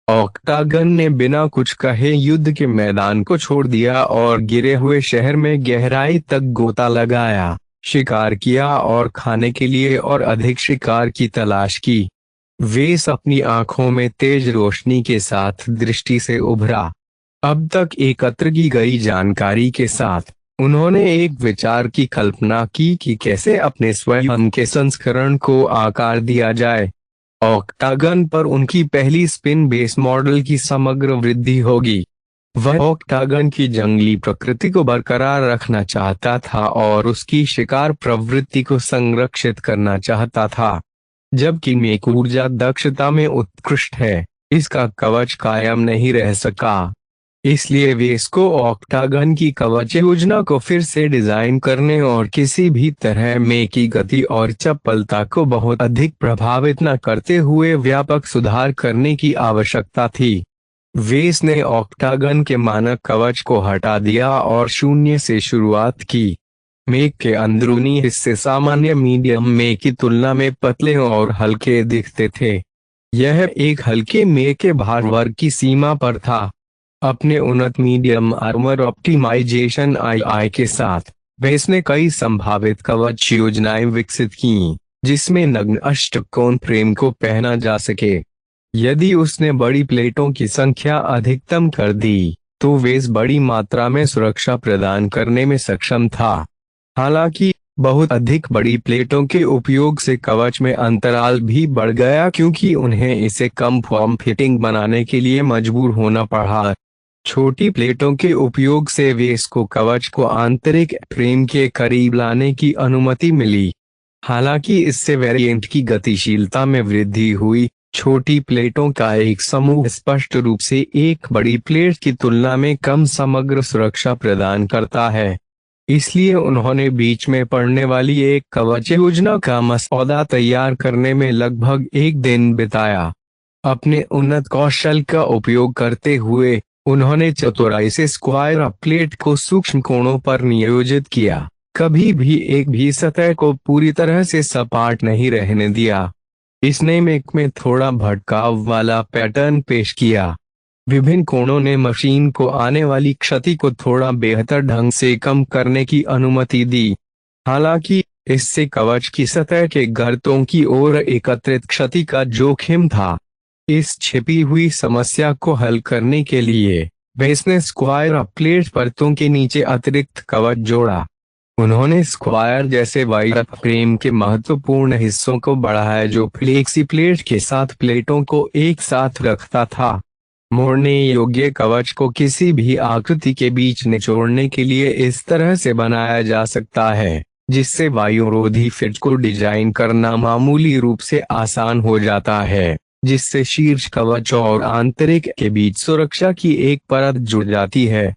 [SPEAKER 1] ऑक्टागन ने बिना कुछ कहे युद्ध के मैदान को छोड़ दिया और गिरे हुए शहर में गहराई तक गोता लगाया, शिकार किया और खाने के लिए और अधिक शिकार की तलाश की। वेस अपनी आंखों में तेज रोशनी के साथ दृष्टि से उभरा। अब तक एकत्र की गई जानकारी के साथ उन्होंने एक विचार की कल्पना की कि कैसे अपने स्वयं के संस्करण को आकार दिया जाए। ऑक्टागन पर उनकी पहली स्पिन बेस मॉडल की समग्र वृद्धि होगी। वह ऑक्टागन की जंगली प्रकृति को बरकरार रखना चाहता था और उसकी शिकार प्रवृत्ति को संरक्षित करना चाहता था। जबकि मेक ऊर्जा दक्षता में उत्कृष्ट है, इसका कवच कायम नहीं रह सका। इसलिए वेस को ऑक्टागन की कवच योजना को फिर से डिजाइन करने और किसी भी तरह मेक की गति और चपलता को बहुत अधिक प्रभावित न करते हुए व्यापक सुधार करने की आवश्यकता थी। वेस ने ऑक्टागन के मानक कवच को हटा दिया और शून्य से शुरुआत की। मेक के अंदरूनी हिस्से सामान्य मीडियम मेक की तुलना में पतले और हल्के दिखते थे। यह एक हल्के मेक के भार वर्ग की सीमा पर था। अपने उन्नत मीडियम आर्मर ऑप्टिमाइजेशन आई के साथ वेस ने कई संभावित कवच योजनाएं विकसित की, जिसमें नग्न अष्टकोण फ्रेम को पहना जा सके। यदि उसने बड़ी प्लेटों की संख्या अधिकतम कर दी तो वेस बड़ी मात्रा में सुरक्षा प्रदान करने में सक्षम था। हालांकि बहुत अधिक बड़ी प्लेटों के उपयोग से कवच में अंतराल भी बढ़ गया, क्योंकि उन्हें इसे कम फॉर्म फिटिंग बनाने के लिए मजबूर होना पड़ा। छोटी प्लेटों के उपयोग से वेस को कवच को आंतरिक फ्रेम के करीब लाने की अनुमति मिली। हालांकि इससे वेरिएंट की गतिशीलता में वृद्धि हुई। छोटी प्लेटों का एक समूह स्पष्ट रूप से एक बड़ी प्लेट की तुलना में कम समग्र सुरक्षा प्रदान करता है। इसलिए उन्होंने बीच में पड़ने वाली एक कवच योजना का मसौदा तैयार करने में लगभग 1 दिन बिताया। अपने उन्नत कौशल का उपयोग करते हुए उन्होंने चतुराई से स्क्वायर प्लेट को सूक्ष्म कोणों पर नियोजित किया, कभी भी एक भी सतह को पूरी तरह से सपाट नहीं रहने दिया। इसने मेक में थोड़ा भटकाव वाला पैटर्न पेश किया। विभिन्न कोणों ने मशीन को आने वाली क्षति को थोड़ा बेहतर ढंग से कम करने की अनुमति दी। हालांकि इससे कवच की सतह के गर्तों की ओर एकत्रित क्षति का जोखिम था। इस छिपी हुई समस्या को हल करने के लिए वेस ने स्क्वायर प्लेट परतों के नीचे अतिरिक्त कवच जोड़ा, उन्होंने स्क्वायर जैसे वायर फ्रेम के महत्वपूर्ण हिस्सों को बढ़ाया जो फ्लेक्सी प्लेट के साथ प्लेटों को एक साथ रखता था। मोड़ने योग्य कवच को किसी भी आकृति के बीच निचोड़ने के लिए इस तरह से बनाया जा सकता है जिससे वायुरोधी फिट को डिजाइन करना मामूली रूप से आसान हो जाता है, जिससे शीर्ष कवच और आंतरिक के बीच सुरक्षा की एक परत जुड़ जाती है।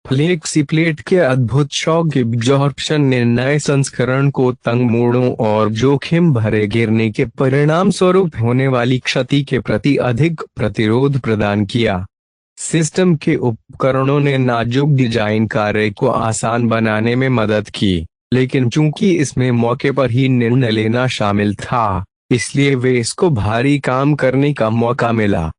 [SPEAKER 1] फ्लेक्सी प्लेट के अद्भुत शॉक एब्जॉर्प्शन ने नए संस्करण को तंग मोड़ों और जोखिम भरे गिरने के परिणाम स्वरूप होने वाली क्षति के प्रति अधिक प्रतिरोध प्रदान किया। सिस्टम के उपकरणों ने नाजुक डिजाइन कार्य को आसान बनाने में मदद की, लेकिन चूंकि इसमें मौके पर ही निर्णय लेना शामिल था, इसलिए वे इसको भारी काम करने का मौका मिला।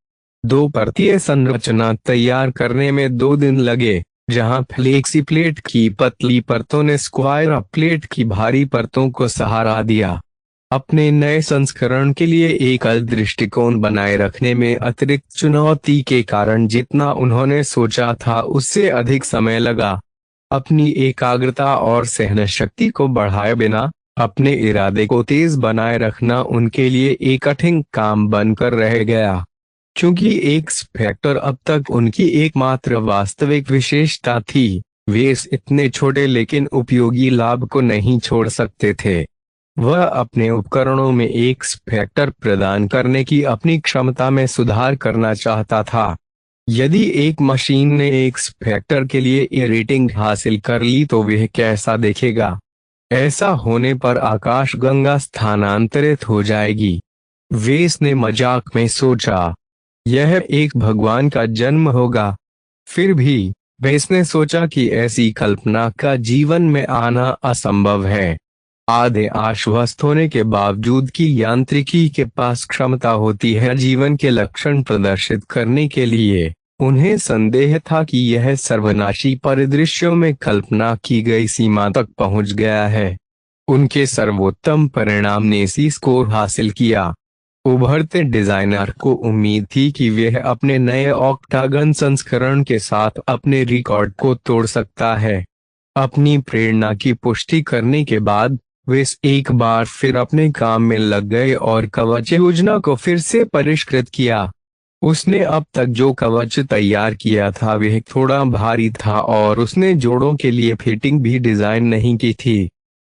[SPEAKER 1] 2 परतीय संरचना तैयार करने में 2 दिन लगे, जहां फ्लेक्सी प्लेट की पतली परतों ने स्क्वायर प्लेट की भारी परतों को सहारा दिया। अपने नए संस्करण के लिए एकल दृष्टिकोण बनाए रखने में अतिरिक्त चुनौती के कारण जितना उन्होंने सोचा था उससे अधिक समय लगा। अपनी एकाग्रता और सहनशक्ति को बढ़ाए बिना अपने इरादे को तेज बनाए रखना उनके लिए एक कठिन काम बनकर रह गया। क्योंकि एक्स फैक्टर अब तक उनकी एकमात्र वास्तविक विशेषता थी, वे इस इतने छोटे लेकिन उपयोगी लाभ को नहीं छोड़ सकते थे। वह अपने उपकरणों में एक्स फैक्टर प्रदान करने की अपनी क्षमता में सुधार करना चाहता था। यदि एक मशीन ने एक्स फैक्टर के लिए ये रेटिंग हासिल कर ली तो वह कैसा दिखेगा? ऐसा होने पर आकाशगंगा स्थानांतरित हो जाएगी। वेस ने मजाक में सोचा, यह एक भगवान का जन्म होगा। फिर भी वेस ने सोचा कि ऐसी कल्पना का जीवन में आना असंभव है। आधे आश्वस्त होने के बावजूद कि यांत्रिकी के पास क्षमता होती है जीवन के लक्षण प्रदर्शित करने के लिए, उन्हें संदेह था कि यह सर्वनाशी परिदृश्यों में कल्पना की गई सीमा तक पहुंच गया है। उनके सर्वोत्तम परिणाम ने सी स्कोर हासिल किया। उभरते डिजाइनर को उम्मीद थी कि वह अपने नए ऑक्टागन संस्करण के साथ अपने रिकॉर्ड को तोड़ सकता है। अपनी प्रेरणा की पुष्टि करने के बाद वे एक बार फिर अपने काम में लग गए और कवच योजना को फिर से परिष्कृत किया। उसने अब तक जो कवच तैयार किया था वह थोड़ा भारी था और उसने जोड़ों के लिए फिटिंग भी डिजाइन नहीं की थी।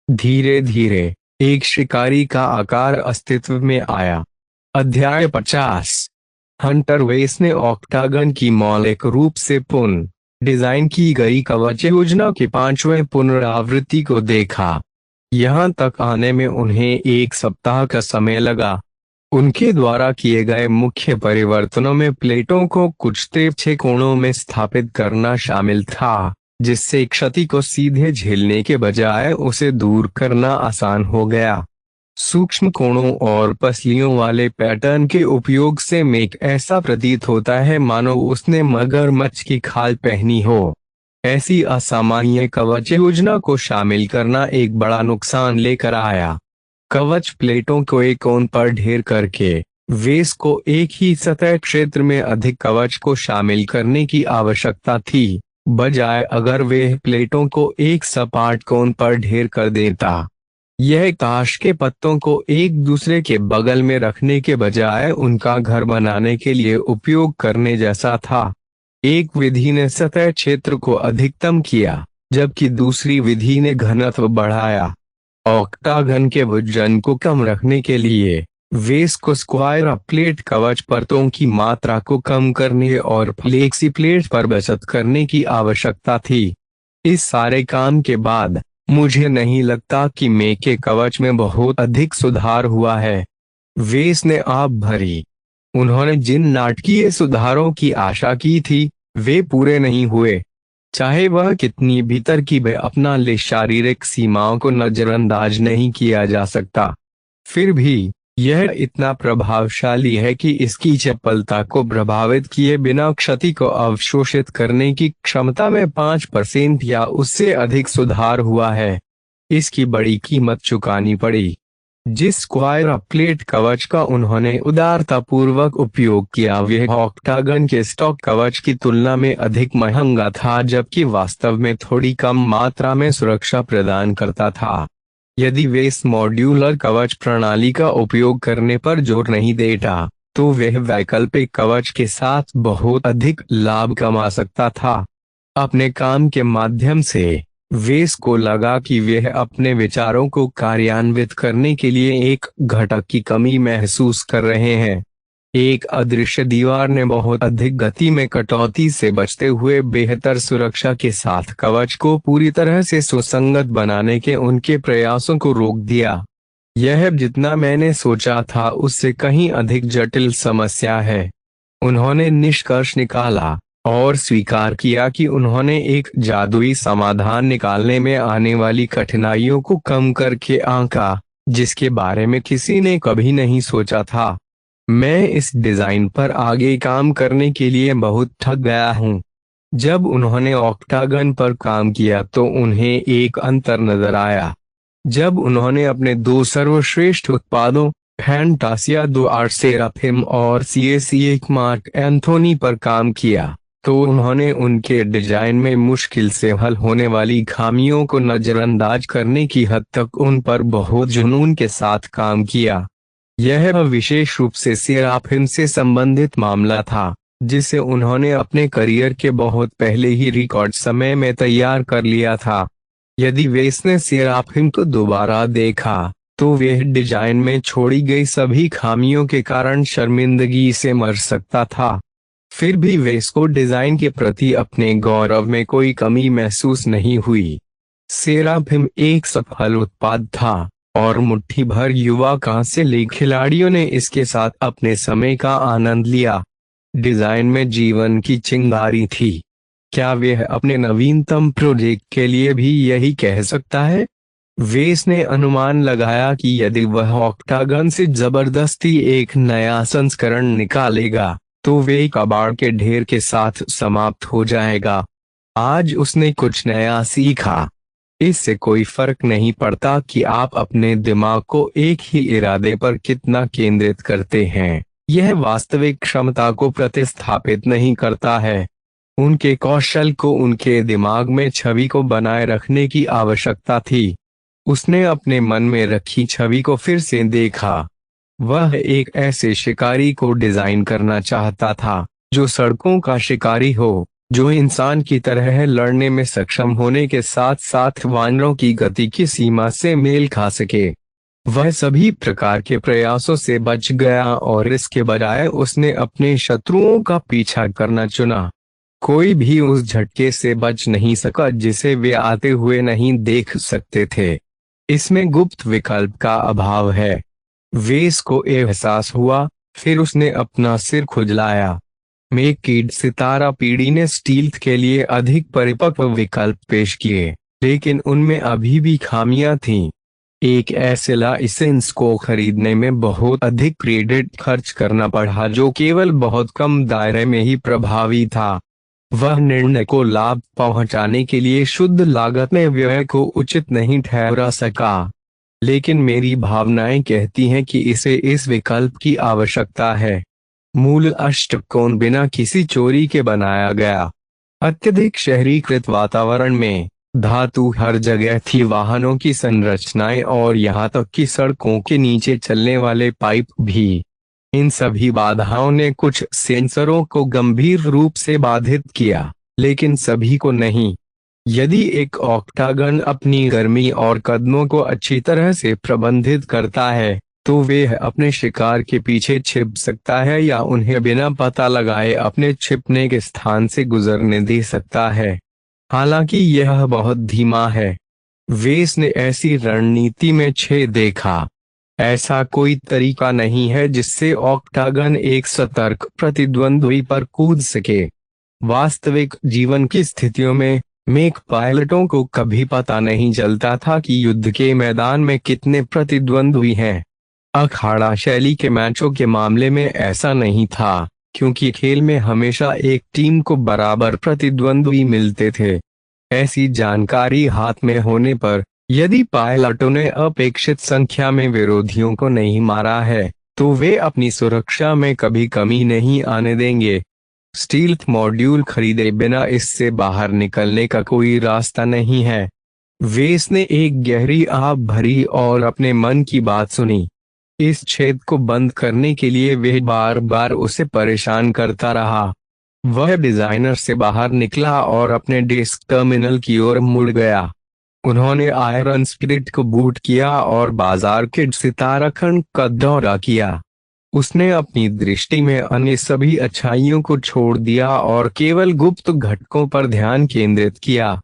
[SPEAKER 1] धीरे धीरे एक शिकारी का आकार अस्तित्व में आया। अध्याय 50। हंटर वेस ने ऑक्टागन की मौलिक रूप से पुनः डिजाइन की गई कवच योजना के 5वें पुनरावृत्ति को देखा। यहाँ तक आने में उन्हें 1 सप्ताह का समय लगा। उनके द्वारा किए गए मुख्य परिवर्तनों में प्लेटों को कुछ तिरछे कोणों में स्थापित करना शामिल था, जिससे क्षति को सीधे झेलने के बजाय उसे दूर करना आसान हो गया। सूक्ष्म कोणों और पसलियों वाले पैटर्न के उपयोग से मेक ऐसा प्रतीत होता है मानो उसने मगरमच्छ की खाल पहनी हो। ऐसी असामान्य कवच योजना को शामिल करना एक बड़ा नुकसान लेकर आया। कवच प्लेटों को एक कोण पर ढेर करके वेस को एक ही सतह क्षेत्र में अधिक कवच को शामिल करने की आवश्यकता थी, बजाय अगर वे प्लेटों को एक सपाट कोण पर ढेर कर देता। यह ताश के पत्तों को एक दूसरे के बगल में रखने के बजाय उनका घर बनाने के लिए उपयोग करने जैसा था। एक विधि ने सतह क्षेत्र को अधिकतम किया, जबकि दूसरी विधि ने घनत्व बढ़ाया। ऑक्टागन के वजन को कम रखने के लिए वेस को स्क्वायर प्लेट कवच परतों की मात्रा को कम करने और फ्लेक्सी प्लेट पर बचत करने की आवश्यकता थी। इस सारे काम के बाद मुझे नहीं लगता कि मे के कवच में बहुत अधिक सुधार हुआ है। वेस ने आप भरी। उन्होंने जिन नाटकीय सुधारों की आशा की थी वे पूरे नहीं हुए। चाहे वह कितनी भी तरकीबें अपना ले, शारीरिक सीमाओं को नजरअंदाज नहीं किया जा सकता। फिर भी यह इतना प्रभावशाली है कि इसकी चपलता को प्रभावित किए बिना क्षति को अवशोषित करने की क्षमता में 5% या उससे अधिक सुधार हुआ है। इसकी बड़ी कीमत चुकानी पड़ी। जिस स्क्वायर प्लेट कवच का उन्होंने उदारतापूर्वक उपयोग किया वह ऑक्टागन के स्टॉक कवच की तुलना में अधिक महंगा था, जबकि वास्तव में थोड़ी कम मात्रा में सुरक्षा प्रदान करता था। यदि वे इस मॉड्यूलर कवच प्रणाली का उपयोग करने पर जोर नहीं देता तो वह वैकल्पिक कवच के साथ बहुत अधिक लाभ कमा सकता था। अपने काम के माध्यम से वेस को लगा कि वह अपने विचारों को कार्यान्वित करने के लिए एक घटक की कमी महसूस कर रहे हैं। एक अदृश्य दीवार ने बहुत अधिक गति में कटौती से बचते हुए बेहतर सुरक्षा के साथ कवच को पूरी तरह से सुसंगत बनाने के उनके प्रयासों को रोक दिया। यह जितना मैंने सोचा था उससे कहीं अधिक जटिल समस्या है। उन्होंने निष्कर्ष निकाला और स्वीकार किया कि उन्होंने एक जादुई समाधान निकालने में आने वाली कठिनाइयों को कम करके आंका, जिसके बारे में किसी ने कभी नहीं सोचा था। मैं इस डिजाइन पर आगे काम करने के लिए बहुत थक गया हूँ। जब उन्होंने ऑक्टागन पर काम किया तो उन्हें एक अंतर नजर आया। जब उन्होंने अपने 2 सर्वश्रेष्ठ उत्पादों फैंटासिया 2 आर्ट सेराफिम और CAC1 मार्क एंथोनी पर काम किया तो उन्होंने उनके डिजाइन में मुश्किल से हल होने वाली खामियों को नजरअंदाज करने की हद तक उन पर बहुत जुनून के साथ काम किया। यह विशेष रूप से सेराफिम से संबंधित मामला था, जिसे उन्होंने अपने करियर के बहुत पहले ही रिकॉर्ड समय में तैयार कर लिया था। यदि वेस ने सेराफिम को दोबारा देखा तो वह डिजाइन में छोड़ी गई सभी खामियों के कारण शर्मिंदगी से मर सकता था। फिर भी वेस को डिजाइन के प्रति अपने गौरव में कोई कमी महसूस नहीं हुई। सेराफिम एक सफल उत्पाद था और मुट्ठी भर युवा कांस्य लीग खिलाड़ियों ने इसके साथ अपने समय का आनंद लिया। डिजाइन में जीवन की चिंगारी थी। क्या वह अपने नवीनतम प्रोजेक्ट के लिए भी यही कह सकता है? वेस ने अनुमान लगाया कि यदि वह ऑक्टागन से जबरदस्ती एक नया संस्करण निकालेगा तो वे कबाड़ के ढेर के साथ समाप्त हो जाएगा। आज उसने कुछ नया सीखा। इससे कोई फर्क नहीं पड़ता कि आप अपने दिमाग को एक ही इरादे पर कितना केंद्रित करते हैं, यह वास्तविक क्षमता को प्रतिस्थापित नहीं करता है। उनके कौशल को उनके दिमाग में छवि को बनाए रखने की आवश्यकता थी। उसने अपने मन में रखी छवि को फिर से देखा। वह एक ऐसे शिकारी को डिजाइन करना चाहता था जो सड़कों का शिकारी हो, जो इंसान की तरह लड़ने में सक्षम होने के साथ साथ वानरों की गति की सीमा से मेल खा सके। वह सभी प्रकार के प्रयासों से बच गया और इसके बजाय उसने अपने शत्रुओं का पीछा करना चुना। कोई भी उस झटके से बच नहीं सका जिसे वे आते हुए नहीं देख सकते थे। इसमें गुप्त विकल्प का अभाव है। वेस को एहसास हुआ, फिर उसने अपना सिर खुजलाया। मेकिड सितारा पीढ़ी ने स्टील्थ के लिए अधिक परिपक्व विकल्प पेश किए, लेकिन उनमें अभी भी खामियां थीं। एक ऐसे लाइसेंस को खरीदने में बहुत अधिक क्रेडिट खर्च करना पड़ा जो केवल बहुत कम दायरे में ही प्रभावी था। वह निर्णय को लाभ पहुंचाने के लिए शुद्ध लागत में व्यय को उचित नहीं ठहरा सका, लेकिन मेरी भावनाएं कहती हैं कि इसे इस विकल्प की आवश्यकता है। मूल अष्टकोण बिना किसी चोरी के बनाया गया। अत्यधिक शहरीकृत वातावरण में धातु हर जगह थी, वाहनों की संरचनाएं और यहाँ तक कि सड़कों के नीचे चलने वाले पाइप भी। इन सभी बाधाओं ने कुछ सेंसरों को गंभीर रूप से बाधित किया, लेकिन सभी को नहीं। यदि एक ऑक्टागन अपनी गर्मी और कदमों को अच्छी तरह से प्रबंधित करता है तो वह अपने शिकार के पीछे छिप सकता है या उन्हें बिना पता लगाए अपने छिपने के स्थान से गुजरने दे सकता है। हालांकि यह बहुत धीमा है। वेस ने ऐसी रणनीति में छेद देखा। ऐसा कोई तरीका नहीं है जिससे ऑक्टागन एक सतर्क प्रतिद्वंद्वी पर कूद सके। वास्तविक जीवन की स्थितियों में मेक पायलटों को कभी पता नहीं चलता था कि युद्ध के मैदान में कितने प्रतिद्वंद्वी हैं। अखाड़ा शैली के मैचों के मामले में ऐसा नहीं था, क्योंकि खेल में हमेशा एक टीम को बराबर प्रतिद्वंद्वी मिलते थे। ऐसी जानकारी हाथ में होने पर यदि पायलटों ने अपेक्षित संख्या में विरोधियों को नहीं मारा है, तो वे अपनी सुरक्षा में कभी कमी नहीं आने देंगे। स्टील्थ मॉड्यूल खरीदे बिना इससे बाहर निकलने का कोई रास्ता नहीं है। वेस ने एक गहरी आह भरी और अपने मन की बात सुनी। इस छेद को बंद करने के लिए वह बार बार उसे परेशान करता रहा। वह डिजाइनर से बाहर निकला और अपने डेस्क टर्मिनल की ओर मुड़ गया। उन्होंने आयरन स्पिरिट को बूट किया और बाजार के सितारा खंड का दौरा किया। उसने अपनी दृष्टि में अन्य सभी अच्छाइयों को छोड़ दिया और केवल गुप्त घटकों पर ध्यान केंद्रित किया।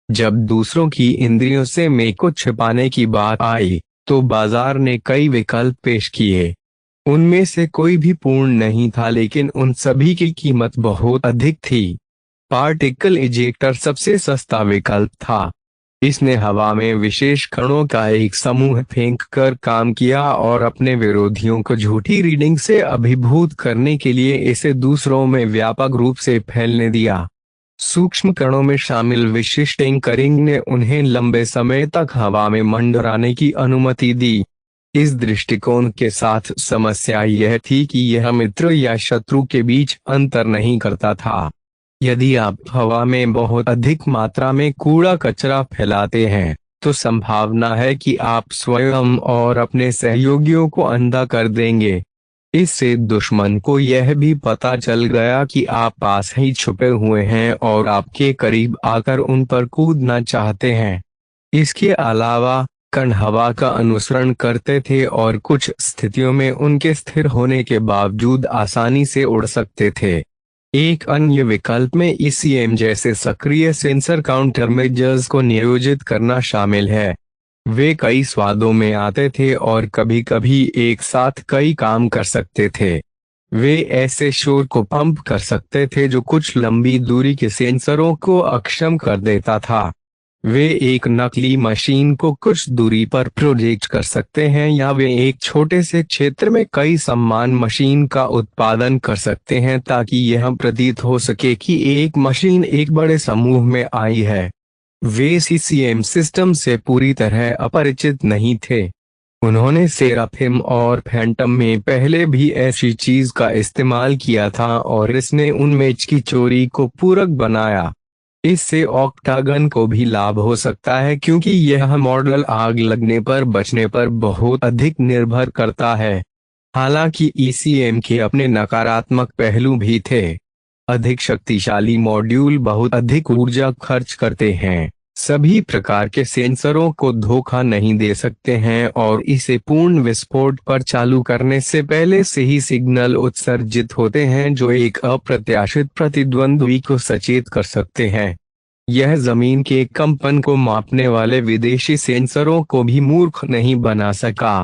[SPEAKER 1] जब दूसरों की इंद्रियों से मैं को छिपाने की बात आई, तो बाजार ने कई विकल्प पेश किए। उनमें से कोई भी पूर्ण नहीं था, लेकिन उन सभी की कीमत बहुत अधिक थी। पार्टिकल इजेक्टर सबसे सस्ता विकल्प था। इसने हवा में विशेष कणों का एक समूह फेंक कर काम किया और अपने विरोधियों को झूठी रीडिंग से अभिभूत करने के लिए इसे दूसरों में व्यापक रूप से फैलने दिया। सूक्ष्म कणों में शामिल विशिष्ट एंकरिंग ने उन्हें लंबे समय तक हवा में मंडराने की अनुमति दी। इस दृष्टिकोण के साथ समस्या यह थी कि यह मित्र या शत्रु के बीच अंतर नहीं करता था। यदि आप हवा में बहुत अधिक मात्रा में कूड़ा कचरा फैलाते हैं, तो संभावना है कि आप स्वयं और अपने सहयोगियों को अंधा कर देंगे। इससे दुश्मन को यह भी पता चल गया कि आप पास ही छुपे हुए हैं और आपके करीब आकर उन पर कूदना चाहते हैं। इसके अलावा कण हवा का अनुसरण करते थे और कुछ स्थितियों में उनके स्थिर होने के बावजूद आसानी से उड़ सकते थे। एक अन्य विकल्प में ईसीएम जैसे सक्रिय सेंसर काउंटरमेजर्स को नियोजित करना शामिल है। वे कई स्वादों में आते थे और कभी कभी एक साथ कई काम कर सकते थे। वे ऐसे शोर को पंप कर सकते थे जो कुछ लंबी दूरी के सेंसरों को अक्षम कर देता था। वे एक नकली मशीन को कुछ दूरी पर प्रोजेक्ट कर सकते हैं, या वे एक छोटे से क्षेत्र में कई समान मशीन का उत्पादन कर सकते हैं ताकि यह प्रतीत हो सके कि एक मशीन एक बड़े समूह में आई है। वे सीसीएम सिस्टम से पूरी तरह अपरिचित नहीं थे। उन्होंने सेराफिम और फैंटम में पहले भी ऐसी चीज का इस्तेमाल किया था और इसने उन मैच की चोरी को पूरक बनाया। इससे ऑक्टागन को भी लाभ हो सकता है, क्योंकि यह मॉडल आग लगने पर बचने पर बहुत अधिक निर्भर करता है। हालांकि ईसीएम के अपने नकारात्मक पहलू भी थे। अधिक शक्तिशाली मॉड्यूल बहुत अधिक ऊर्जा खर्च करते हैं, सभी प्रकार के सेंसरों को धोखा नहीं दे सकते हैं और इसे पूर्ण विस्फोट पर चालू करने से पहले से ही सिग्नल उत्सर्जित होते हैं जो एक अप्रत्याशित प्रतिद्वंद्वी को सचेत कर सकते हैं। यह जमीन के कंपन को मापने वाले विदेशी सेंसरों को भी मूर्ख नहीं बना सका।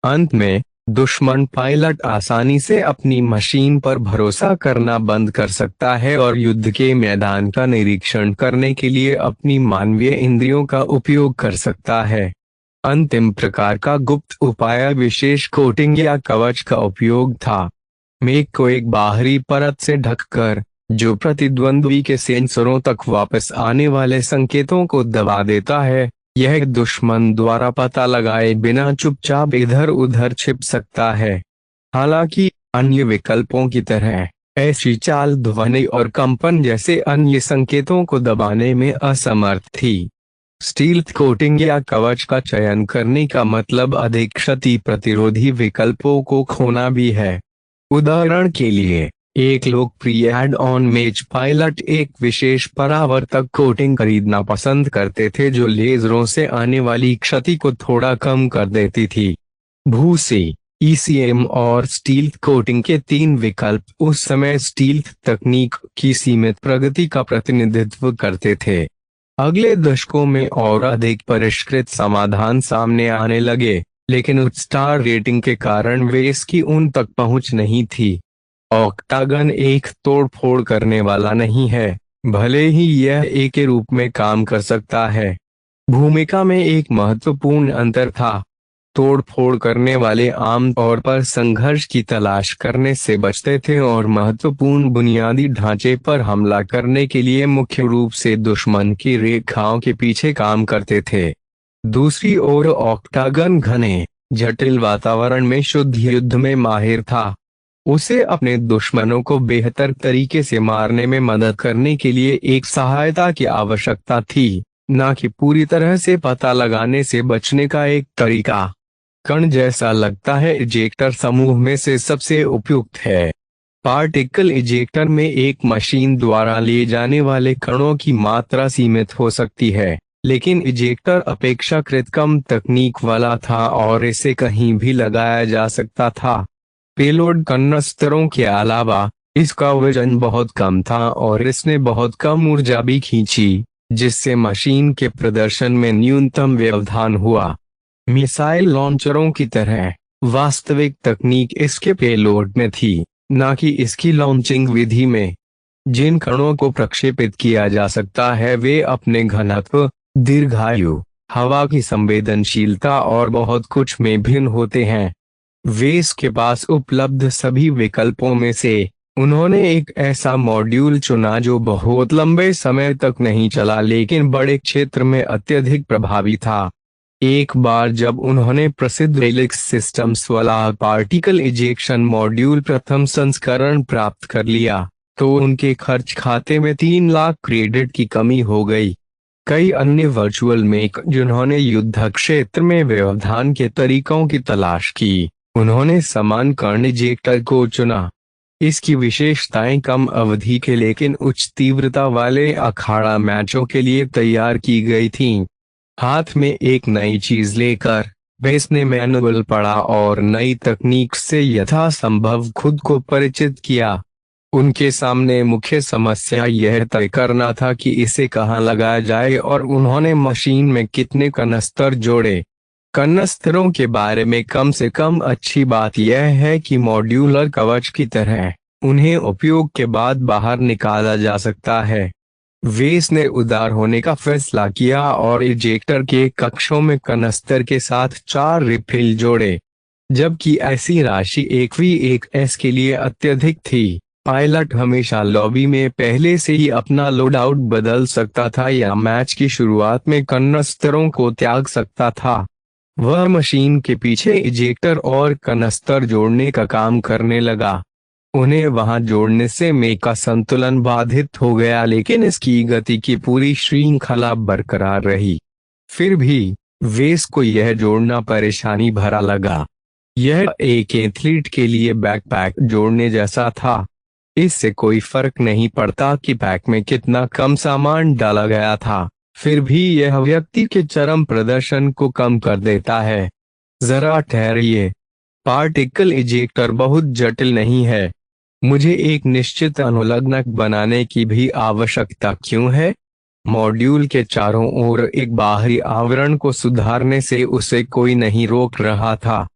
[SPEAKER 1] अंत में दुश्मन पायलट आसानी से अपनी मशीन पर भरोसा करना बंद कर सकता है और युद्ध के मैदान का निरीक्षण करने के लिए अपनी मानवीय इंद्रियों का उपयोग कर सकता है। अंतिम प्रकार का गुप्त उपाय विशेष कोटिंग या कवच का उपयोग था। मेघ को एक बाहरी परत से ढककर, जो प्रतिद्वंद्वी के सेंसरों तक वापस आने वाले संकेतों को दबा देता है, यह दुश्मन द्वारा पता लगाए बिना चुपचाप इधर उधर छिप सकता है। हालांकि अन्य विकल्पों की तरह ऐसी चाल ध्वनि और कंपन जैसे अन्य संकेतों को दबाने में असमर्थ थी। स्टील्थ कोटिंग या कवच का चयन करने का मतलब अधिक क्षति प्रतिरोधी विकल्पों को खोना भी है। उदाहरण के लिए, एक लोकप्रिय एड ऑन मेज पायलट एक विशेष परावर्तक कोटिंग खरीदना पसंद करते थे जो लेजरों से आने वाली क्षति को थोड़ा कम कर देती थी। भूसे, ईसीएम और स्टील्थ कोटिंग के तीन विकल्प उस समय स्टील्थ तकनीक की सीमित प्रगति का प्रतिनिधित्व करते थे। अगले दशकों में और अधिक परिष्कृत समाधान सामने आने लगे, लेकिन उच्च स्टार रेटिंग के कारण वे इसकी उन तक पहुंच नहीं थी। ऑक्टागन एक तोड़फोड़ करने वाला नहीं है, भले ही यह एक के रूप में काम कर सकता है। भूमिका में एक महत्वपूर्ण अंतर था। तोड़फोड़ करने वाले आम तौर पर संघर्ष की तलाश करने से बचते थे और महत्वपूर्ण बुनियादी ढांचे पर हमला करने के लिए मुख्य रूप से दुश्मन की रेखाओं के पीछे काम करते थे। दूसरी ओर ऑक्टागन घने जटिल वातावरण में शुद्ध युद्ध में माहिर था। उसे अपने दुश्मनों को बेहतर तरीके से मारने में मदद करने के लिए एक सहायता की आवश्यकता थी, न कि पूरी तरह से पता लगाने से बचने का एक तरीका। कण जैसा लगता है इजेक्टर समूह में से सबसे उपयुक्त है। पार्टिकल इजेक्टर में एक मशीन द्वारा ले जाने वाले कणों की मात्रा सीमित हो सकती है, लेकिन इजेक्टर अपेक्षाकृत कम तकनीक वाला था और इसे कहीं भी लगाया जा सकता था। पेलोड कन्नस्तरों के अलावा इसका वजन बहुत कम था और इसने बहुत कम ऊर्जा भी खींची, जिससे मशीन के प्रदर्शन में न्यूनतम व्यवधान हुआ। मिसाइल लॉन्चरों की तरह वास्तविक तकनीक इसके पेलोड में थी, न कि इसकी लॉन्चिंग विधि में। जिन कणों को प्रक्षेपित किया जा सकता है वे अपने घनत्व, दीर्घायु, हवा की संवेदनशीलता और बहुत कुछ में भिन्न होते हैं। वेस के पास उपलब्ध सभी विकल्पों में से उन्होंने एक ऐसा मॉड्यूल चुना जो बहुत लंबे समय तक नहीं चला लेकिन बड़े क्षेत्र में अत्यधिक प्रभावी था। एक बार जब उन्होंने प्रसिद्ध हेलिक्स सिस्टम्स वाला पार्टिकल इजेक्शन मॉड्यूल प्रथम संस्करण प्राप्त कर लिया, तो उनके खर्च खाते में 3 लाख क्रेडिट की कमी हो गई। कई अन्य वर्चुअल मेक जिन्होंने युद्ध क्षेत्र में व्यवधान के तरीकों की तलाश की, उन्होंने समान कण इजेक्टर को चुना। इसकी विशेषताएं कम अवधि के लेकिन उच्च तीव्रता वाले अखाड़ा मैचों के लिए तैयार की गई थीं। हाथ में एक नई चीज लेकर वेस ने मैनुअल पढ़ा और नई तकनीक से यथासंभव खुद को परिचित किया। उनके सामने मुख्य समस्या यह तय करना था कि इसे कहां लगाया जाए और उन्होंने मशीन में कितने कनस्तर जोड़े। कनस्तरों के बारे में कम से कम अच्छी बात यह है कि मॉड्यूलर कवच की तरह उन्हें उपयोग के बाद बाहर निकाला जा सकता है। वेस ने उदार होने का फैसला किया और इजेक्टर के कक्षों में कनस्तर के साथ 4 रिफिल जोड़े। जबकि ऐसी राशि 1v1s के लिए अत्यधिक थी, पायलट हमेशा लॉबी में पहले से ही अपना लोडआउट बदल सकता था या मैच की शुरुआत में कनस्तरों को त्याग सकता था। वह मशीन के पीछे इजेक्टर और कनस्तर जोड़ने का काम करने लगा। उन्हें वहां जोड़ने से मेक का संतुलन बाधित हो गया लेकिन इसकी गति की पूरी श्रृंखला बरकरार रही। फिर भी वेस को यह जोड़ना परेशानी भरा लगा। यह एक एथलीट के लिए बैकपैक जोड़ने जैसा था। इससे कोई फर्क नहीं पड़ता कि पैक में कितना कम सामान डाला गया था, फिर भी यह व्यक्ति के चरम प्रदर्शन को कम कर देता है। जरा ठहरिए, पार्टिकल इजेक्टर बहुत जटिल नहीं है। मुझे एक निश्चित अनुलग्नक बनाने की भी आवश्यकता क्यों है? मॉड्यूल के चारों ओर एक बाहरी आवरण को सुधारने से उसे कोई नहीं रोक रहा था।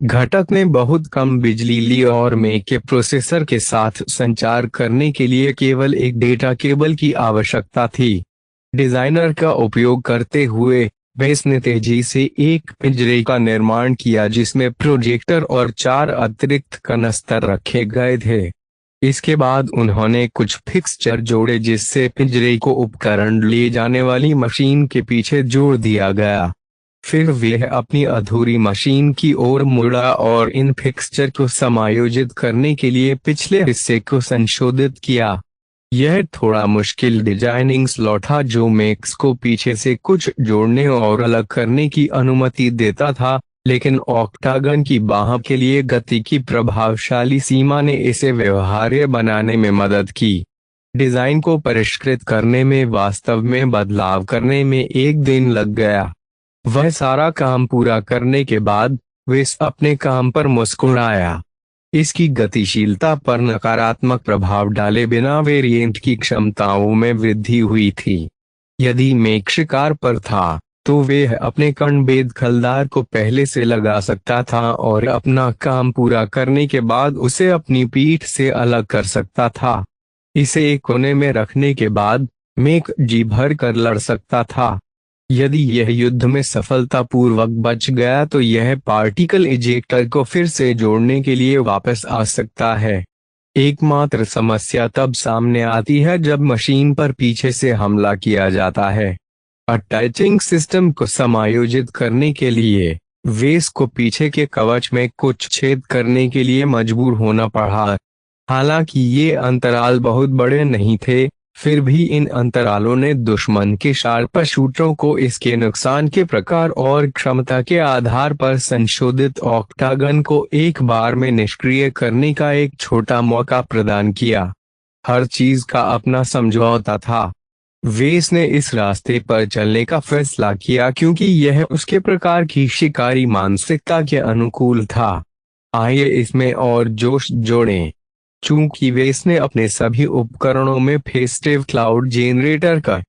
[SPEAKER 1] घटक ने बहुत कम बिजली ली और मेक के प्रोसेसर के साथ संचार करने के लिए केवल एक डेटा केबल की आवश्यकता थी। डिजाइनर का उपयोग करते हुए वेस ने तेजी से एक पिंजरे का निर्माण किया जिसमें प्रोजेक्टर और 4 अतिरिक्त कनस्तर रखे गए थे। इसके बाद उन्होंने कुछ फिक्सचर जोड़े जिससे पिंजरे को उपकरण ले जाने वाली मशीन के पीछे जोड़ दिया गया। फिर वह अपनी अधूरी मशीन की ओर मुड़ा और इन फिक्सचर को समायोजित करने के लिए पिछले हिस्से को संशोधित किया। यह थोड़ा मुश्किल डिजाइनिंग स्लॉट था जो मेक्स को पीछे से कुछ जोड़ने और अलग करने की अनुमति देता था, लेकिन ऑक्टागन की बाह के लिए गति की प्रभावशाली सीमा ने इसे व्यवहार्य बनाने में मदद की। डिजाइन को परिष्कृत करने में वास्तव में बदलाव करने में 1 दिन लग गया। वह सारा काम पूरा करने के बाद वेस अपने काम पर मुस्कुराया। इसकी गतिशीलता पर नकारात्मक प्रभाव डाले बिना वेरिएंट की क्षमताओं में वृद्धि हुई थी। यदि मेक शिकार पर था तो वह अपने कर्णभेद खलदार को पहले से लगा सकता था और अपना काम पूरा करने के बाद उसे अपनी पीठ से अलग कर सकता था। इसे एक कोने में रखने के बाद मेक जी भर कर लड़ सकता था। यदि यह युद्ध में सफलतापूर्वक बच गया तो यह पार्टिकल इजेक्टर को फिर से जोड़ने के लिए वापस आ सकता है। एकमात्र समस्या तब सामने आती है जब मशीन पर पीछे से हमला किया जाता है। अटैचिंग सिस्टम को समायोजित करने के लिए वेस को पीछे के कवच में कुछ छेद करने के लिए मजबूर होना पड़ा। हालांकि ये अंतराल बहुत बड़े नहीं थे, फिर भी इन अंतरालों ने दुश्मन के शार्प शूटरों को इसके नुकसान के प्रकार और क्षमता के आधार पर संशोधित ऑक्टागन को एक बार में निष्क्रिय करने का एक छोटा मौका प्रदान किया। हर चीज का अपना समझौता था। वेस ने इस रास्ते पर चलने का फैसला किया क्योंकि यह उसके प्रकार की शिकारी मानसिकता के अनुकूल था। आइए इसमें और जोश जोड़ें। चूंकि वेस ने अपने सभी उपकरणों में फेस्टिव क्लाउड जेनरेटर का